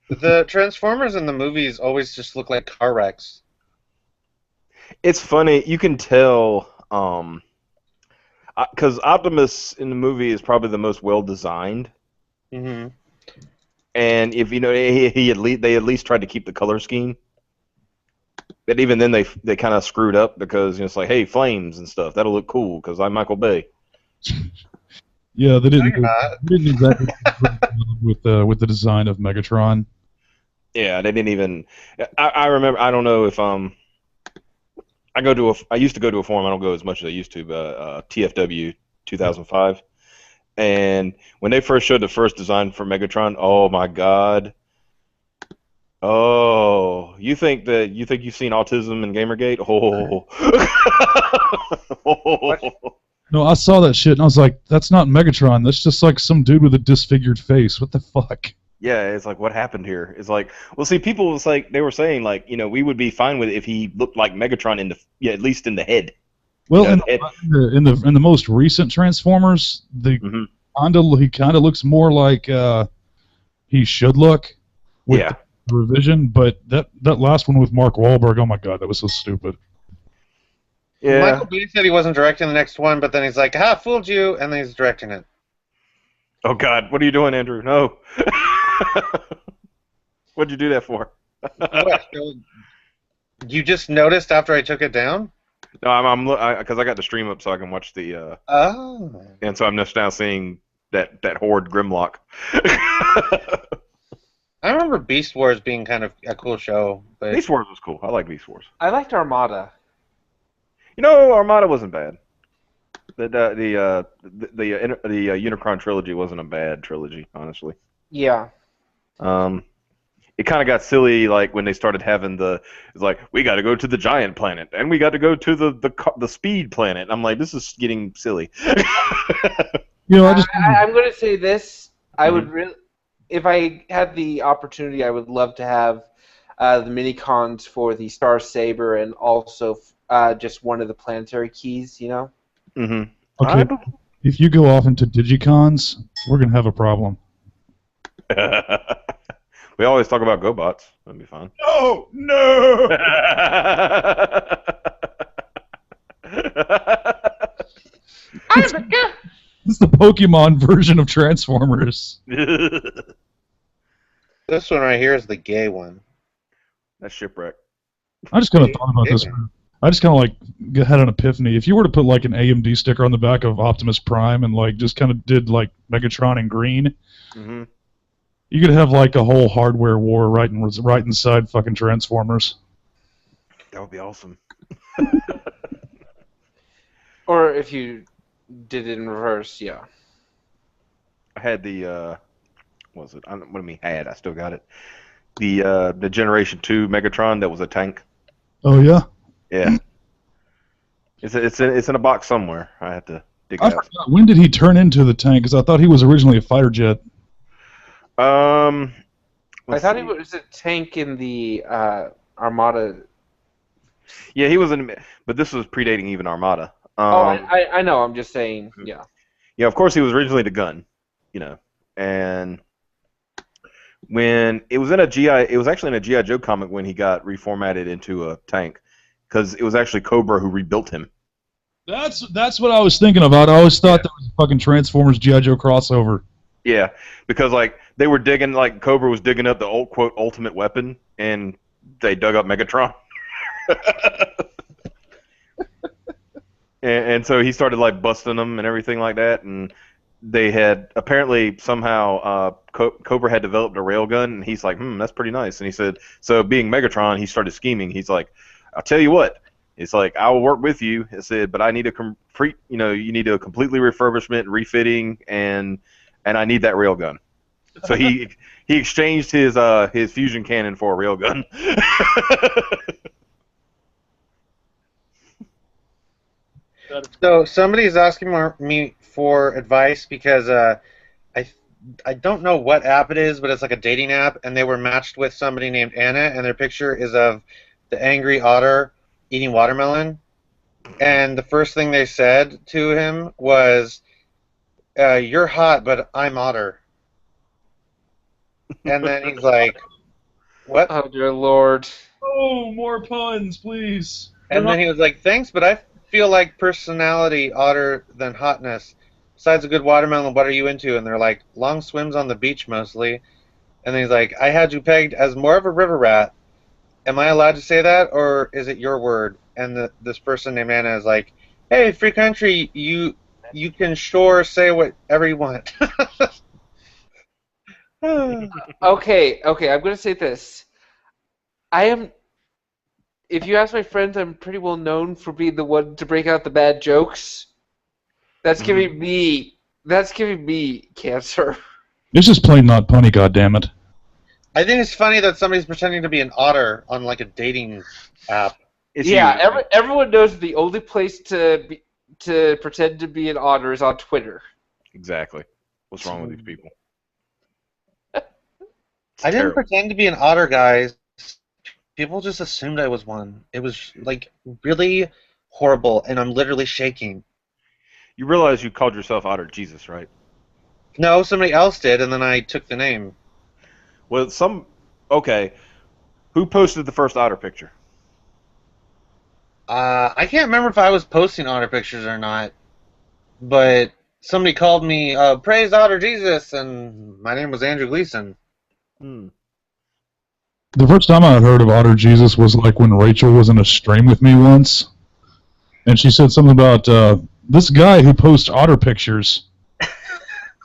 The Transformers in the movies always just look like car wrecks. It's funny. You can tell because Optimus in the movie is probably the most well designed. Mm-hmm. And if they at least tried to keep the color scheme. But even then, they kind of screwed up because it's like, hey, flames and stuff. That'll look cool because I'm Michael Bay. Yeah, they didn't. No, you're not. They didn't exactly with the design of Megatron. Yeah, they didn't even. I remember. I don't know if I used to go to a forum. I don't go as much as I used to, but TFW 2005. And when they first showed the first design for Megatron, oh my God. Oh, you think you've seen autism in Gamergate? Oh. No, I saw that shit and I was like, that's not Megatron. That's just like some dude with a disfigured face. What the fuck? Yeah, it's like, what happened here? It's like, well, see, people was like, they were saying like, we would be fine with it if he looked like Megatron at least in the head. Well, You know, in the most recent Transformers, he kind of looks more like he should look with the revision. But that last one with Mark Wahlberg, oh my God, that was so stupid. Yeah. Michael Bay said he wasn't directing the next one, but then he's like, "Ha, fooled you," and then he's directing it. Oh God, what are you doing, Andrew? No. What'd you do that for? What? You just noticed after I took it down? No, because I got the stream up so I can watch the. Oh. And so I'm just now seeing that horde Grimlock. I remember Beast Wars being kind of a cool show, but Beast Wars was cool. I like Beast Wars. I liked Armada. Armada wasn't bad. The Unicron trilogy wasn't a bad trilogy, honestly. Yeah. It kind of got silly, like when they started having it's like, we got to go to the giant planet and we got to go to the speed planet. I'm like, this is getting silly. I'm going to say this. I would really, if I had the opportunity, I would love to have the mini cons for the Star Saber and also just one of the planetary keys. Mm-hmm. Okay. If you go off into Digicons, we're gonna have a problem. We always talk about GoBots. That'd be fun. Oh no! It's the Pokemon version of Transformers. this one right here is the gay one. That's Shipwreck. I just kind of thought about this. I just kind of like had an epiphany. If you were to put like an AMD sticker on the back of Optimus Prime and like just kind of did like Megatron in green, you could have like a whole hardware war right inside fucking Transformers. That would be awesome. Or if you did it in reverse, yeah. I had the was it? What do you mean had? I still got it. The Generation 2 Megatron that was a tank. Oh yeah. Yeah. It's in a box somewhere. I have to dig I it out. forgot. When did he turn into the tank? Because I thought he was originally a fighter jet. Um, I let's thought see. he was a tank in the Armada. Yeah, he was in, but this was predating even Armada. Oh, I know. I'm just saying. Yeah. Yeah, of course he was originally the gun, and when it was in a GI, it was actually in a GI Joe comic when he got reformatted into a tank, because it was actually Cobra who rebuilt him. That's what I was thinking about. I always thought that was a fucking Transformers G.I. Joe crossover. Yeah, because like they were digging, like Cobra was digging up the old quote ultimate weapon, and they dug up Megatron. And so he started like busting them and everything like that, and they had apparently somehow Cobra had developed a railgun, and he's like, that's pretty nice. And he said, so being Megatron, he started scheming. He's like, I'll tell you what. It's like, I will work with you. It said, but I need a complete, you need a completely refurbishment, refitting, and I need that railgun. So he exchanged his fusion cannon for a railgun. So somebody's asking me for advice because I don't know what app it is, but it's like a dating app, and they were matched with somebody named Anna, and their picture is of the angry otter eating watermelon. And the first thing they said to him was, "You're hot, but I'm otter." And then he's like, "What?" Oh dear Lord. Oh, more puns, please. And then he was like, "Thanks, but I feel like personality odder than hotness. Besides a good watermelon, what are you into?" And they're like, "Long swims on the beach mostly." And then he's like, "I had you pegged as more of a river rat. Am I allowed to say that, or is it your word?" And this person named Anna is like, "Hey, free country, you can sure say whatever you want." Okay, I'm gonna say this. I am. If you ask my friends, I'm pretty well known for being the one to break out the bad jokes. That's giving me. That's giving me cancer. It's just plain not punny, goddammit. I think it's funny that somebody's pretending to be an otter on like a dating app. Everyone knows the only place to pretend to be an otter is on Twitter. Exactly. What's wrong with these people? I didn't pretend to be an otter, guys. People just assumed I was one. It was like really horrible, and I'm literally shaking. You realize you called yourself Otter Jesus, right? No, somebody else did, and then I took the name. Well, okay. Who posted the first otter picture? I can't remember if I was posting otter pictures or not, but somebody called me Praise Otter Jesus, and my name was Andrew Gleason. The first time I had heard of Otter Jesus was like when Rachel was in a stream with me once, and she said something about this guy who posts otter pictures.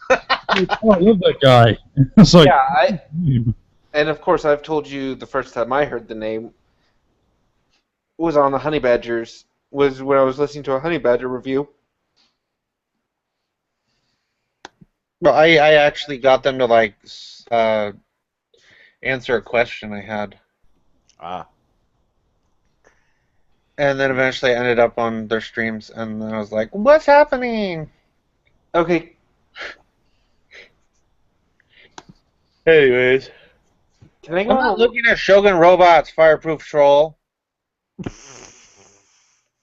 I love that guy. It's like, and of course I've told you the first time I heard the name was on the Honey Badgers. Was when I was listening to a Honey Badger review. Well, I actually got them to like answer a question I had. And then eventually I ended up on their streams, and then I was like, "What's happening?" Okay. Anyways. I'm not looking at Shogun Robots, Fireproof Troll.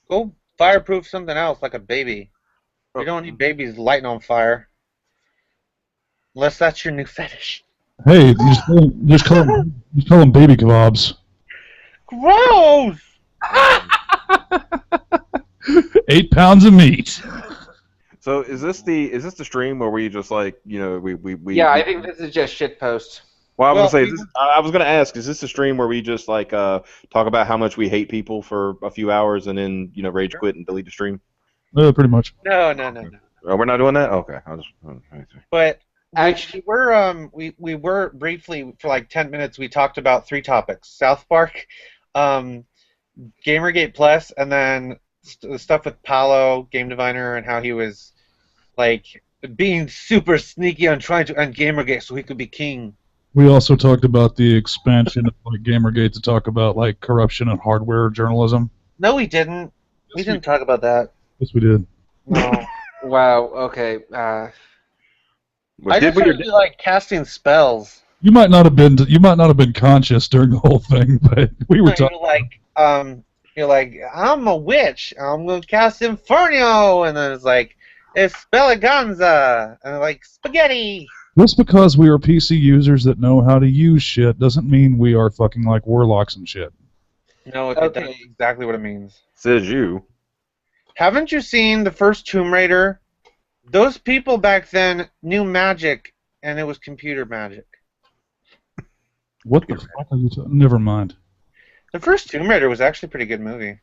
Go fireproof something else, like a baby. You don't need babies lighting on fire. Unless that's your new fetish. hey, just call them baby kebabs. Gross! 8 pounds of meat. So is this the stream where we just like we? Yeah, I think this is just shitpost. Well, I was gonna ask, is this a stream where we just like talk about how much we hate people for a few hours and then rage quit and delete the stream? Pretty much. No. Oh, we're not doing that. Okay, But actually, we were briefly for like 10 minutes. We talked about 3 topics: South Park, Gamergate Plus, and then the stuff with Paolo, Game Diviner, and how he was like being super sneaky on trying to end Gamergate so he could be king. We also talked about the expansion of like Gamergate to talk about like corruption and hardware journalism. No, we didn't. We Yes, didn't talk about that. Yes, we did. No. Wow. Okay. I But just did heard we? you like casting spells. You might not have been conscious during the whole thing, but we were talking. You're like, I'm a witch. I'm gonna cast Inferno, and then it's like, it's Spelliganza, and like spaghetti. Just because we are PC users that know how to use shit doesn't mean we are fucking like warlocks and shit. No, Okay. that's exactly what it means. Says you. Haven't you seen the first Tomb Raider? Those people back then knew magic, and it was computer magic. What the fuck are you talking? Never mind. The first Tomb Raider was actually a pretty good movie.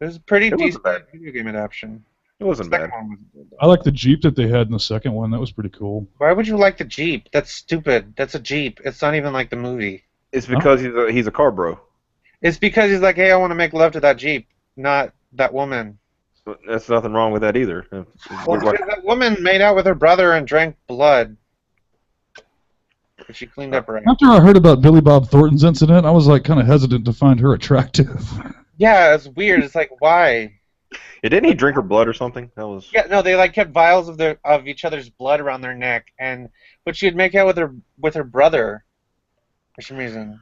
It was a pretty It wasn't decent bad. video game adaptation. It wasn't Second bad. one wasn't good, though. I like the Jeep that they had in the second one. That was pretty cool. Why would you like the Jeep? That's stupid. That's a Jeep. It's not even like the movie. It's because he's a car bro. It's because he's like, hey, I want to make love to that Jeep, not that woman. There's nothing wrong with that either. Well, because that woman made out with her brother and drank blood. But she cleaned up right. After I heard about Billy Bob Thornton's incident, I was like kind of hesitant to find her attractive. Yeah, it's weird. It's like, why? Yeah, didn't he drink her blood or something? That was. Yeah, no, they like kept vials of each other's blood around their neck, but she'd make out with her brother for some reason.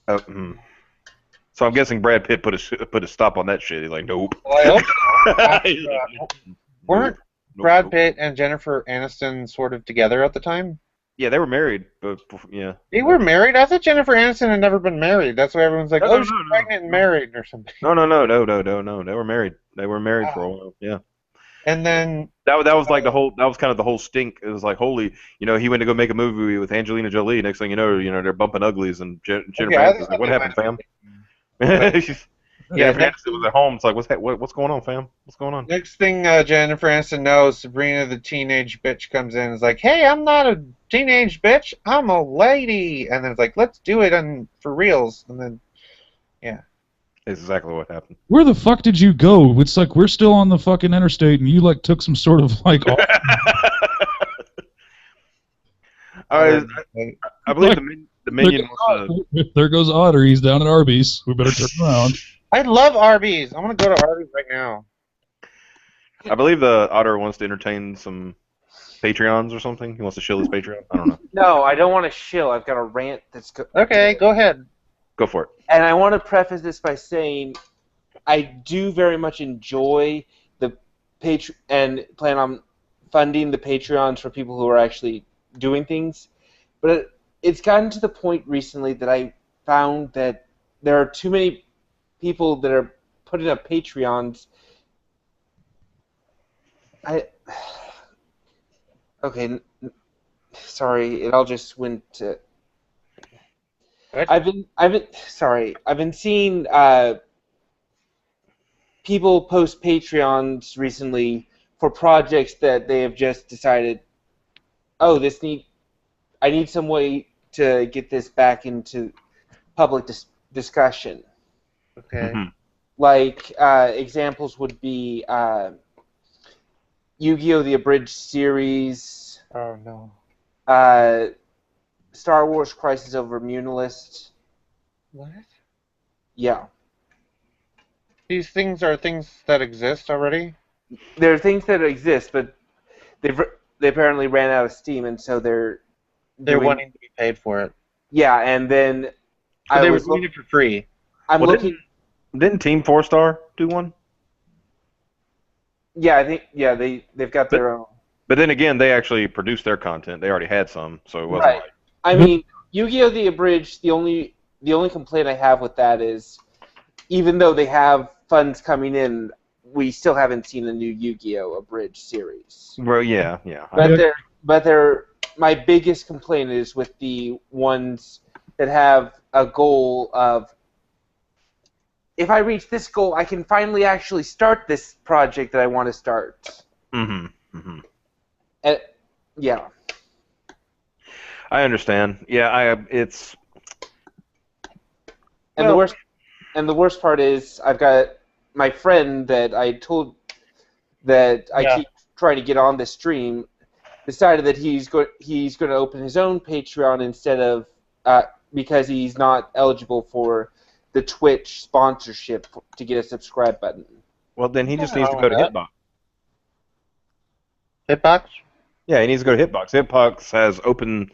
So I'm guessing Brad Pitt put a stop on that shit. He's like, nope. Well, I hope so. Weren't Nope, Brad nope. Pitt and Jennifer Aniston sort of together at the time? Yeah, they were married, but yeah. They were married? I thought Jennifer Aniston had never been married. That's why everyone's like, No, she's no. pregnant and married or something. No. They were married. They were married for a while. Yeah. And then That was like the whole. That was kind of the whole stink. It was like, holy, he went to go make a movie with Angelina Jolie. Next thing you know, they're bumping uglies, and Jennifer Aniston's like, what happened, fam? Yeah, Jennifer Aniston was at home. It's like, what's going on, fam? What's going on? next thing Jennifer Aniston knows, Sabrina the teenage bitch comes in and is like, hey, I'm not a teenage bitch, I'm a lady. And then it's like, let's do it for reals. And then, yeah. It's exactly what happened. Where the fuck did you go? It's like we're still on the fucking interstate, and you like took some sort of like. I believe the minion was. There goes Otter. He's down at Arby's. We better turn around. I love Arby's. I want to go to Arby's right now. I believe the Otter wants to entertain some Patreons or something. He wants to shill his Patreon. I don't know. No, I don't want to shill. I've got a rant that's. Okay, go ahead. Go for it. And I want to preface this by saying I do very much enjoy the and plan on funding the Patreons for people who are actually doing things. But it's gotten to the point recently that I found that there are too many people that are putting up Patreons. Sorry, it all just went to. I've been seeing people post Patreons recently for projects that they have just decided, oh, I need some way to get this back into public discussion. Okay. Mhm. Like examples would be Yu-Gi-Oh! The Abridged series, Oh, no. Star Wars Crisis Over Munilist. What? Yeah. These things are things that exist already? There are things that exist, but they apparently ran out of steam, and so they're doing- wanting to be paid for it. Yeah, and then So they were doing it for free. I'm Well, looking. Didn't Team 4-Star do one? Yeah, I think they've got their own. But then again, they actually produced their content. They already had some, so it wasn't Right. like. I mean, Yu-Gi-Oh! The Abridged. The only complaint I have with that is, even though they have funds coming in, we still haven't seen a new Yu-Gi-Oh! Abridged series. Well, yeah. But my biggest complaint is with the ones that have a goal of, if I reach this goal, I can finally actually start this project that I want to start. Mm-hmm. Yeah. I understand. Yeah, it's. And the worst part is, I've got my friend that I told that I Yeah. keep trying to get on the stream, decided that he's going to open his own Patreon instead of because he's not eligible for the Twitch sponsorship to get a subscribe button. Well, then he just needs to go to Hitbox. Hitbox? Yeah, he needs to go to Hitbox. Hitbox has open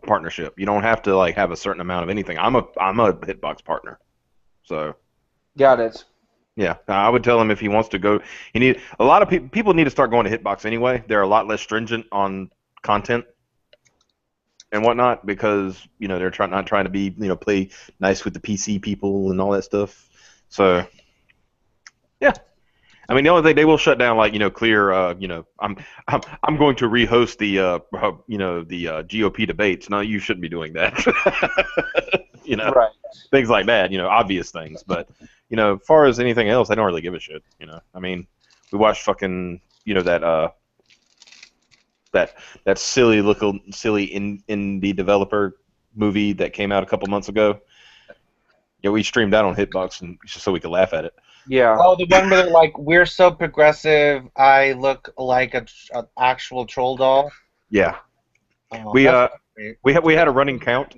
partnership. You don't have to like have a certain amount of anything. I'm a Hitbox partner, so. Got it. Yeah, I would tell him if he wants to go. A lot of people need to start going to Hitbox anyway. They're a lot less stringent on content and whatnot because they're not trying to be play nice with the PC people and all that stuff. So yeah, I mean the only thing they will shut down clear. I'm going to rehost the the GOP debates. No, you shouldn't be doing that. Right. Things like that. Obvious things, but. As far as anything else, I don't really give a shit. I mean, we watched fucking, that silly indie developer movie that came out a couple months ago. Yeah, we streamed that on Hitbox and just so we could laugh at it. Yeah. Oh, the one where they're like, we're so progressive, I look like an actual troll doll. Yeah. Oh, we had a running count.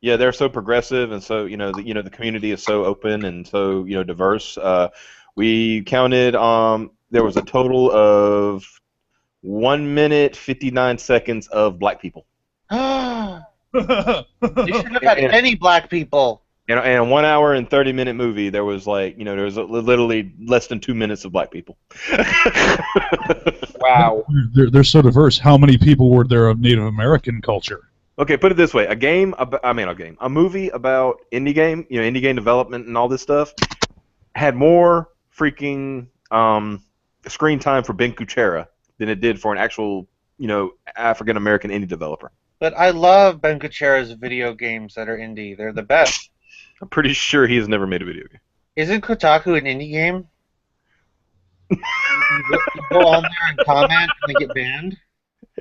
Yeah, they're so progressive, and so the community is so open and so diverse. We counted. There was a total of 1 minute 59 seconds of black people. You should have had any black people. And a 1 hour and 30-minute movie, there was literally less than 2 minutes of black people. Wow. They're so diverse. How many people were there of Native American culture? Okay, put it this way: a movie about indie game development and all this stuff had more freaking screen time for Ben Kuchera than it did for an actual, African American indie developer. But I love Ben Kuchera's video games that are indie. They're the best. I'm pretty sure he has never made a video game. Isn't Kotaku an indie game? you go on there and comment and they get banned?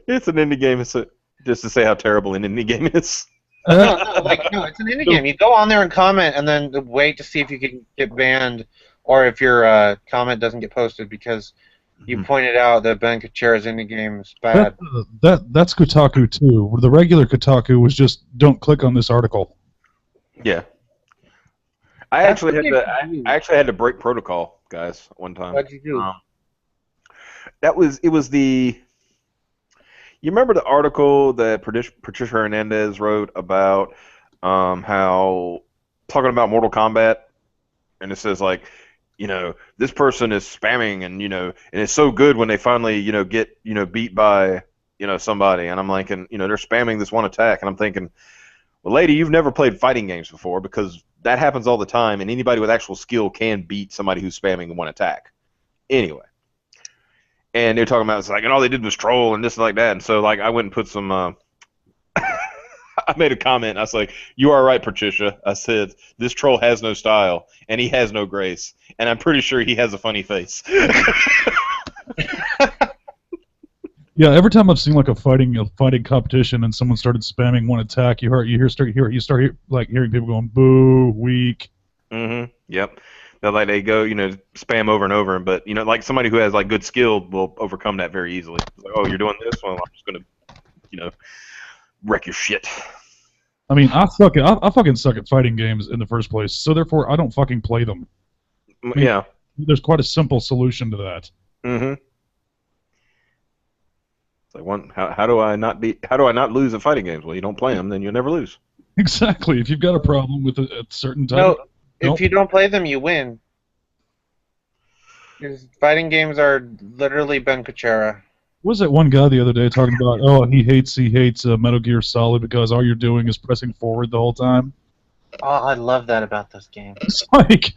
It's an indie game. Just to say how terrible an indie game is. No, it's an indie game. You go on there and comment, and then wait to see if you can get banned, or if your comment doesn't get posted because you pointed out that Ben Kuchera's indie game is bad. That's Kotaku too. The regular Kotaku was just don't click on this article. Yeah. I actually had to break protocol, guys, one time. What'd you do? You remember the article that Patricia Hernandez wrote about how talking about Mortal Kombat, and it says this person is spamming and and it's so good when they finally get beat by somebody, and I'm like, and they're spamming this one attack, and I'm thinking, well, lady, you've never played fighting games before because that happens all the time, and anybody with actual skill can beat somebody who's spamming one attack. Anyway. And they're talking about and all they did was troll and this and like that. And so I went and put some. I made a comment. I was like, "You are right, Patricia." I said, "This troll has no style and he has no grace, and I'm pretty sure he has a funny face." Yeah, every time I've seen a fighting competition and someone started spamming one attack, you start hearing people going, "Boo, weak." Mm-hmm. Yep. They go, spam over and over, but somebody who has good skill will overcome that very easily. Oh, you're doing this? Well, I'm just gonna, wreck your shit. I mean, I fucking suck at fighting games in the first place, so therefore I don't fucking play them. I mean, yeah. There's quite a simple solution to that. Mm-hmm. It's how do I not lose at fighting games? Well, you don't play them, then you'll never lose. Exactly. If you've got a problem with a certain type. No. If you don't play them, you win. Because fighting games are literally Ben Kuchera. Was that one guy the other day talking about? Oh, he hates Metal Gear Solid because all you're doing is pressing forward the whole time. Oh, I love that about this game. It's like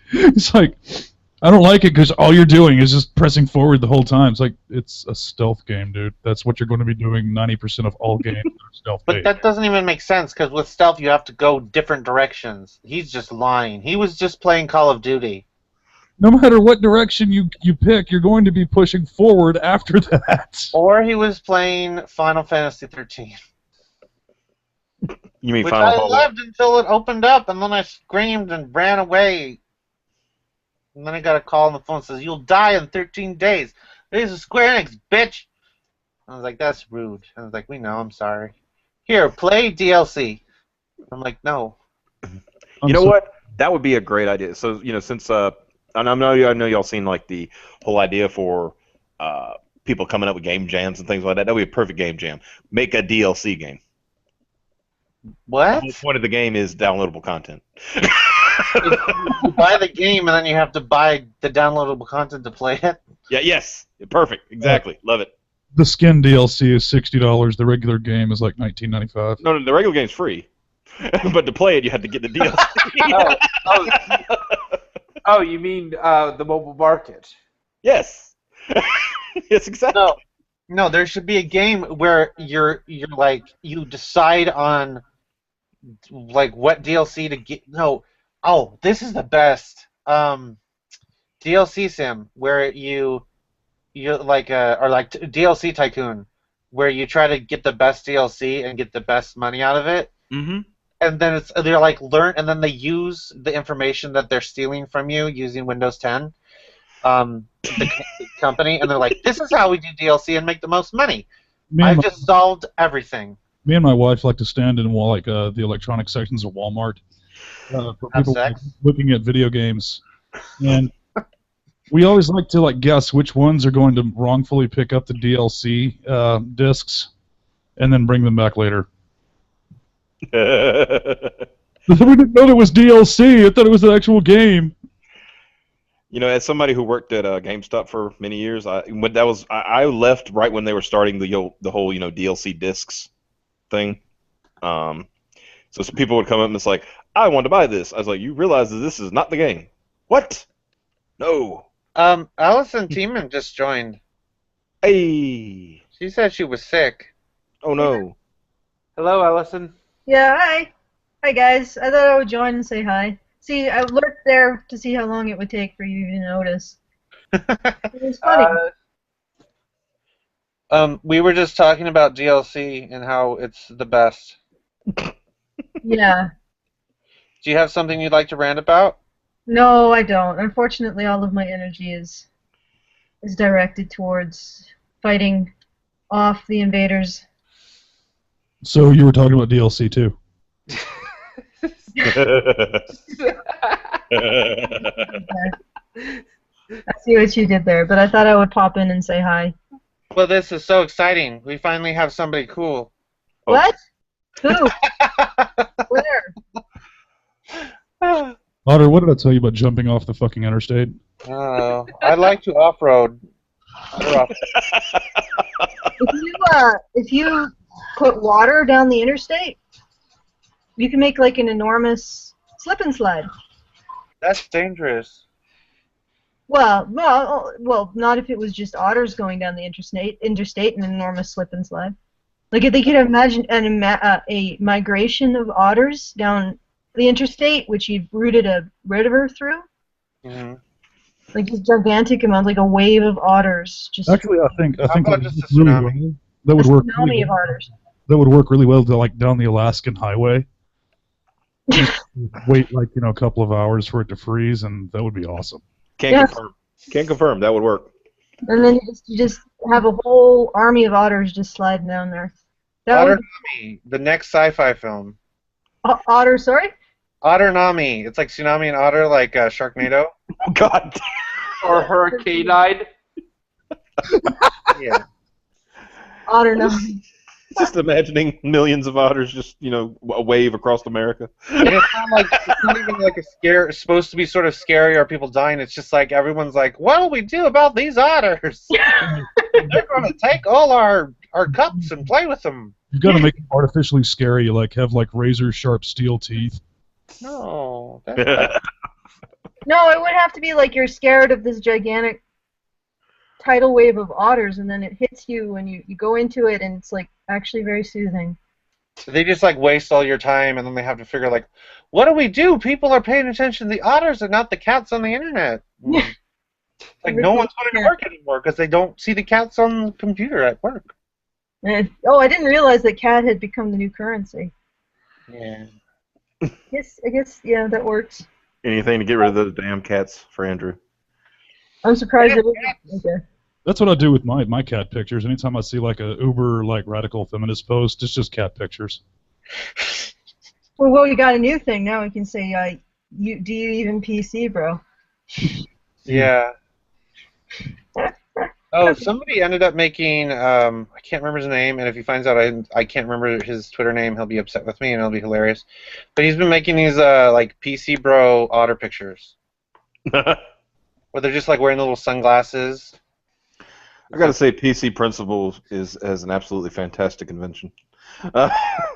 I don't like it because all you're doing is just pressing forward the whole time. It's a stealth game, dude. That's what you're going to be doing 90% of all games that are stealth. But that doesn't even make sense because with stealth you have to go different directions. He's just lying. He was just playing Call of Duty. No matter what direction you pick, you're going to be pushing forward after that. Or he was playing Final Fantasy 13. You mean which Final I loved until it opened up, and then I screamed and ran away. And then I got a call on the phone that says, "You'll die in 13 days. This is Square Enix, bitch." I was like, "That's rude." I was like, "We know, I'm sorry. Here, play DLC." I'm like, "No." You know what? That would be a great idea. So since and I know y'all seen like the whole idea for people coming up with game jams and things like that. That would be a perfect game jam. Make a DLC game. What? The whole point of the game is downloadable content. You buy the game and then you have to buy the downloadable content to play it? Yeah, yes. Perfect. Exactly. Love it. The skin DLC is $60. The regular game is like $19.95. No, the regular game's free. But to play it, you have to get the DLC. Oh, you mean the mobile market? Yes. Yes, exactly. No, there should be a game where you're like you decide on like what DLC to get. No, oh, this is the best. DLC sim where you like or like DLC Tycoon where you try to get the best DLC and get the best money out of it. Mm-hmm. And then they're like and then they use the information that they're stealing from you using Windows 10, the company, and they're like, "This is how we do DLC and make the most money." I've just solved everything. Me and my wife like to stand in the electronic sections of Walmart for people looking at video games, and we always like to guess which ones are going to wrongfully pick up the DLC discs, and then bring them back later. We didn't know it was DLC. I thought it was an actual game. As somebody who worked at GameStop for many years, I left right when they were starting the whole DLC discs thing. So some people would come up and it's like, "I want to buy this." I was like, "You realize that this is not the game?" What? No. Allison Tiemann just joined. Hey. She said she was sick. Oh no. Hello, Allison. Yeah, hi. Hi, guys. I thought I would join and say hi. See, I lurked there to see how long it would take for you to notice. It was funny. We were just talking about DLC and how it's the best. Yeah. Do you have something you'd like to rant about? No, I don't. Unfortunately, all of my energy is directed towards fighting off the invaders. So you were talking about DLC too. I see what you did there, but I thought I would pop in and say hi. Well, this is so exciting. We finally have somebody cool. What? Who? Where? Otter, what did I tell you about jumping off the fucking interstate? I'd like to off-road. If you put water down the interstate, you can make like an enormous slip and slide. That's dangerous. Well, not if it was just otters going down the interstate in an enormous slip and slide. Like if they could imagine a migration of otters down the interstate, which you've routed a river through. Mm-hmm. Like this gigantic amount, like a wave of otters. Actually, I think just a tsunami? That would work. Tsunami of otters. That would work really well to down the Alaskan highway. Just wait a couple of hours for it to freeze, and that would be awesome. Can't confirm. That would work. And then you just have a whole army of otters just sliding down there. Otternami, the next sci-fi film. Otter, sorry? Otternami. It's like tsunami and otter, like Sharknado. Oh God. Or Hurricaneide. Yeah. Otternami. Just imagining millions of otters just, a wave across America. And it's not even like a scare. It's supposed to be sort of scary or people dying. It's just like everyone's like, "What do we do about these otters? They're going to take all our cups and play with them." You've got to make them artificially scary. Have razor sharp steel teeth. No. No, it would have to be like you're scared of this gigantic tidal wave of otters, and then it hits you, and you go into it, and it's actually very soothing. They just waste all your time, and then they have to figure what do we do? People are paying attention to the otters and not the cats on the internet. No one's going to work anymore because they don't see the cats on the computer at work. I didn't realize that cat had become the new currency. Yeah. I guess, yeah, that works. Anything to get rid of those damn cats for Andrew. I'm surprised it isn't. Okay. That's what I do with my cat pictures. Anytime I see like a uber like radical feminist post, it's just cat pictures. Well, we got a new thing now. We can say, do you even PC, bro? Yeah. Oh, somebody ended up making, I can't remember his name, and if he finds out I can't remember his Twitter name, he'll be upset with me, and it'll be hilarious. But he's been making these, like, PC bro otter pictures. Where they're just, like, wearing little sunglasses. I gotta say, PC Principles is an absolutely fantastic invention.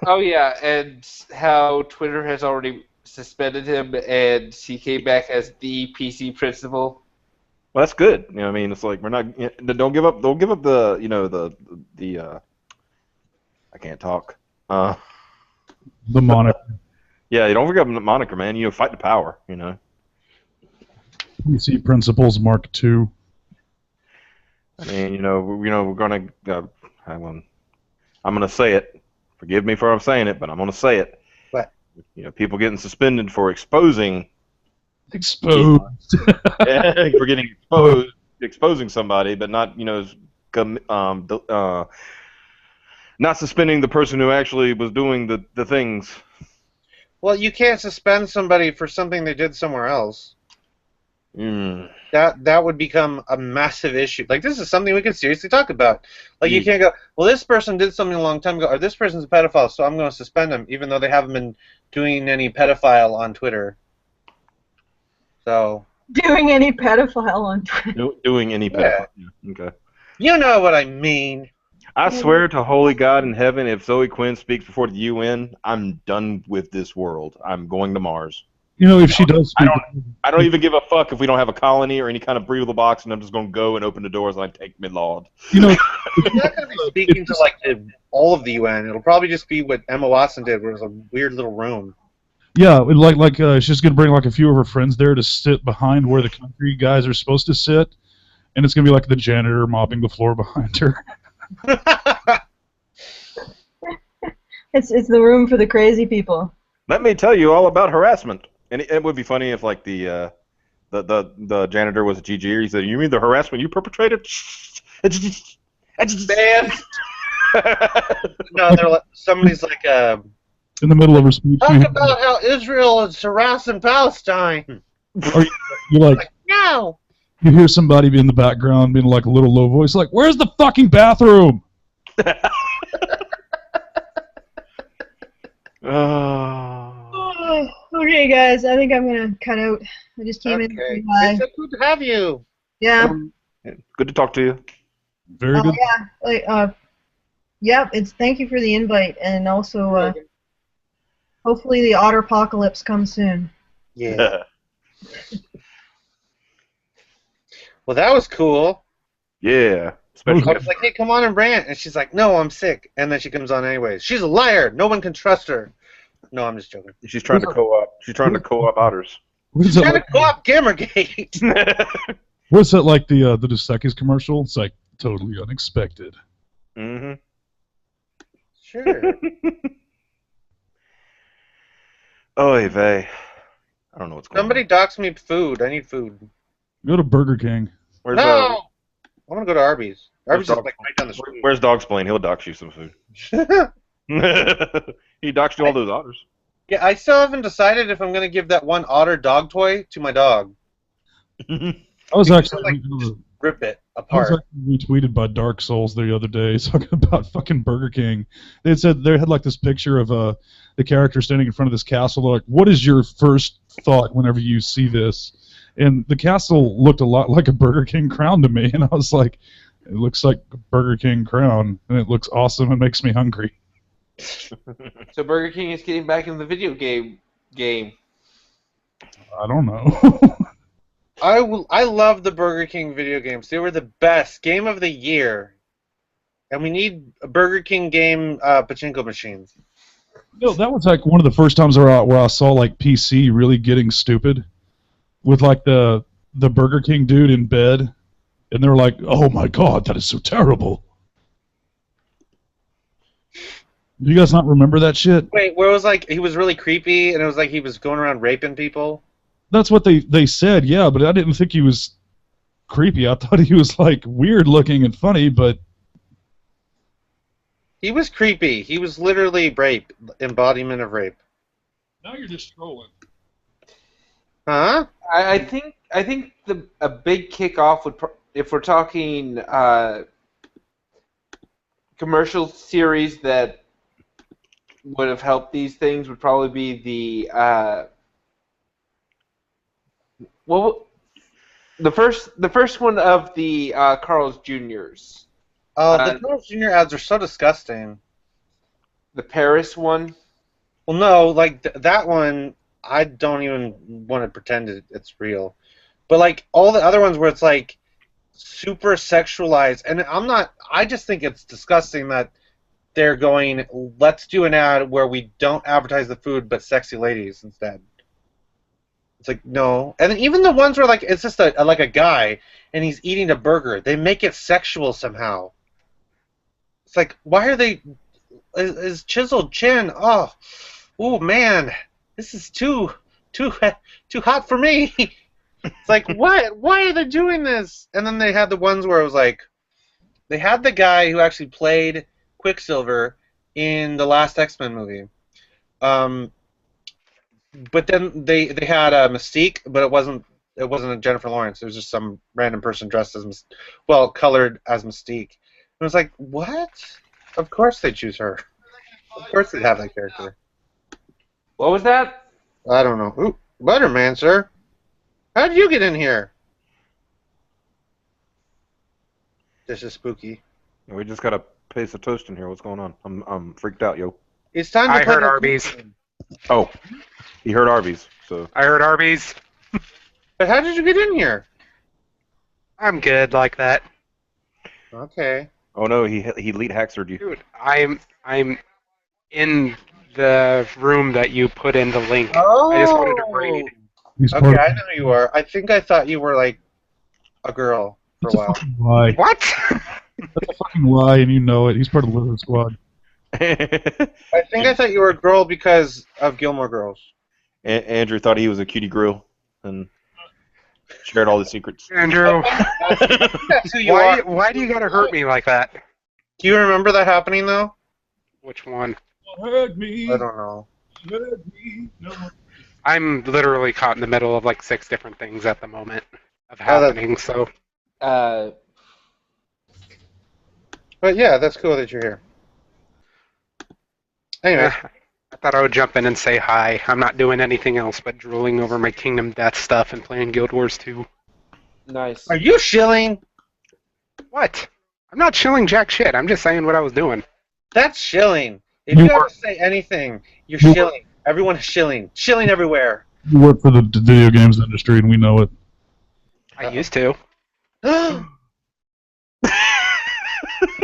Oh yeah, and how Twitter has already suspended him, and he came back as the PC principal. Well, that's good. You know what I mean? It's like we're not. Don't give up. Don't give up the. You know the. I can't talk. The moniker. Yeah, you don't forget the moniker, man. You fight the power. You know. PC Principles Mark II. I mean, we're gonna. I'm gonna say it. Forgive me for I'm saying it, but I'm gonna say it. What? People getting suspended for exposing. Exposed. For getting exposing somebody, but not not suspending the person who actually was doing the things. Well, you can't suspend somebody for something they did somewhere else. That would become a massive issue. Like, this is something we can seriously talk about. Like, you can't go, well, this person did something a long time ago, or this person's a pedophile, so I'm going to suspend them, even though they haven't been doing any pedophile on Twitter. So. Doing any pedophile on Twitter. Doing any pedophile. Yeah. Okay. You know what I mean. I swear to holy God in heaven, if Zoe Quinn speaks before the UN, I'm done with this world. I'm going to Mars. If she does speak... I don't even give a fuck if we don't have a colony or any kind of breathable box, and I'm just going to go and open the doors and I take mid-laud. You're not going to be speaking to, like, all of the UN. It'll probably just be what Emma Watson did, where it was a weird little room. Yeah, she's going to bring, like, a few of her friends there to sit behind where the country guys are supposed to sit, and it's going to be like the janitor mopping the floor behind her. It's the room for the crazy people. Let me tell you all about harassment. And it would be funny if, like, the janitor was a GG. He said, "You mean the harassment you perpetrated?" Man. No, somebody's like, in the middle of her speech. talk about how Israel is harassing Palestine. You're like, no. You hear somebody in the background being like a little low voice, like, "Where's the fucking bathroom?" Okay, guys, I think I'm gonna cut out. I just came in. It's so good to have you. Yeah. Good to talk to you. Very good. Yeah. Thank you for the invite, and also hopefully the otter apocalypse comes soon. Yeah. Well, that was cool. Yeah. I was like, "Hey, come on and rant," and she's like, "No, I'm sick," and then she comes on anyways. She's a liar. No one can trust her. No, I'm just joking. She's trying to co-op. She's trying to co-op otters. She's trying to co-op Gamergate. What's that like the Dos Equis commercial? It's like totally unexpected. Mm-hmm. Sure. Oy vey. I don't know what's going Somebody dox me food. I need food. Go to Burger King. No! I want to go to Arby's. Arby's is like right down the street. Where's Dogsplain? He'll dox you some food. He doxed you all those otters. Yeah, I still haven't decided if I'm going to give that one otter dog toy to my dog. I was actually rip it I apart. was actually retweeted by Dark Souls the other day talking about fucking Burger King. They had like this picture of the character standing in front of this castle. They're like, "What is your first thought whenever you see this?" And the castle looked a lot like a Burger King crown to me, and I was like, "It looks like a Burger King crown, and it looks awesome. It makes me hungry." So Burger King is getting back in the video game. I don't know. I love the Burger King video games. They were the best game of the year, and we need a Burger King game pachinko machines. That was like one of the first times where I saw like PC really getting stupid, with like the Burger King dude in bed, and they were like, "Oh my God, that is so terrible." Do you guys not remember that shit? Wait, where it was like he was really creepy, and it was like he was going around raping people? That's what they said, yeah, but I didn't think he was creepy. I thought he was like weird looking and funny, but He was creepy. He was literally rape, embodiment of rape. now you're just trolling. Huh? I think a big kickoff would if we're talking commercial series that would have helped these things would probably be the the first one of the Carl's Juniors. Oh, the Carl's Jr. ads are so disgusting. The Paris one. Well, no, like that one, I don't even want to pretend it's real. But like all the other ones where it's like super sexualized, and I just think it's disgusting that they're going, let's do an ad where we don't advertise the food but sexy ladies instead. It's like, no. And then even the ones where like it's just like a guy and he's eating a burger, they make it sexual somehow. It's like, why are they his chiseled chin? Oh man, this is too hot for me. It's like, what? Why are they doing this? And then they had the ones where it was like, they had the guy who actually played Quicksilver in the last X-Men movie. But then they had a Mystique, but it wasn't a Jennifer Lawrence. It was just some random person dressed as colored as Mystique. And it was like, what? Of course they choose her. Of course they have that character. What was that? I don't know. Ooh, Butterman, sir. How did you get in here? This is spooky. We just got a piece of toast in here. What's going on? I'm freaked out, yo. It's time to I play heard the Arby's. game. Oh, he heard Arby's. So I heard Arby's. But how did you get in here? I'm good like that. Okay. oh no, he lead hacksered you. Dude, I'm in the room that you put in the link. Oh. I just wanted to read. He's Okay, part I know who you are. I think I thought you were like a girl for That's a a while. fucking lie. What? That's a fucking lie, and you know it. He's part of the Lizard Squad. I think I thought you were a girl because of Gilmore Girls. Andrew thought he was a cutie grill and shared all the secrets. Andrew, That's who you are. why do you gotta hurt me like that? Do you remember that happening though? Which one? Hurt me. I don't know. Hurt me. No. I'm literally caught in the middle of like 6 different things at the moment of Oh, happening, so But yeah, that's cool that you're here. Anyway, I thought I would jump in and say hi. I'm not doing anything else but drooling over my Kingdom Death stuff and playing Guild Wars 2. Nice. are you shilling? What? I'm not shilling jack shit. I'm just saying what I was doing. That's shilling. If You you are- ever say anything, you're You are- shilling. Everyone is shilling. Shilling everywhere. You work for the video games industry, and we know it. I used to.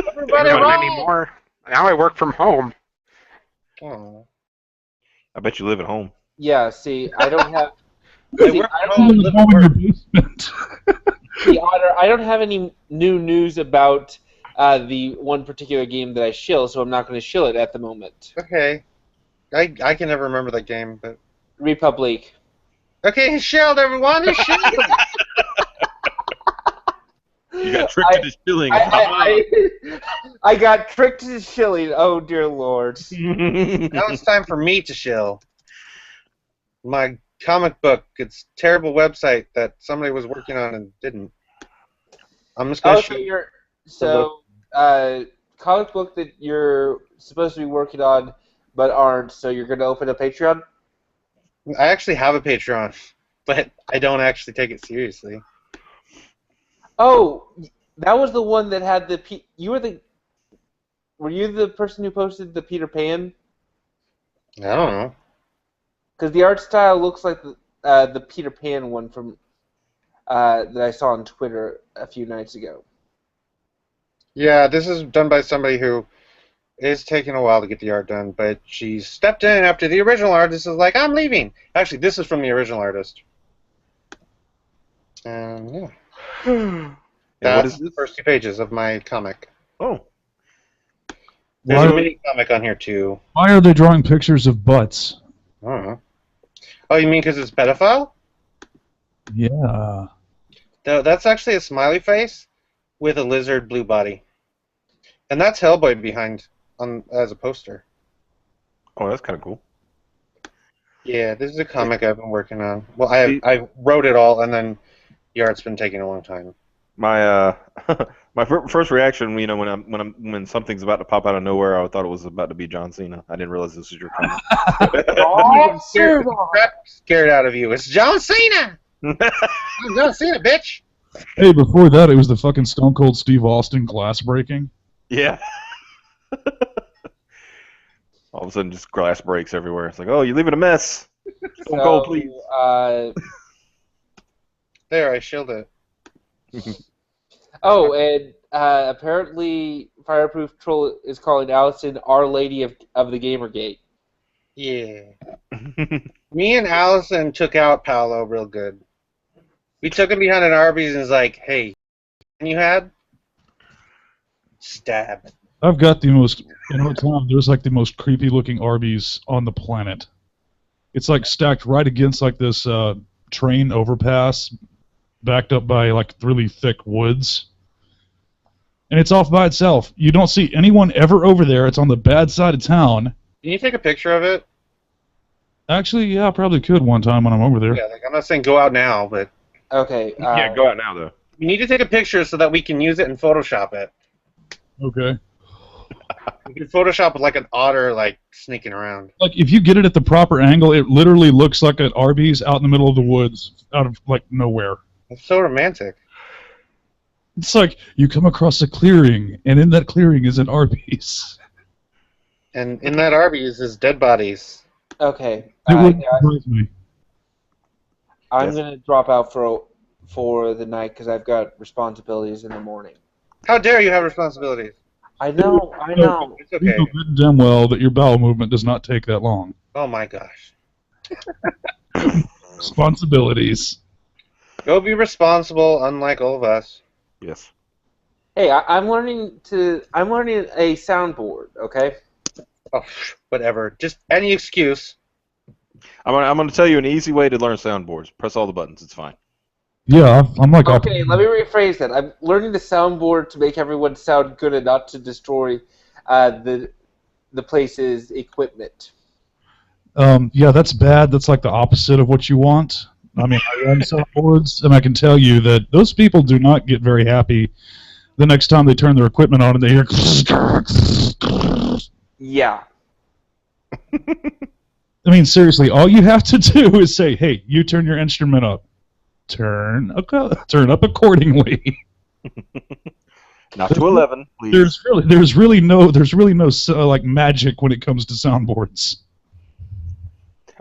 Everybody Not roll! anymore. Now I work from home. Oh. I bet you live at home. Yeah. See, I don't have. They See, work I from don't, home, Home live in at your work. basement. see, Otter, I don't have any new news about the one particular game that I shill, so I'm not going to shill it at the moment. Okay. I can never remember that game, but Republic. okay, he's shelled, everyone. He's shelled. You got tricked into shilling. I got tricked into shilling. Oh dear lord. Now it's time for me to shill. My comic book. It's a terrible website that somebody was working on and didn't. I'm just gonna Oh, so shill. you're comic book that you're supposed to be working on but aren't. So you're going to open a Patreon. I actually have a Patreon, but I don't actually take it seriously. Oh, that was the one that had Were you the person who posted the Peter Pan? I don't know. Because the art style looks like the Peter Pan one from that I saw on Twitter a few nights ago. Yeah, this is done by somebody who is taking a while to get the art done, but she stepped in after the original artist is like, I'm leaving. Actually, this is from the original artist. And yeah. And That's what is the this? first 2 pages of my comic. Oh, There's Why- a mini comic on here too. Why are they drawing pictures of butts? I don't know. Oh, you mean because it's pedophile? Yeah. That's actually a smiley face with a lizard blue body, and that's Hellboy behind on as a poster. Oh, that's kind of cool. Yeah, this is a comic I've been working on. Well, I See- wrote it all, and then the art's been taking a long time. My my first reaction, you know, when something's about to pop out of nowhere, I thought it was about to be John Cena. I didn't realize this was your comment. Oh, Scared out of you. It's John Cena. I'm John Cena, bitch. Hey, before that, it was the fucking Stone Cold Steve Austin glass breaking. Yeah. All of a sudden, just glass breaks everywhere. It's like, oh, you're leaving a mess. Stone Cold, please. There, I shielded it. And apparently Fireproof Troll is calling Allison Our Lady of the Gamergate. Yeah. Me and Allison took out Paolo real good. We took him behind an Arby's and was like, hey, you had? Stab. I've got the most, in our town, there's like the most creepy looking Arby's on the planet. It's like stacked right against like this train overpass, backed up by like really thick woods. And it's off by itself. You don't see anyone ever over there. It's on the bad side of town. Can you take a picture of it? Actually, yeah, I probably could one time when I'm over there. Yeah, like I'm not saying go out now, but Okay. Yeah, go out now, though. you need to take a picture so that we can use it and Photoshop it. Okay. You can Photoshop like an otter like sneaking around. Like, if you get it at the proper angle, it literally looks like an Arby's out in the middle of the woods, out of, like, nowhere. It's so romantic. It's like, you come across a clearing, and in that clearing is an Arby's. And in that Arby's is dead bodies. Okay. It would Yeah, surprise me. I'm gonna drop out for the night because I've got responsibilities in the morning. How dare you have responsibilities? I know. It's You okay. know good and damn well that your bowel movement does not take that long. Oh my gosh. Responsibilities. Go be responsible, unlike all of us. Yes. Hey, I'm learning a soundboard. Okay. Oh, whatever. Just any excuse. I'm gonna tell you an easy way to learn soundboards. Press all the buttons. It's fine. Yeah, I'm like... Okay, let me rephrase that. I'm learning the soundboard to make everyone sound good and not to destroy the place's equipment. Yeah, that's bad. That's like the opposite of what you want. I mean, I run soundboards, and I can tell you that those people do not get very happy the next time they turn their equipment on and they hear... Yeah. I mean, seriously, all you have to do is say, hey, you turn your instrument up. Turn up accordingly. Not to 11, please. There's really no like magic when it comes to soundboards.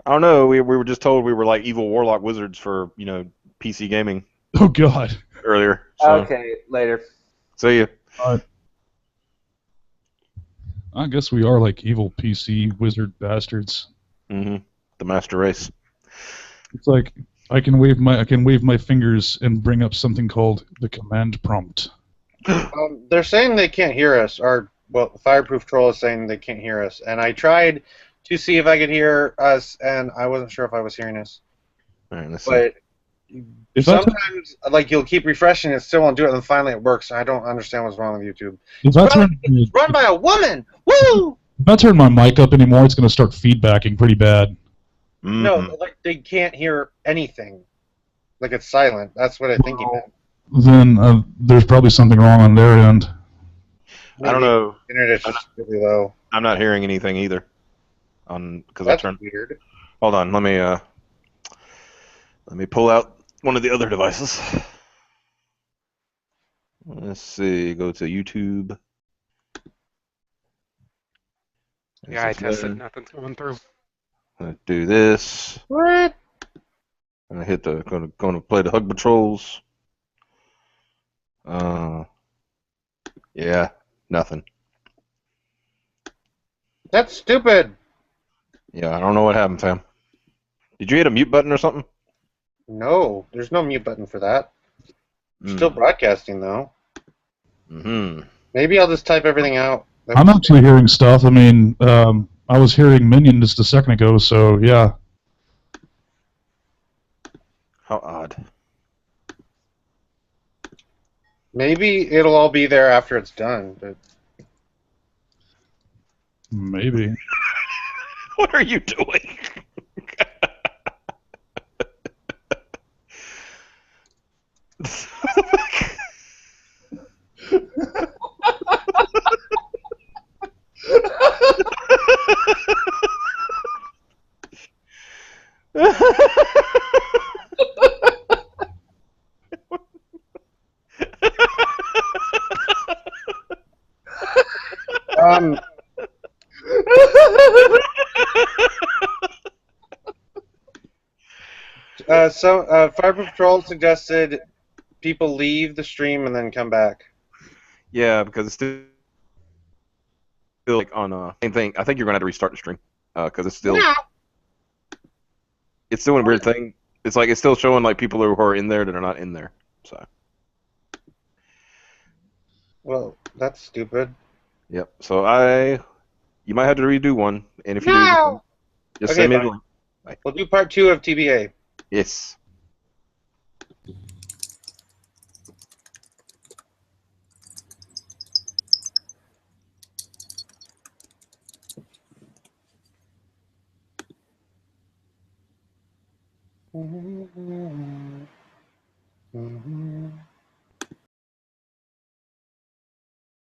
I don't know. We were just told we were like evil warlock wizards for PC gaming Oh God. earlier. So, Okay, later. See ya. I guess we are like evil PC wizard bastards. Mm-hmm. The master race. It's like I can wave my fingers and bring up something called the command prompt. They're saying they can't hear us, or well, Fireproof Troll is saying they can't hear us, and I tried to see if I could hear us, and I wasn't sure if I was hearing us. All right, let's see. But If I sometimes, like, you'll keep refreshing, it still won't do it, and then finally it works. I don't understand what's wrong with YouTube. If I It's run by a woman. Woo! if I turn my mic up anymore, it's going to start feedbacking pretty bad. Mhm. No, like they can't hear anything. Like it's silent. That's what I think he meant. Then there's probably something wrong on their end. I don't know. Internet's just really low. I'm not hearing anything either. Because I That's turned. weird. Hold on. Let me pull out one of the other devices. Let's see. Go to YouTube. Yeah, I tested. Nothing's going through. Do this. What? And I hit gonna play the Hug Patrols. Yeah, nothing. That's stupid. Yeah, I don't know what happened, fam. Did you hit a mute button or something? No, there's no mute button for that. Still broadcasting though. Mm-hmm. Maybe I'll just type everything out. I'm actually hearing stuff. I mean, I was hearing Minion just a second ago, so yeah. How odd. Maybe it'll all be there after it's done. But Maybe. What are you doing? um, Fire Patrol suggested people leave the stream and then come back. Yeah, because it's still like on same thing. I think you're gonna have to restart the stream because it's still a weird thing. It's like it's still showing like people who are in there that are not in there. So Well, that's stupid. yep. So you might have to redo one, and if you do, just Okay, send me the fine. link. Bye. We'll do part 2 of TBA. Yes. Mm-hmm.